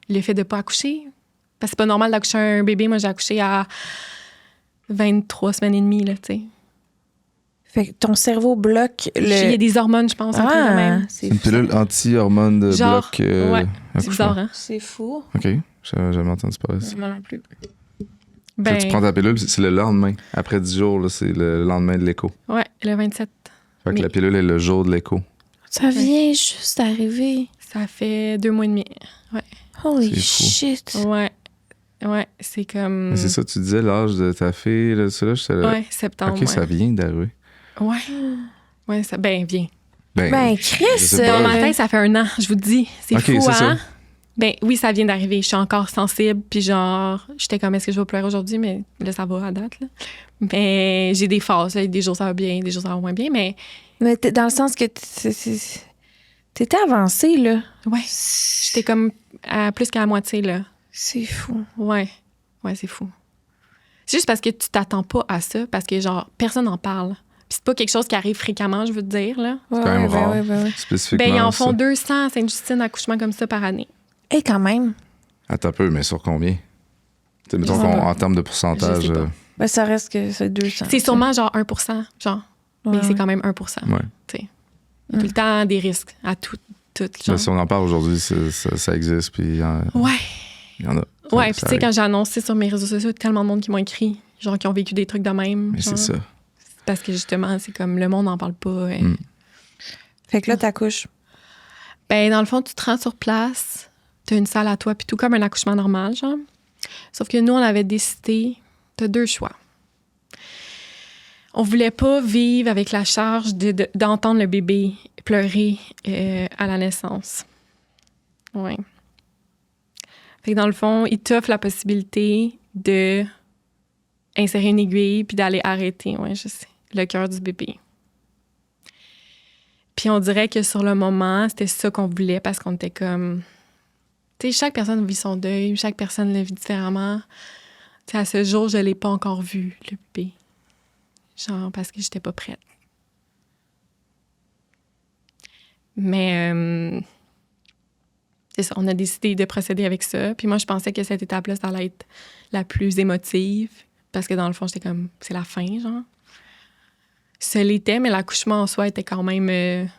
Speaker 4: le fait de pas accoucher. Parce que c'est pas normal d'accoucher un bébé. Moi, j'ai accouché à 23 semaines et demie, là, tu sais.
Speaker 2: Fait que ton cerveau bloque
Speaker 4: Il y a des hormones, je pense, un peu de même.
Speaker 3: C'est une pilule anti-hormone de
Speaker 4: Genre,
Speaker 3: bloc.
Speaker 4: ouais, c'est
Speaker 3: accouchement.
Speaker 4: bizarre, hein?
Speaker 2: C'est fou.
Speaker 3: OK, j'avais jamais entendu parler de ça.
Speaker 2: Moi non plus.
Speaker 3: Fait que tu prends ta pilule, c'est le lendemain. Après 10 jours, là, c'est le lendemain de l'écho.
Speaker 4: Ouais, le 27.
Speaker 3: Fait que
Speaker 4: Mais-
Speaker 3: la pilule est le jour de l'écho.
Speaker 2: Ça vient juste d'arriver.
Speaker 4: Ça fait 2 mois et demi. Ouais.
Speaker 2: Holy
Speaker 3: C'est fou.
Speaker 2: shit.
Speaker 4: Ouais, c'est comme...
Speaker 3: Mais c'est ça, tu disais l'âge de ta fille, là, ça, là, j'étais là.
Speaker 4: Ouais, septembre,
Speaker 3: OK, ça vient d'arriver.
Speaker 4: Ouais. Ouais, ça... Ben, viens.
Speaker 2: Ben, Chris,
Speaker 3: je sais
Speaker 4: Dans
Speaker 3: pas.
Speaker 4: ma tête, ça fait 1 an, je vous le dis. C'est
Speaker 3: Ok,
Speaker 4: fou,
Speaker 3: c'est
Speaker 4: hein?
Speaker 3: ça.
Speaker 4: Ben oui, ça vient d'arriver. Je suis encore sensible. Puis genre, j'étais comme, est-ce que je vais pleurer aujourd'hui? Mais là, ça va à date. Là. Mais j'ai des phases. Là. Des jours, ça va bien. Des jours, ça va moins bien. Mais
Speaker 2: Mais dans le sens que t'étais avancée, là.
Speaker 4: ouais, j'étais comme à plus qu'à la moitié, là.
Speaker 2: C'est fou.
Speaker 4: Ouais, c'est fou. C'est juste parce que tu t'attends pas à ça. Parce que genre, personne n'en parle. Puis c'est pas quelque chose qui arrive fréquemment, je veux te dire, là.
Speaker 2: Ouais,
Speaker 3: C'est quand même
Speaker 2: ben
Speaker 3: rare.
Speaker 2: ouais, ben ouais.
Speaker 3: Spécifiquement.
Speaker 4: Ben, ils en
Speaker 3: ça.
Speaker 4: font 200 à Sainte-Justine accouchements comme ça par année.
Speaker 2: Quand même.
Speaker 3: Attends un peu, mais sur combien? T'sais, mettons
Speaker 4: Je sais pas.
Speaker 3: en termes de pourcentage.
Speaker 4: Je sais pas.
Speaker 2: Ben, ça reste que c'est 200.
Speaker 4: C'est sûrement genre 1%, genre. Mais
Speaker 2: Ouais,
Speaker 4: c'est
Speaker 2: ouais.
Speaker 4: quand même 1%.
Speaker 3: Ouais.
Speaker 4: Tu sais. Il y a tout le temps des risques à tout
Speaker 3: Ben,
Speaker 4: genre.
Speaker 3: si on en parle aujourd'hui, ça existe, puis il y en
Speaker 4: Ouais.
Speaker 3: a.
Speaker 4: Ouais, puis
Speaker 3: Ça
Speaker 4: tu sais,
Speaker 3: arrive.
Speaker 4: quand j'ai annoncé sur mes réseaux sociaux, tellement de monde qui m'ont écrit, genre qui ont vécu des trucs de même.
Speaker 3: Mais
Speaker 4: genre.
Speaker 3: c'est ça.
Speaker 4: Parce que justement, c'est comme le monde n'en parle pas.
Speaker 2: Fait que là, t'accouches.
Speaker 4: Ben, dans le fond, tu te rends sur place, t'as une salle à toi, puis tout comme un accouchement normal, genre. Sauf que nous, on avait décidé, t'as 2 choix. On voulait pas vivre avec la charge d'entendre le bébé pleurer à la naissance. Ouais. Fait que dans le fond, il t'offre la possibilité de insérer une aiguille puis d'aller arrêter, ouais, je sais, le cœur du bébé. Puis on dirait que sur le moment, c'était ça qu'on voulait parce qu'on était comme... Tu sais, chaque personne vit son deuil, chaque personne le vit différemment. Tu sais, à ce jour, je l'ai pas encore vu, le bébé. Genre, parce que j'étais pas prête. Mais... c'est ça, on a décidé de procéder avec ça. Puis moi, je pensais que cette étape-là, ça allait être la plus émotive. Parce que dans le fond, j'étais comme, c'est la fin, genre. Ça l'était, mais l'accouchement en soi était quand même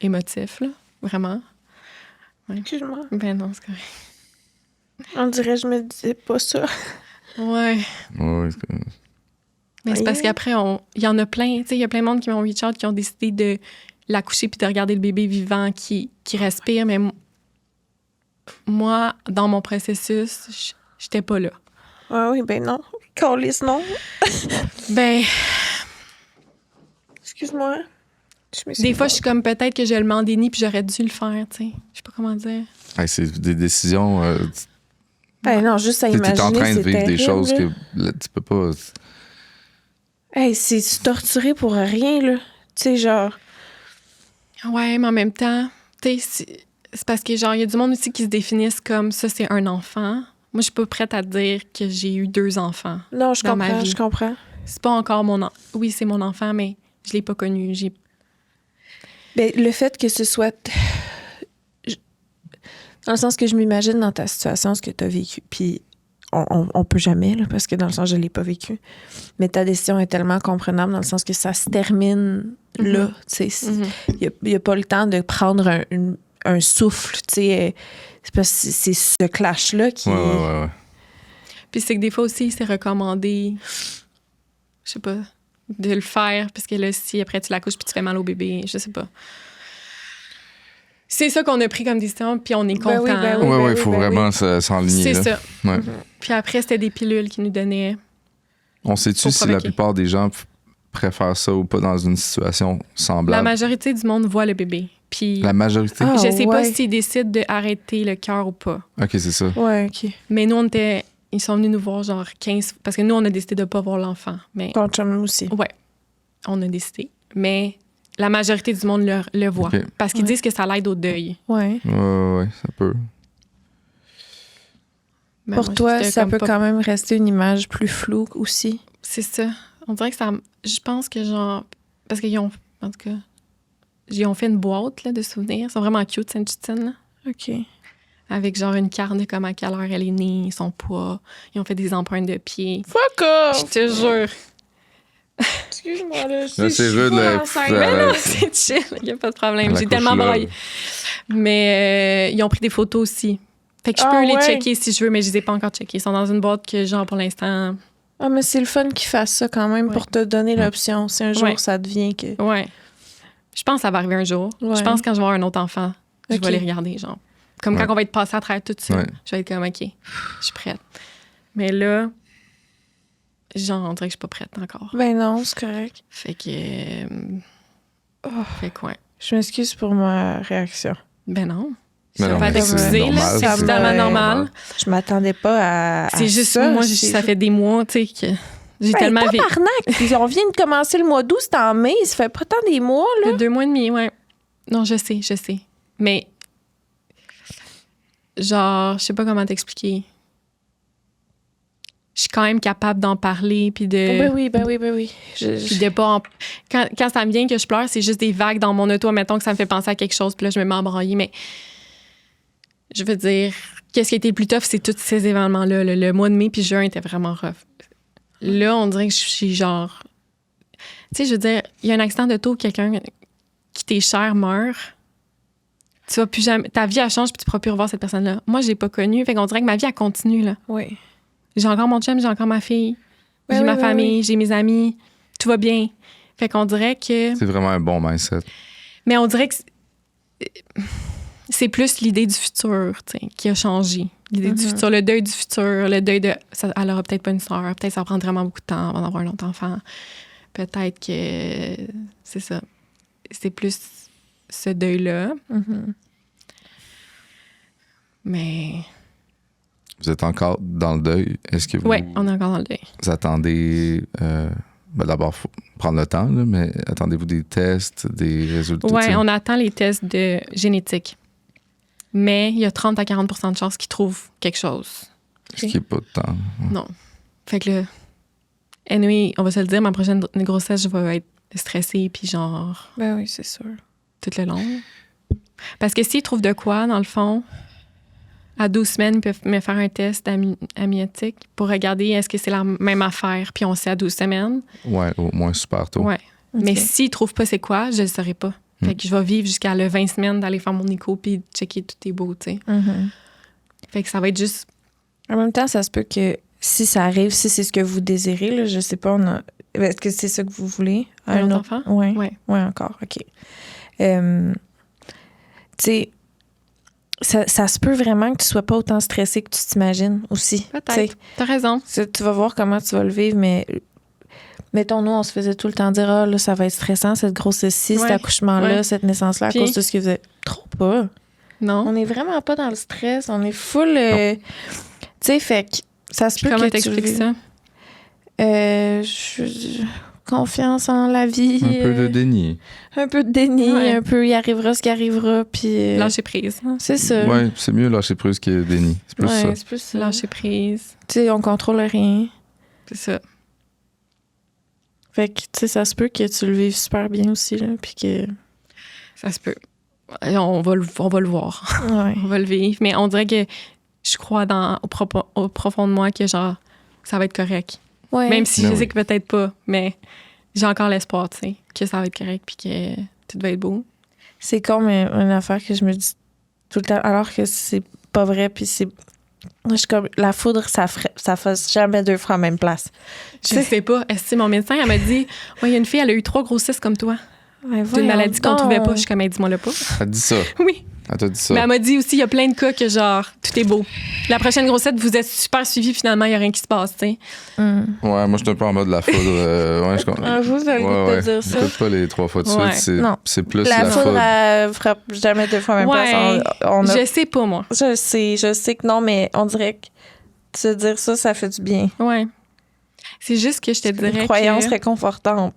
Speaker 4: émotif, là. Vraiment.
Speaker 2: Excuse-moi.
Speaker 4: Ben non, c'est correct.
Speaker 2: On dirait que je me disais pas ça.
Speaker 4: Ouais.
Speaker 3: Ouais,
Speaker 4: Mais c'est parce qu'après, il y en a plein. Tu sais, il y a plein de monde qui m'ont reach out, qui ont décidé de l'accoucher puis de regarder le bébé vivant qui respire. Mais moi, dans mon processus, j'étais pas là.
Speaker 2: Ah oui, ben non. Calisse, non.
Speaker 4: Ben,
Speaker 2: Excuse-moi.
Speaker 4: des fois, je suis comme peut-être que je le mets en déni puis j'aurais dû le faire, tu sais. Je sais pas comment dire.
Speaker 3: hey, c'est des décisions.
Speaker 2: Ben non, juste à
Speaker 3: T'es
Speaker 2: imaginer,
Speaker 3: en train de
Speaker 2: c'est
Speaker 3: vivre des
Speaker 2: terrible,
Speaker 3: choses
Speaker 2: là.
Speaker 3: que là, tu peux pas.
Speaker 2: Hey, c'est torturé pour rien, là. Tu sais, genre...
Speaker 4: Ouais, mais en même temps, tu sais, c'est parce que, genre, il y a du monde aussi qui se définissent comme ça, c'est un enfant. Moi, je suis pas prête à dire que j'ai eu 2 enfants.
Speaker 2: Non, je
Speaker 4: Dans ma
Speaker 2: comprends,
Speaker 4: vie.
Speaker 2: je comprends.
Speaker 4: C'est pas encore mon enfant. Oui, c'est mon enfant, mais je l'ai pas connu.
Speaker 2: Ben, le fait que ce soit... Dans le sens que je m'imagine dans ta situation, ce que tu as vécu, puis on peut jamais, là, parce que dans le sens, je l'ai pas vécu. Mais ta décision est tellement comprenable dans le sens que ça se termine là, tu sais. Il n'y a pas le temps de prendre un souffle, tu sais. C'est parce que c'est ce clash-là qui...
Speaker 3: Ouais.
Speaker 4: Puis c'est que des fois aussi, c'est recommandé, je sais pas, de le faire, parce que là, si après tu l'accouches puis tu fais mal au bébé, je sais pas. C'est ça qu'on a pris comme décision, puis on est content.
Speaker 2: oui, ben oui.
Speaker 3: Ouais, il faut vraiment s'enligner.
Speaker 4: C'est
Speaker 3: là.
Speaker 4: ça.
Speaker 3: Ouais.
Speaker 4: Puis après, c'était des pilules qu'ils nous donnaient.
Speaker 3: On sait-tu
Speaker 4: Pour
Speaker 3: si la
Speaker 4: provoquer.
Speaker 3: plupart des gens préfèrent ça ou pas dans une situation
Speaker 4: La
Speaker 3: semblable?
Speaker 4: majorité du monde voit le bébé. Puis
Speaker 3: La majorité?
Speaker 2: Ah,
Speaker 4: je sais pas
Speaker 2: ouais.
Speaker 4: s'ils décident d'arrêter le cœur ou pas.
Speaker 3: OK, c'est ça.
Speaker 2: Ouais, OK.
Speaker 4: Mais nous, ils sont venus nous voir genre 15... Parce que nous, on a décidé de pas voir l'enfant. Mais
Speaker 2: Ton chum aussi.
Speaker 4: ouais, on a décidé. Mais la majorité du monde le voit.
Speaker 3: OK.
Speaker 4: Parce qu'ils
Speaker 2: Ouais.
Speaker 4: disent que ça l'aide au deuil.
Speaker 2: Ouais.
Speaker 3: Ouais, ça peut.
Speaker 4: Mais
Speaker 2: Pour
Speaker 4: moi,
Speaker 2: toi,
Speaker 4: j'étais
Speaker 2: ça
Speaker 4: comme
Speaker 2: peut
Speaker 4: pas-
Speaker 2: quand même rester une image plus floue aussi.
Speaker 4: C'est ça. On dirait que ça... Je pense que genre... Parce qu'ils ont... En tout cas, ils ont fait une boîte là, de souvenirs. Ils sont vraiment cute, Sainte-Justine, là.
Speaker 2: OK.
Speaker 4: Avec genre une carte de comme à quelle heure elle est née, son poids. Ils ont fait des empreintes de pieds.
Speaker 2: Fuck
Speaker 4: Je
Speaker 2: off!
Speaker 4: te jure.
Speaker 2: Excuse-moi, là.
Speaker 3: Là, c'est rude. là.
Speaker 4: Mais non, c'est chill. Il n'y a pas de problème.
Speaker 3: La
Speaker 4: J'ai
Speaker 3: couche
Speaker 4: tellement
Speaker 3: là.
Speaker 4: braillé. Mais ils ont pris des photos aussi. Fait que je
Speaker 2: Ah
Speaker 4: peux les
Speaker 2: ouais?
Speaker 4: checker si je veux, mais je les ai pas encore checkés. Ils sont dans une boîte que, genre, pour l'instant...
Speaker 2: Ah, mais c'est le fun qu'ils fassent ça quand même
Speaker 4: Ouais.
Speaker 2: pour te donner l'option. Si un jour
Speaker 4: Ouais.
Speaker 2: ça devient que...
Speaker 4: Ouais. Je pense que ça va arriver un jour.
Speaker 2: Ouais.
Speaker 4: Je pense que quand je vais avoir un autre enfant, Je
Speaker 2: Ok.
Speaker 4: vais les regarder, genre. Comme
Speaker 3: Ouais.
Speaker 4: quand on va être passé à travers tout ça,
Speaker 3: Ouais.
Speaker 4: je vais être comme, OK, je suis prête. Mais là, genre, on dirait que je suis pas prête encore.
Speaker 2: Ben non, c'est correct.
Speaker 4: Fait que... Fait quoi?
Speaker 2: Je m'excuse pour ma réaction.
Speaker 4: Ben non.
Speaker 3: Mais
Speaker 4: Je
Speaker 3: non,
Speaker 4: vais pas
Speaker 3: mais c'est
Speaker 4: t'excuser, là.
Speaker 3: normal,
Speaker 4: C'est
Speaker 2: c'est
Speaker 4: totalement
Speaker 2: normal.
Speaker 4: normal.
Speaker 2: Je m'attendais pas à
Speaker 4: C'est juste
Speaker 2: ça.
Speaker 4: moi,
Speaker 2: C'est-
Speaker 4: ça fait des mois, tu sais, que j'ai
Speaker 2: Ben,
Speaker 4: tellement vécu.
Speaker 2: tabarnak! Puis on vient de commencer le mois d'août, c'est en mai, ça fait pas tant des mois, là.
Speaker 4: 2 mois et demi, ouais. Non, je sais. Mais, genre, je sais pas comment t'expliquer. Je suis quand même capable d'en parler, puis de...
Speaker 2: Ben oui.
Speaker 4: Puis de pas... Quand ça me vient que je pleure, c'est juste des vagues dans mon auto, mettons que ça me fait penser à quelque chose, puis là, je me mets à brailler, mais... Je veux dire, qu'est-ce qui a été le plus tough, c'est tous ces événements-là. Le mois de mai puis juin était vraiment rough. Là, on dirait que je suis genre... Tu sais, je veux dire, il y a un accident d'auto, quelqu'un qui t'est cher meurt. Tu vas plus jamais... Ta vie, elle change, puis tu pourras plus revoir cette personne-là. Moi, je l'ai pas connue. Fait qu'on dirait que ma vie, elle continue, là.
Speaker 2: Oui.
Speaker 4: J'ai encore mon chum, j'ai encore ma fille.
Speaker 2: Ben
Speaker 4: J'ai
Speaker 2: oui,
Speaker 4: ma
Speaker 2: oui,
Speaker 4: famille,
Speaker 2: oui.
Speaker 4: j'ai mes amis. Tout va bien. Fait qu'on dirait que...
Speaker 3: C'est vraiment un bon mindset.
Speaker 4: Mais on dirait que c'est plus l'idée du futur, tu sais, qui a changé. L'idée du futur, le deuil du futur, le deuil de... elle aura peut-être pas une soeur, peut-être ça va prendre vraiment beaucoup de temps avant d'avoir un autre enfant. Peut-être que... C'est ça. C'est plus ce deuil-là.
Speaker 2: Mhm.
Speaker 4: Mais...
Speaker 3: Vous êtes encore dans le deuil. Est-ce que vous,
Speaker 4: Ouais, on est encore dans le deuil.
Speaker 3: vous attendez... ben d'abord, il faut prendre le temps, là, mais attendez-vous des tests, des résultats? tu
Speaker 4: Ouais,
Speaker 3: sais?
Speaker 4: on attend les tests de génétique. Mais il y a 30 à 40 % de chances qu'ils trouvent quelque chose.
Speaker 3: Ce qui n'est pas de temps.
Speaker 4: Non. Fait que là, anyway, on va se le dire, ma prochaine grossesse, je vais être stressée, puis genre,
Speaker 2: Ben oui, c'est sûr.
Speaker 4: tout le long. Parce que s'ils trouvent de quoi, dans le fond, à 12 semaines, ils peuvent me faire un test amniotique pour regarder est-ce que c'est la même affaire, puis on sait à 12 semaines.
Speaker 3: Ouais, au moins super tôt.
Speaker 4: Ouais. Mais
Speaker 2: Ok.
Speaker 4: s'ils trouvent pas c'est quoi, je le saurais pas. Fait que je vais vivre jusqu'à le 20 semaines d'aller faire mon écho puis checker tout est beau, tu sais.
Speaker 2: Mhm.
Speaker 4: Fait que ça va être juste...
Speaker 2: En même temps, ça se peut que si ça arrive, si c'est ce que vous désirez, là, je sais pas, est-ce que c'est ça que vous voulez?
Speaker 4: Un autre enfant?
Speaker 2: Oui.
Speaker 4: Ouais.
Speaker 2: Oui, encore, OK. Tu sais, ça se peut vraiment que tu sois pas autant stressé que tu t'imagines aussi. Tu sais,
Speaker 4: Peut-être. T'as raison.
Speaker 2: tu vas voir comment tu vas le vivre, mais mettons, nous, on se faisait tout le temps dire, ah, là, ça va être stressant, cette grossesse-ci, cet
Speaker 4: Ouais.
Speaker 2: accouchement-là,
Speaker 4: Ouais.
Speaker 2: cette naissance-là, à
Speaker 4: Puis-
Speaker 2: cause de ce que vous êtes. Trop pas.
Speaker 4: Non?
Speaker 2: On est vraiment pas dans le stress. On est full. Tu sais, fait que ça se peut
Speaker 4: Comment
Speaker 2: que tu
Speaker 4: t'expliques
Speaker 2: le-
Speaker 4: ça?
Speaker 2: Confiance en la vie.
Speaker 3: Un peu de déni.
Speaker 2: Un peu de déni,
Speaker 4: Ouais.
Speaker 2: un peu il arrivera ce qui arrivera, puis.
Speaker 4: Lâcher prise.
Speaker 2: C'est ça.
Speaker 3: Ouais, c'est mieux lâcher prise que déni. C'est plus
Speaker 2: Ouais,
Speaker 3: ça.
Speaker 2: c'est plus ça.
Speaker 4: Lâcher prise.
Speaker 2: Tu sais, on contrôle rien.
Speaker 4: C'est ça.
Speaker 2: Fait que, tu sais, ça se peut que tu le vives super bien aussi, là, puis que.
Speaker 4: Ça se peut. On va le voir.
Speaker 2: Ouais.
Speaker 4: On va le vivre. Mais on dirait que je crois au profond de moi que genre, ça va être correct.
Speaker 2: Ouais.
Speaker 4: Même si
Speaker 3: Ben
Speaker 4: je sais
Speaker 3: oui.
Speaker 4: que peut-être pas, mais j'ai encore l'espoir, tu sais, que ça va être correct puis que tout va être beau.
Speaker 2: C'est comme une affaire que je me dis tout le temps, alors que c'est pas vrai, puis c'est. Moi, je suis comme, la foudre, ça fait jamais deux fois à la même place.
Speaker 4: Je sais pas. Est-ce que mon médecin, elle m'a dit, ouais, il y a une fille, elle a eu 3 grossesses comme toi.
Speaker 2: Ouais,
Speaker 4: C'est une maladie qu'on
Speaker 2: voyons
Speaker 4: trouvait
Speaker 2: donc.
Speaker 4: pas. Je suis comme, dis-moi le pas.
Speaker 3: Elle dit ça.
Speaker 4: Oui.
Speaker 3: Elle t'a dit ça.
Speaker 4: Mais elle m'a dit aussi, il y a plein de cas que genre, tout est beau. La prochaine grossesse, vous êtes super suivis, finalement, il y a rien qui se passe, tu sais.
Speaker 2: Hum.
Speaker 3: Ouais, moi, je suis un peu en mode la foudre. Ouais, je comprends.
Speaker 2: Ah, vous avez le goût de dire ça.
Speaker 3: J'écoute pas les 3 fois de suite.
Speaker 4: Ouais.
Speaker 2: Non.
Speaker 3: C'est plus
Speaker 2: La
Speaker 3: la
Speaker 2: foudre,
Speaker 3: foudre.
Speaker 2: elle frappe jamais deux fois à la même
Speaker 4: Ouais.
Speaker 2: place. On a-
Speaker 4: Je sais pas, moi.
Speaker 2: je sais que non, mais on dirait que se dire ça, ça fait du bien.
Speaker 4: Ouais. C'est juste que je te dirais
Speaker 2: Une croyance
Speaker 4: que
Speaker 2: réconfortante.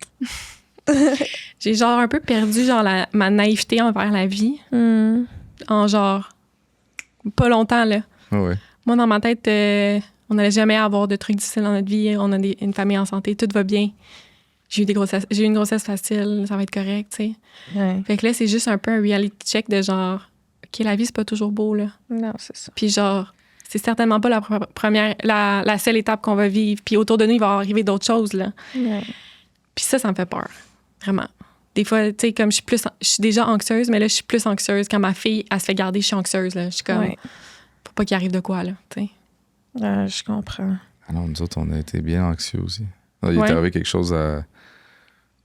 Speaker 4: j'ai genre un peu perdu genre ma naïveté envers la vie
Speaker 2: Hum.
Speaker 4: en genre pas longtemps, là.
Speaker 3: Ouais.
Speaker 4: Moi, dans ma tête, on n'allait jamais avoir de trucs difficiles dans notre vie. On a une famille en santé, tout va bien. J'ai eu une grossesse facile, ça va être correct, tu sais.
Speaker 2: Ouais.
Speaker 4: Fait que là, c'est juste un peu un reality check de genre, OK, la vie, c'est pas toujours beau, là.
Speaker 2: Non, c'est ça.
Speaker 4: Puis genre, c'est certainement pas la seule étape qu'on va vivre. Puis autour de nous, il va arriver d'autres choses, là.
Speaker 2: Ouais.
Speaker 4: Puis ça me fait peur, vraiment. Des fois, tu sais, comme je suis déjà anxieuse, mais là, je suis plus anxieuse. Quand ma fille, elle se fait garder, je suis anxieuse, là. Je suis comme,
Speaker 2: Ouais.
Speaker 4: faut pas qu'il arrive de quoi, là, tu sais.
Speaker 2: Je comprends.
Speaker 3: Ah non, nous autres, on a été bien anxieux aussi. Il est
Speaker 4: Ouais.
Speaker 3: arrivé quelque chose à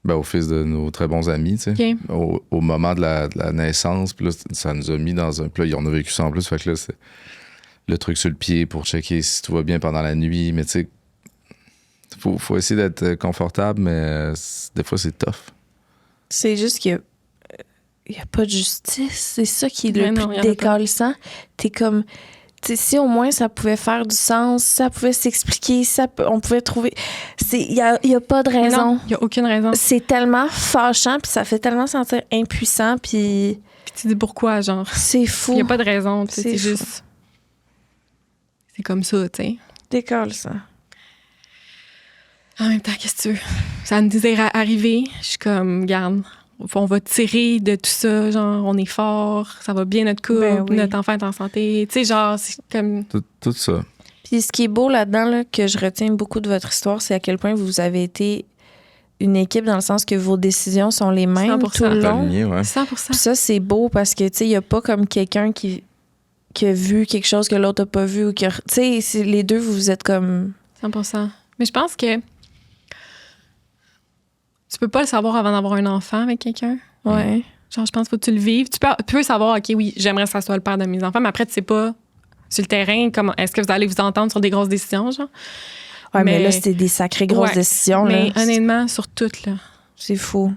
Speaker 3: Ben, au fils de nos très bons amis, tu sais.
Speaker 4: OK.
Speaker 3: Au moment de la naissance, puis là, ça nous a mis dans un... Puis là, on a vécu ça en plus, fait que là, c'est le truc sur le pied pour checker si tout va bien pendant la nuit, mais tu sais, faut essayer d'être confortable, mais des fois, c'est tough.
Speaker 2: C'est juste qu'il y a pas de justice. C'est ça qui est le
Speaker 4: Ouais, non,
Speaker 2: plus
Speaker 4: y en a pas.
Speaker 2: décalissant. T'es comme... Tu sais, si au moins ça pouvait faire du sens, si ça pouvait s'expliquer, si on pouvait trouver... Il y a pas de raison.
Speaker 4: Non, il n'y a aucune raison.
Speaker 2: C'est tellement fâchant, puis ça fait tellement sentir impuissant, puis
Speaker 4: Puis tu dis pourquoi, genre.
Speaker 2: c'est fou.
Speaker 4: Il n'y a pas de raison. Tu sais,
Speaker 2: C'est
Speaker 4: c'est
Speaker 2: fou.
Speaker 4: juste. C'est comme ça, tu sais.
Speaker 2: Décalissant.
Speaker 4: En même temps, qu'est-ce que tu veux? Ça nous disait arriver. Je suis comme, garde, on va tirer de tout ça. Genre, on est fort, ça va bien notre couple,
Speaker 2: Ben oui.
Speaker 4: notre enfant est en santé. Tu sais, genre, c'est comme.
Speaker 3: Tout ça.
Speaker 2: Puis ce qui est beau là-dedans, là, que je retiens beaucoup de votre histoire, c'est à quel point vous avez été une équipe dans le sens que vos décisions sont les mêmes
Speaker 4: 100%.
Speaker 2: tout le long.
Speaker 3: Aligné, ouais.
Speaker 4: 100%.
Speaker 2: Puis ça, c'est beau parce que, tu sais, il n'y a pas comme quelqu'un qui a vu quelque chose que l'autre n'a pas vu ou que... Tu sais, les deux, vous êtes comme...
Speaker 4: 100%. Mais je pense que tu peux pas le savoir avant d'avoir un enfant avec quelqu'un.
Speaker 2: Ouais.
Speaker 4: Genre, je pense qu'il faut que tu le vives. Tu peux savoir, OK, oui, j'aimerais que ça soit le père de mes enfants, mais après, tu sais pas sur le terrain, comment est-ce que vous allez vous entendre sur des grosses décisions, genre.
Speaker 2: Ouais, mais
Speaker 4: Mais-
Speaker 2: là, c'était des sacrées grosses
Speaker 4: Ouais.
Speaker 2: décisions.
Speaker 4: Mais
Speaker 2: là.
Speaker 4: honnêtement, sur tout, là.
Speaker 2: C'est fou.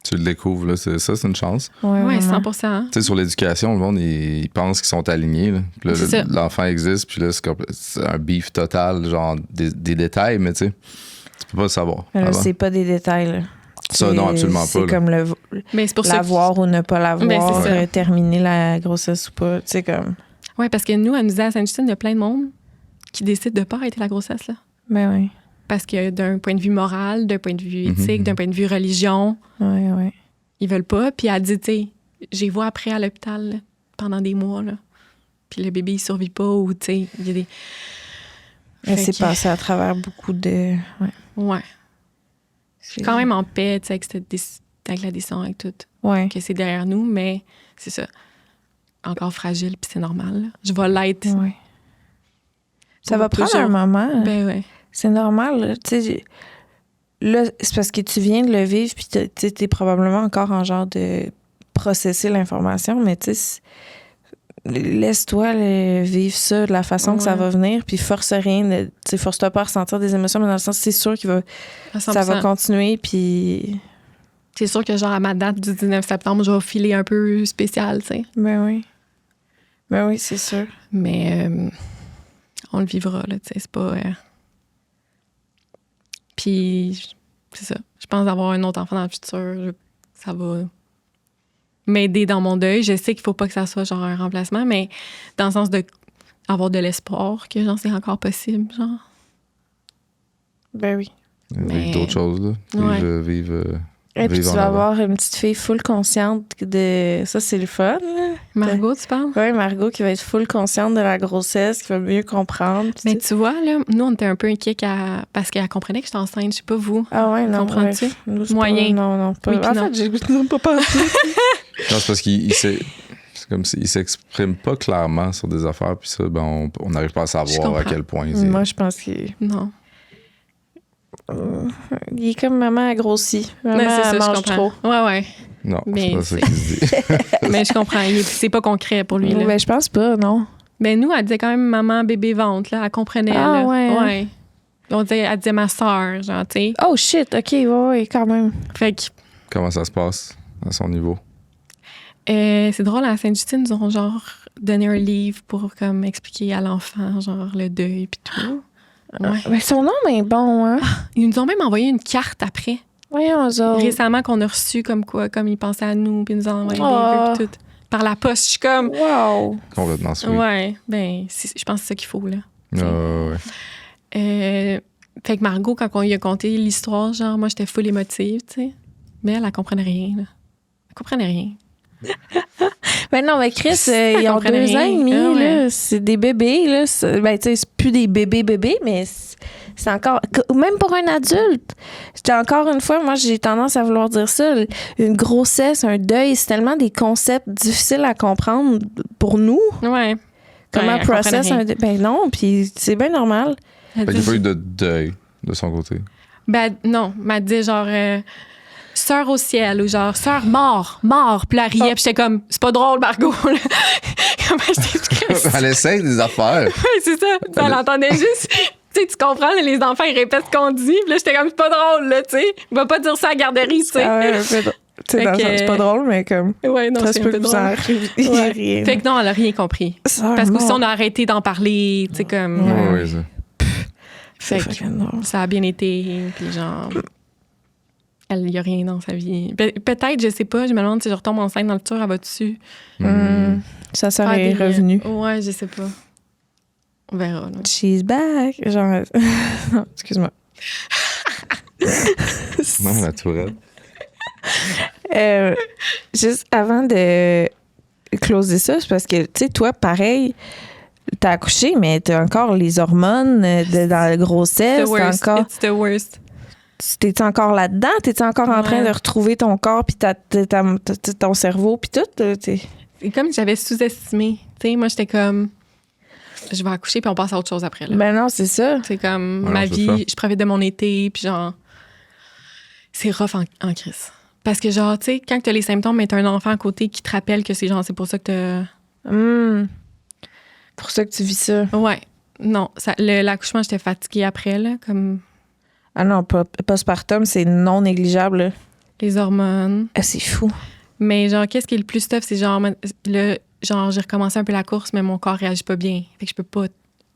Speaker 3: Tu le découvres, là, c'est une chance.
Speaker 2: Ouais,
Speaker 4: Ouais,
Speaker 2: vraiment.
Speaker 4: 100%. Hein?
Speaker 3: Tu sais, sur l'éducation, le monde, il pense qu'ils sont alignés. Là. Puis là,
Speaker 4: C'est ça.
Speaker 3: l'enfant existe, puis là, c'est un beef total, genre des détails, mais tu sais, tu peux pas le savoir.
Speaker 2: Mais là,
Speaker 3: avant.
Speaker 2: c'est pas des détails, là.
Speaker 3: Ça, non, absolument pas.
Speaker 2: C'est
Speaker 3: là.
Speaker 2: comme
Speaker 4: Mais c'est pour ça.
Speaker 2: l'avoir ou ne pas l'avoir,
Speaker 4: Ben, c'est ça.
Speaker 2: terminer la grossesse ou pas. Tu sais, comme...
Speaker 4: Oui, parce que nous, à nous disait à Sainte-Justine, il y a plein de monde qui décide de pas arrêter la grossesse, là.
Speaker 2: Ben oui.
Speaker 4: Parce que d'un point de vue moral, d'un point de vue éthique,
Speaker 3: Mhm.
Speaker 4: d'un point de vue religion,
Speaker 2: Ouais, ouais.
Speaker 4: ils veulent pas. Puis elle dit, tu sais, j'ai vu après à l'hôpital là, pendant des mois, là. Puis le bébé, il survit pas ou, tu sais, il y a des...
Speaker 2: Elle
Speaker 4: Fait
Speaker 2: s'est
Speaker 4: que-
Speaker 2: passée à travers beaucoup de... Ouais.
Speaker 4: Ouais. Je suis quand même en paix, tu sais, avec la décision, avec tout,
Speaker 2: Ouais.
Speaker 4: que c'est derrière nous, mais c'est ça. Encore fragile, puis c'est normal, là. Je vais l'être.
Speaker 2: Ouais. Ça va
Speaker 4: Pour
Speaker 2: prendre un
Speaker 4: toujours.
Speaker 2: moment.
Speaker 4: Ben ouais.
Speaker 2: C'est normal. Là. Tu sais, là, c'est parce que tu viens de le vivre, puis tu es probablement encore en genre de processer l'information, mais tu sais, laisse-toi vivre ça de la façon que ça
Speaker 4: Ouais.
Speaker 2: va venir, puis force rien. Tu sais, force-toi pas à ressentir des émotions, mais dans le sens, c'est sûr que
Speaker 4: À
Speaker 2: ça va
Speaker 4: 100%.
Speaker 2: continuer, puis...
Speaker 4: C'est sûr que, genre, à ma date du 19 septembre, je vais filer un peu spécial, tu sais.
Speaker 2: Ben oui. Ben oui, c'est sûr.
Speaker 4: Mais on le vivra, là, tu sais. C'est pas. Puis, c'est ça. Je pense d'avoir un autre enfant dans le futur, ça va m'aider dans mon deuil. Je sais qu'il faut pas que ça soit, genre, un remplacement, mais dans le sens de avoir de l'espoir que, genre, c'est encore possible, genre.
Speaker 2: Ben oui.
Speaker 4: Mais-
Speaker 3: Vivre d'autres choses, là.
Speaker 4: Ouais.
Speaker 3: Vivre
Speaker 2: Et puis tu
Speaker 3: vivre en
Speaker 2: vas
Speaker 3: avant.
Speaker 2: avoir une petite fille full consciente de... Ça, c'est le fun, là.
Speaker 4: Margot, tu parles?
Speaker 2: Oui, Margot qui va être full consciente de la grossesse, qui va mieux comprendre. puis
Speaker 4: Mais
Speaker 2: tout.
Speaker 4: tu vois, là, nous, on était un peu inquiets parce qu'elle comprenait que j'étais enceinte. Je sais pas vous.
Speaker 2: Ah ouais, non.
Speaker 4: Comprends-tu?
Speaker 2: Ouais. Nous, c'est
Speaker 4: Moyen.
Speaker 2: pas- non, non. Pas,
Speaker 4: Oui, puis
Speaker 2: en
Speaker 4: non.
Speaker 2: fait, j'ai pas pensé.
Speaker 3: Non, c'est parce qu'il c'est comme s'il s'exprime pas clairement sur des affaires, puis ça, ben, on n'arrive pas à
Speaker 4: Je
Speaker 3: savoir à
Speaker 4: comprends.
Speaker 3: quel point. c'est-
Speaker 2: Moi, je pense qu'il
Speaker 4: Non.
Speaker 2: il est comme maman a grossi. Maman
Speaker 4: Mais c'est ça,
Speaker 2: elle
Speaker 4: je
Speaker 2: mange trop.
Speaker 4: comprends. Ouais, ouais.
Speaker 3: Non,
Speaker 4: Mais
Speaker 3: c'est pas ça qui se dit.
Speaker 4: Mais je comprends. C'est pas concret pour lui, là.
Speaker 2: Ben, je pense pas, non.
Speaker 4: Mais nous, elle disait quand même maman, bébé, ventre, là. Elle comprenait,
Speaker 2: Ah,
Speaker 4: là.
Speaker 2: ouais, hein?
Speaker 4: Ouais. Elle disait ma soeur, genre, tu sais.
Speaker 2: Oh shit, ok, ouais, quand même.
Speaker 4: Fait que,
Speaker 3: Comment ça se passe à son niveau?
Speaker 4: c'est drôle, à Sainte-Justine, ils ont genre donné un livre pour comme expliquer à l'enfant, genre, le deuil puis tout. Ouais.
Speaker 2: Ben, son nom est bon, hein.
Speaker 4: Ils nous ont même envoyé une carte après,
Speaker 2: Voyons, eux autres.
Speaker 4: récemment, qu'on a reçue comme quoi, comme ils pensaient à nous, puis ils nous ont envoyé
Speaker 2: Oh.
Speaker 4: des livres puis tout. Par la poste, je suis comme,
Speaker 2: Wow.
Speaker 3: Complètement sweet.
Speaker 4: ouais, ben, je pense que c'est ça qu'il faut, là.
Speaker 3: Ouais.
Speaker 4: Fait que Margot, quand on lui a conté l'histoire, genre, moi, j'étais full émotive, tu sais. Mais elle comprenait rien, là. Elle comprenait rien.
Speaker 2: Ben non, mais Chris, ils ont 2
Speaker 4: comprenait
Speaker 2: ans et
Speaker 4: rien.
Speaker 2: demi,
Speaker 4: Ah ouais.
Speaker 2: là. C'est des bébés, là. Ben, tu sais, c'est plus des bébés, mais c'est encore... Même pour un adulte. Encore une fois, moi, j'ai tendance à vouloir dire ça. Une grossesse, un deuil, c'est tellement des concepts difficiles à comprendre pour nous.
Speaker 4: Ouais.
Speaker 2: Comment
Speaker 4: Ouais, elle comprenait
Speaker 2: process
Speaker 4: rien.
Speaker 2: un deuil. Ben non, puis c'est bien normal.
Speaker 4: Elle
Speaker 3: Fait qu'il n'y a
Speaker 4: dit-
Speaker 3: pas eu de deuil de son côté.
Speaker 4: Ben non, elle disait genre, sœur au ciel ou genre sœur mort. Puis là, elle riait, puis j'étais comme, c'est pas drôle, Margot. Là. Comment je t'explique?
Speaker 3: Elle essaie des affaires.
Speaker 4: Oui, c'est ça. Elle entendait juste. Tu sais, tu comprends, les enfants, ils répètent ce qu'on dit. Puis là, j'étais comme, c'est pas drôle, là, tu sais. Il va pas dire ça à la garderie, tu sais.
Speaker 2: Ah ouais, un peu drôle. Tu sais, c'est pas drôle, mais comme.
Speaker 4: Ouais, non,
Speaker 2: ça
Speaker 4: c'est
Speaker 2: se
Speaker 4: un
Speaker 2: peut
Speaker 4: peu
Speaker 2: que vous
Speaker 4: drôle.
Speaker 2: en riez
Speaker 4: Ouais.
Speaker 2: rien.
Speaker 4: Fait que non, elle a rien compris. Parce que si on a arrêté d'en parler, tu sais, comme.
Speaker 3: Ouais, ça.
Speaker 2: C'est
Speaker 4: Fait que
Speaker 2: fucking drôle.
Speaker 4: ça a bien été. Puis genre. Elle, y a rien dans sa vie. Peut-être, je sais pas, je me demande si je retombe enceinte dans le futur, elle va dessus.
Speaker 2: Ça
Speaker 4: Faire
Speaker 2: serait
Speaker 4: des-
Speaker 2: revenu.
Speaker 4: Ouais, je sais pas. On verra. Là.
Speaker 2: She's back. Genre. Non, excuse-moi.
Speaker 3: Non, la tourette.
Speaker 2: Juste avant de closer ça, c'est parce que, tu sais, toi, pareil, t'as accouché, mais t'as encore les hormones dans la grossesse.
Speaker 4: The worst.
Speaker 2: T'as encore,
Speaker 4: It's the worst.
Speaker 2: t'es encore là-dedans? T'es encore en train
Speaker 4: Ouais.
Speaker 2: de retrouver ton corps, puis ton cerveau, puis tout? T'sais.
Speaker 4: C'est comme si j'avais sous-estimé. Tu sais, moi, j'étais comme. Je vais accoucher, puis on passe à autre chose après. Là.
Speaker 2: Ben non, c'est ça.
Speaker 4: C'est comme
Speaker 3: Ouais,
Speaker 4: ma
Speaker 3: non, c'est
Speaker 4: vie,
Speaker 3: ça.
Speaker 4: je profite de mon été, puis genre. C'est rough en crise. Parce que, genre, tu sais, quand t'as les symptômes, mais t'as un enfant à côté qui te rappelle que c'est genre, c'est pour ça que t'as.
Speaker 2: Pour ça que tu vis ça.
Speaker 4: Ouais. Non, l'accouchement, j'étais fatiguée après, là, comme
Speaker 2: Ah non, postpartum, c'est non négligeable. Là.
Speaker 4: les hormones.
Speaker 2: Ah, c'est fou.
Speaker 4: Mais genre, qu'est-ce qui est le plus tough, c'est genre, genre, j'ai recommencé un peu la course, mais mon corps réagit pas bien. Fait que je peux pas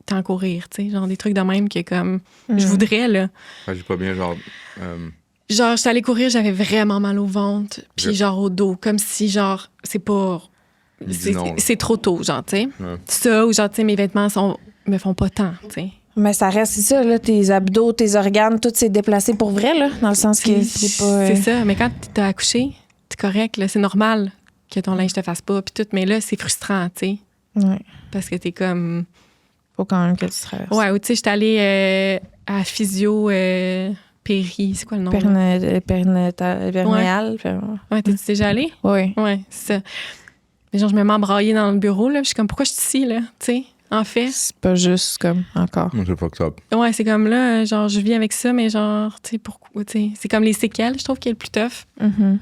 Speaker 4: tant courir, tu sais. Genre, des trucs de même que, comme, je voudrais, là.
Speaker 3: J'ai pas bien, genre.
Speaker 4: Genre, je suis allée courir, j'avais vraiment mal au ventre, puis
Speaker 3: Je-
Speaker 4: genre au dos, comme si, genre, c'est pas.
Speaker 3: Il dit non, là.
Speaker 4: C'est trop tôt, genre, tu sais.
Speaker 3: Ouais.
Speaker 4: Ça, ou genre, tu sais, mes vêtements me font pas tant, tu sais.
Speaker 2: Mais ça reste, c'est ça, là, tes abdos, tes organes, tout s'est déplacé pour vrai, là, dans le sens que c'est pas...
Speaker 4: C'est ça, mais quand t'as accouché, t'es correct, là, c'est normal que ton linge te fasse pas, puis tout, mais là, c'est frustrant, tu sais,
Speaker 2: Ouais.
Speaker 4: parce que t'es comme...
Speaker 2: Faut quand même que tu traverses.
Speaker 4: Ouais, ou tu sais, j'étais allée à physio péri, c'est quoi le nom? là?
Speaker 2: Périnéal.
Speaker 4: Ouais, t'es déjà allée?
Speaker 2: Oui.
Speaker 4: Ouais, c'est ça. Mais genre, je me mets embraillée dans le bureau, là, puis je suis comme, pourquoi je suis ici, là, tu sais, en fait?
Speaker 2: C'est pas juste comme encore.
Speaker 3: C'est fucked up.
Speaker 4: Ouais, c'est comme là, genre, je vis avec ça, mais genre, tu sais, pourquoi, tu sais, c'est comme les séquelles, je trouve, qui est le plus tough.
Speaker 2: Mhm.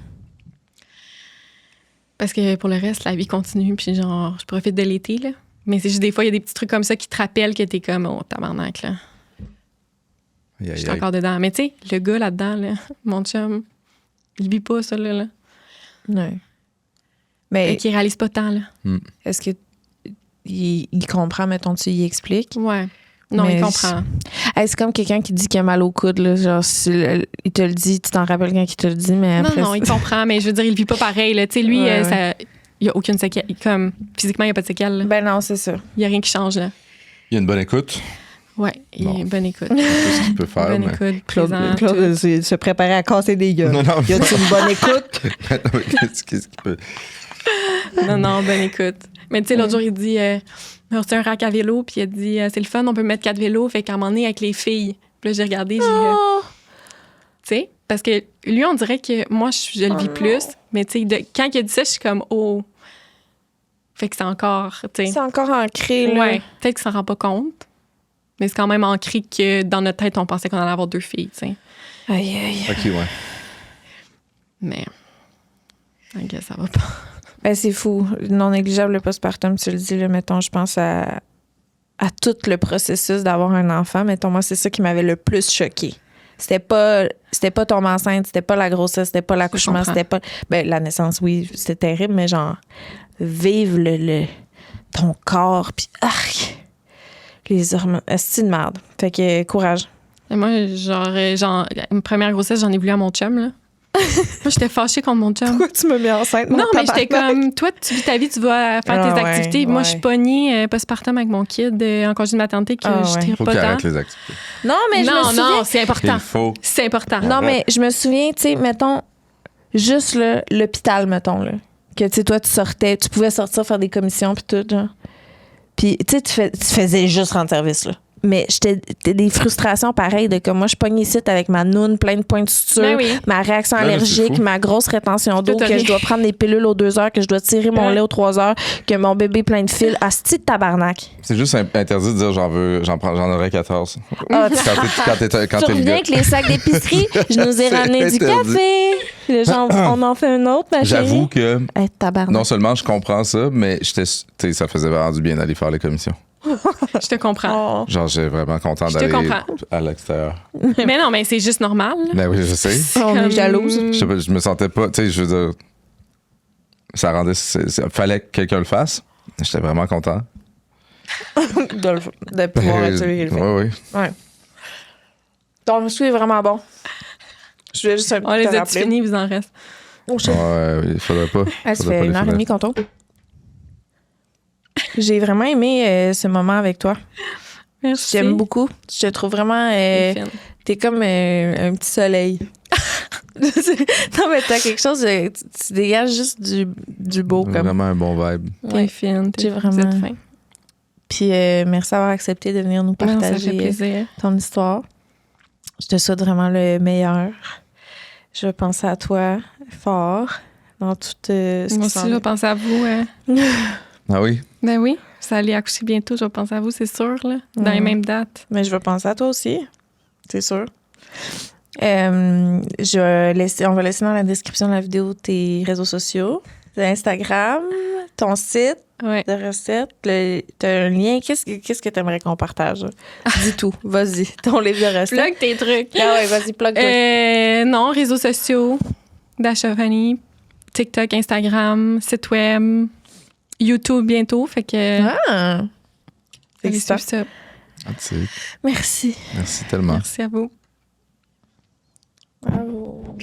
Speaker 4: Parce que pour le reste, la vie continue, puis genre, je profite de l'été, là. Mais c'est juste des fois, il y a des petits trucs comme ça qui te rappellent que t'es comme, oh, tabarnak, là.
Speaker 3: Aïe,
Speaker 4: Je
Speaker 3: aïe,
Speaker 4: suis
Speaker 3: aïe.
Speaker 4: encore dedans. Mais tu sais, le gars là-dedans, là, mon chum, il vit pas ça, là.
Speaker 2: Ouais. Mais
Speaker 4: Fait qu'il réalise pas tant, là.
Speaker 2: est-ce que il comprend, mettons, tu y expliques?
Speaker 4: Ouais. Non,
Speaker 2: Mais
Speaker 4: il comprend.
Speaker 2: Hey, c'est comme quelqu'un qui dit qu'il a mal au coude, là. Genre, il te le dit, tu t'en rappelles quand il te le dit, mais après...
Speaker 4: Non, il comprend, mais je veux dire, il vit pas pareil, là. Tu sais, lui,
Speaker 2: Ouais,
Speaker 4: ça, il y a aucune séquelle. Comme, physiquement, il y a pas de séquelle, là.
Speaker 2: Ben non, c'est ça.
Speaker 4: Il y a rien qui change, là.
Speaker 3: Il y a une bonne écoute.
Speaker 4: Ouais, il
Speaker 3: Bon.
Speaker 4: est bonne écoute.
Speaker 3: C'est ce qu'il peut faire.
Speaker 4: Bonne
Speaker 3: mais...
Speaker 4: écoute, présent.
Speaker 2: Claude se préparait à casser des gueules.
Speaker 3: Non, non.
Speaker 2: Y a-tu une bonne écoute?
Speaker 3: Non, mais qu'est-ce qu'il peut.
Speaker 4: Non, bonne écoute. Mais tu sais, l'autre jour, il dit, on a reçu un rack à vélo, puis il a dit, c'est le fun, on peut mettre 4 vélos, fait qu'à un moment donné, avec les filles. Puis là, j'ai regardé, j'ai
Speaker 2: Oh!
Speaker 4: tu sais, parce que lui, on dirait que moi, je le vis plus, mais tu sais, quand il a dit ça, je suis comme, oh. Fait que c'est encore, tu sais.
Speaker 2: C'est encore ancré, là.
Speaker 4: Ouais, peut-être qu'il s'en rend pas compte, mais c'est quand même ancré que dans notre tête, on pensait qu'on allait avoir 2 filles, tu sais.
Speaker 2: Aïe, aïe.
Speaker 3: Ok, ouais.
Speaker 4: Mais, I guess ça va pas.
Speaker 2: Ben, c'est fou. Non négligeable, le postpartum, tu le dis, là, mettons, je pense à tout le processus d'avoir un enfant. Mettons, moi, c'est ça qui m'avait le plus choqué. C'était pas tomber enceinte, c'était pas la grossesse, c'était pas l'accouchement,
Speaker 4: comprends.
Speaker 2: c'était pas... Ben, la naissance, oui, c'était terrible, mais genre, vivre ton corps, puis les hormones, c'est une merde. Fait que, courage.
Speaker 4: Et moi, genre, ma première grossesse, j'en ai voulu à mon chum, là. Moi, j'étais fâchée contre mon chum.
Speaker 2: Pourquoi tu me mets enceinte?
Speaker 4: Non, mais j'étais comme, toi, tu vis ta vie, tu vas faire
Speaker 2: Ah
Speaker 4: tes
Speaker 2: ouais,
Speaker 4: activités. Moi,
Speaker 2: ouais.
Speaker 4: je suis pognée postpartum avec mon kid en congé de maternité que
Speaker 2: Ah
Speaker 4: je
Speaker 2: ouais.
Speaker 4: tire
Speaker 3: Faut
Speaker 4: pas
Speaker 3: qu'il
Speaker 4: tant.
Speaker 3: arrête les activités.
Speaker 2: Non, mais je me
Speaker 4: Non,
Speaker 2: souviens...
Speaker 4: non, c'est important.
Speaker 3: Il faut.
Speaker 4: C'est important.
Speaker 2: Non, mais je me souviens, tu sais, mettons, juste là, l'hôpital, mettons, là. Que, tu sais, toi, tu sortais, tu pouvais sortir faire des commissions, puis tout, genre. Puis, tu sais, tu faisais juste rendre service, là. Mais j'étais des frustrations pareilles de comme moi, je pogne ici avec ma noune pleine de points de suture,
Speaker 4: Ben oui.
Speaker 2: ma réaction
Speaker 3: Là, c'est
Speaker 2: allergique,
Speaker 3: fou.
Speaker 2: ma grosse rétention d'eau,
Speaker 4: Tout
Speaker 2: que
Speaker 4: horrible.
Speaker 2: je dois prendre des pilules aux 2 heures, que je dois tirer mon
Speaker 4: Ouais.
Speaker 2: lait aux 3 heures, que mon bébé plein de fils. Asti de tabarnak.
Speaker 3: C'est juste interdit de dire j'en aurais 14.
Speaker 2: Ah,
Speaker 3: Quand t'es
Speaker 2: tu
Speaker 3: le
Speaker 2: reviens
Speaker 3: gars.
Speaker 2: avec les sacs d'épicerie, je nous ai
Speaker 3: C'est
Speaker 2: ramené du
Speaker 3: interdit.
Speaker 2: café. Le genre, on en fait un autre, ma chérie.
Speaker 3: J'avoue que
Speaker 2: Hey, tabarnak.
Speaker 3: non seulement je comprends ça, mais ça faisait vraiment du bien d'aller faire les commissions.
Speaker 4: Je te comprends.
Speaker 2: Oh.
Speaker 3: Genre, j'ai vraiment content
Speaker 4: Je te
Speaker 3: d'aller
Speaker 4: comprends.
Speaker 3: à l'extérieur.
Speaker 4: Mais non, mais c'est juste normal. là.
Speaker 3: Ben oui, je sais.
Speaker 2: On est
Speaker 4: Comme-
Speaker 2: jalouse.
Speaker 3: Je sais pas, je me sentais pas, tu sais, je veux dire, ça rendait, fallait que quelqu'un le fasse. J'étais vraiment content.
Speaker 2: de pouvoir être celui qui le fait.
Speaker 3: Oui, oui.
Speaker 2: Ouais. Ton muscle est vraiment bon. Je voulais juste
Speaker 4: On les
Speaker 2: te
Speaker 4: a
Speaker 2: rappeler.
Speaker 4: finis, il vous en reste.
Speaker 2: Oh, shit.
Speaker 3: Ouais, il faudrait pas.
Speaker 2: Ah, ça
Speaker 3: faudrait
Speaker 2: fait
Speaker 3: pas les
Speaker 2: 1h30
Speaker 3: finir.
Speaker 2: qu'on tourne. J'ai vraiment aimé ce moment avec toi.
Speaker 4: Merci.
Speaker 2: J'aime beaucoup. Je te trouve vraiment...
Speaker 4: C'est fine.
Speaker 2: t'es comme un petit soleil. Non, mais t'as quelque chose... tu dégages juste du beau. Comme.
Speaker 3: Vraiment un bon vibe.
Speaker 4: T'es fine.
Speaker 2: J'ai
Speaker 4: Vous
Speaker 2: vraiment-
Speaker 4: êtes fin.
Speaker 2: Puis merci d'avoir accepté de venir nous
Speaker 4: Non, ça fait
Speaker 2: partager
Speaker 4: plaisir.
Speaker 2: ton histoire. Je te souhaite vraiment le meilleur. Je vais penser à toi fort dans tout ce
Speaker 4: Moi
Speaker 2: qui
Speaker 4: aussi,
Speaker 2: s'en
Speaker 4: je vais
Speaker 2: est.
Speaker 4: penser à vous.
Speaker 3: Ah oui?
Speaker 4: Ben oui, vous allez accoucher bientôt, je vais penser à vous, c'est sûr, là, dans les
Speaker 2: Mhm.
Speaker 4: mêmes dates.
Speaker 2: Mais je vais penser à toi aussi, c'est sûr. On va laisser dans la description de la vidéo tes réseaux sociaux, Instagram, ton site
Speaker 4: Ouais.
Speaker 2: de recettes. T'as un lien. Qu'est-ce que tu aimerais qu'on partage? Dis tout. Vas-y. Ton livre de recettes.
Speaker 4: Plug tes trucs.
Speaker 2: Ah ouais, vas-y, plug-toi.
Speaker 4: Non, réseaux sociaux, Dash of Honey, TikTok, Instagram, site web, YouTube bientôt, fait que
Speaker 2: Ah! C'est
Speaker 4: allez
Speaker 2: excitant.
Speaker 4: suivre ça.
Speaker 3: Ah, tu sais,
Speaker 2: Merci.
Speaker 3: merci tellement.
Speaker 4: Merci à vous.
Speaker 2: Bravo.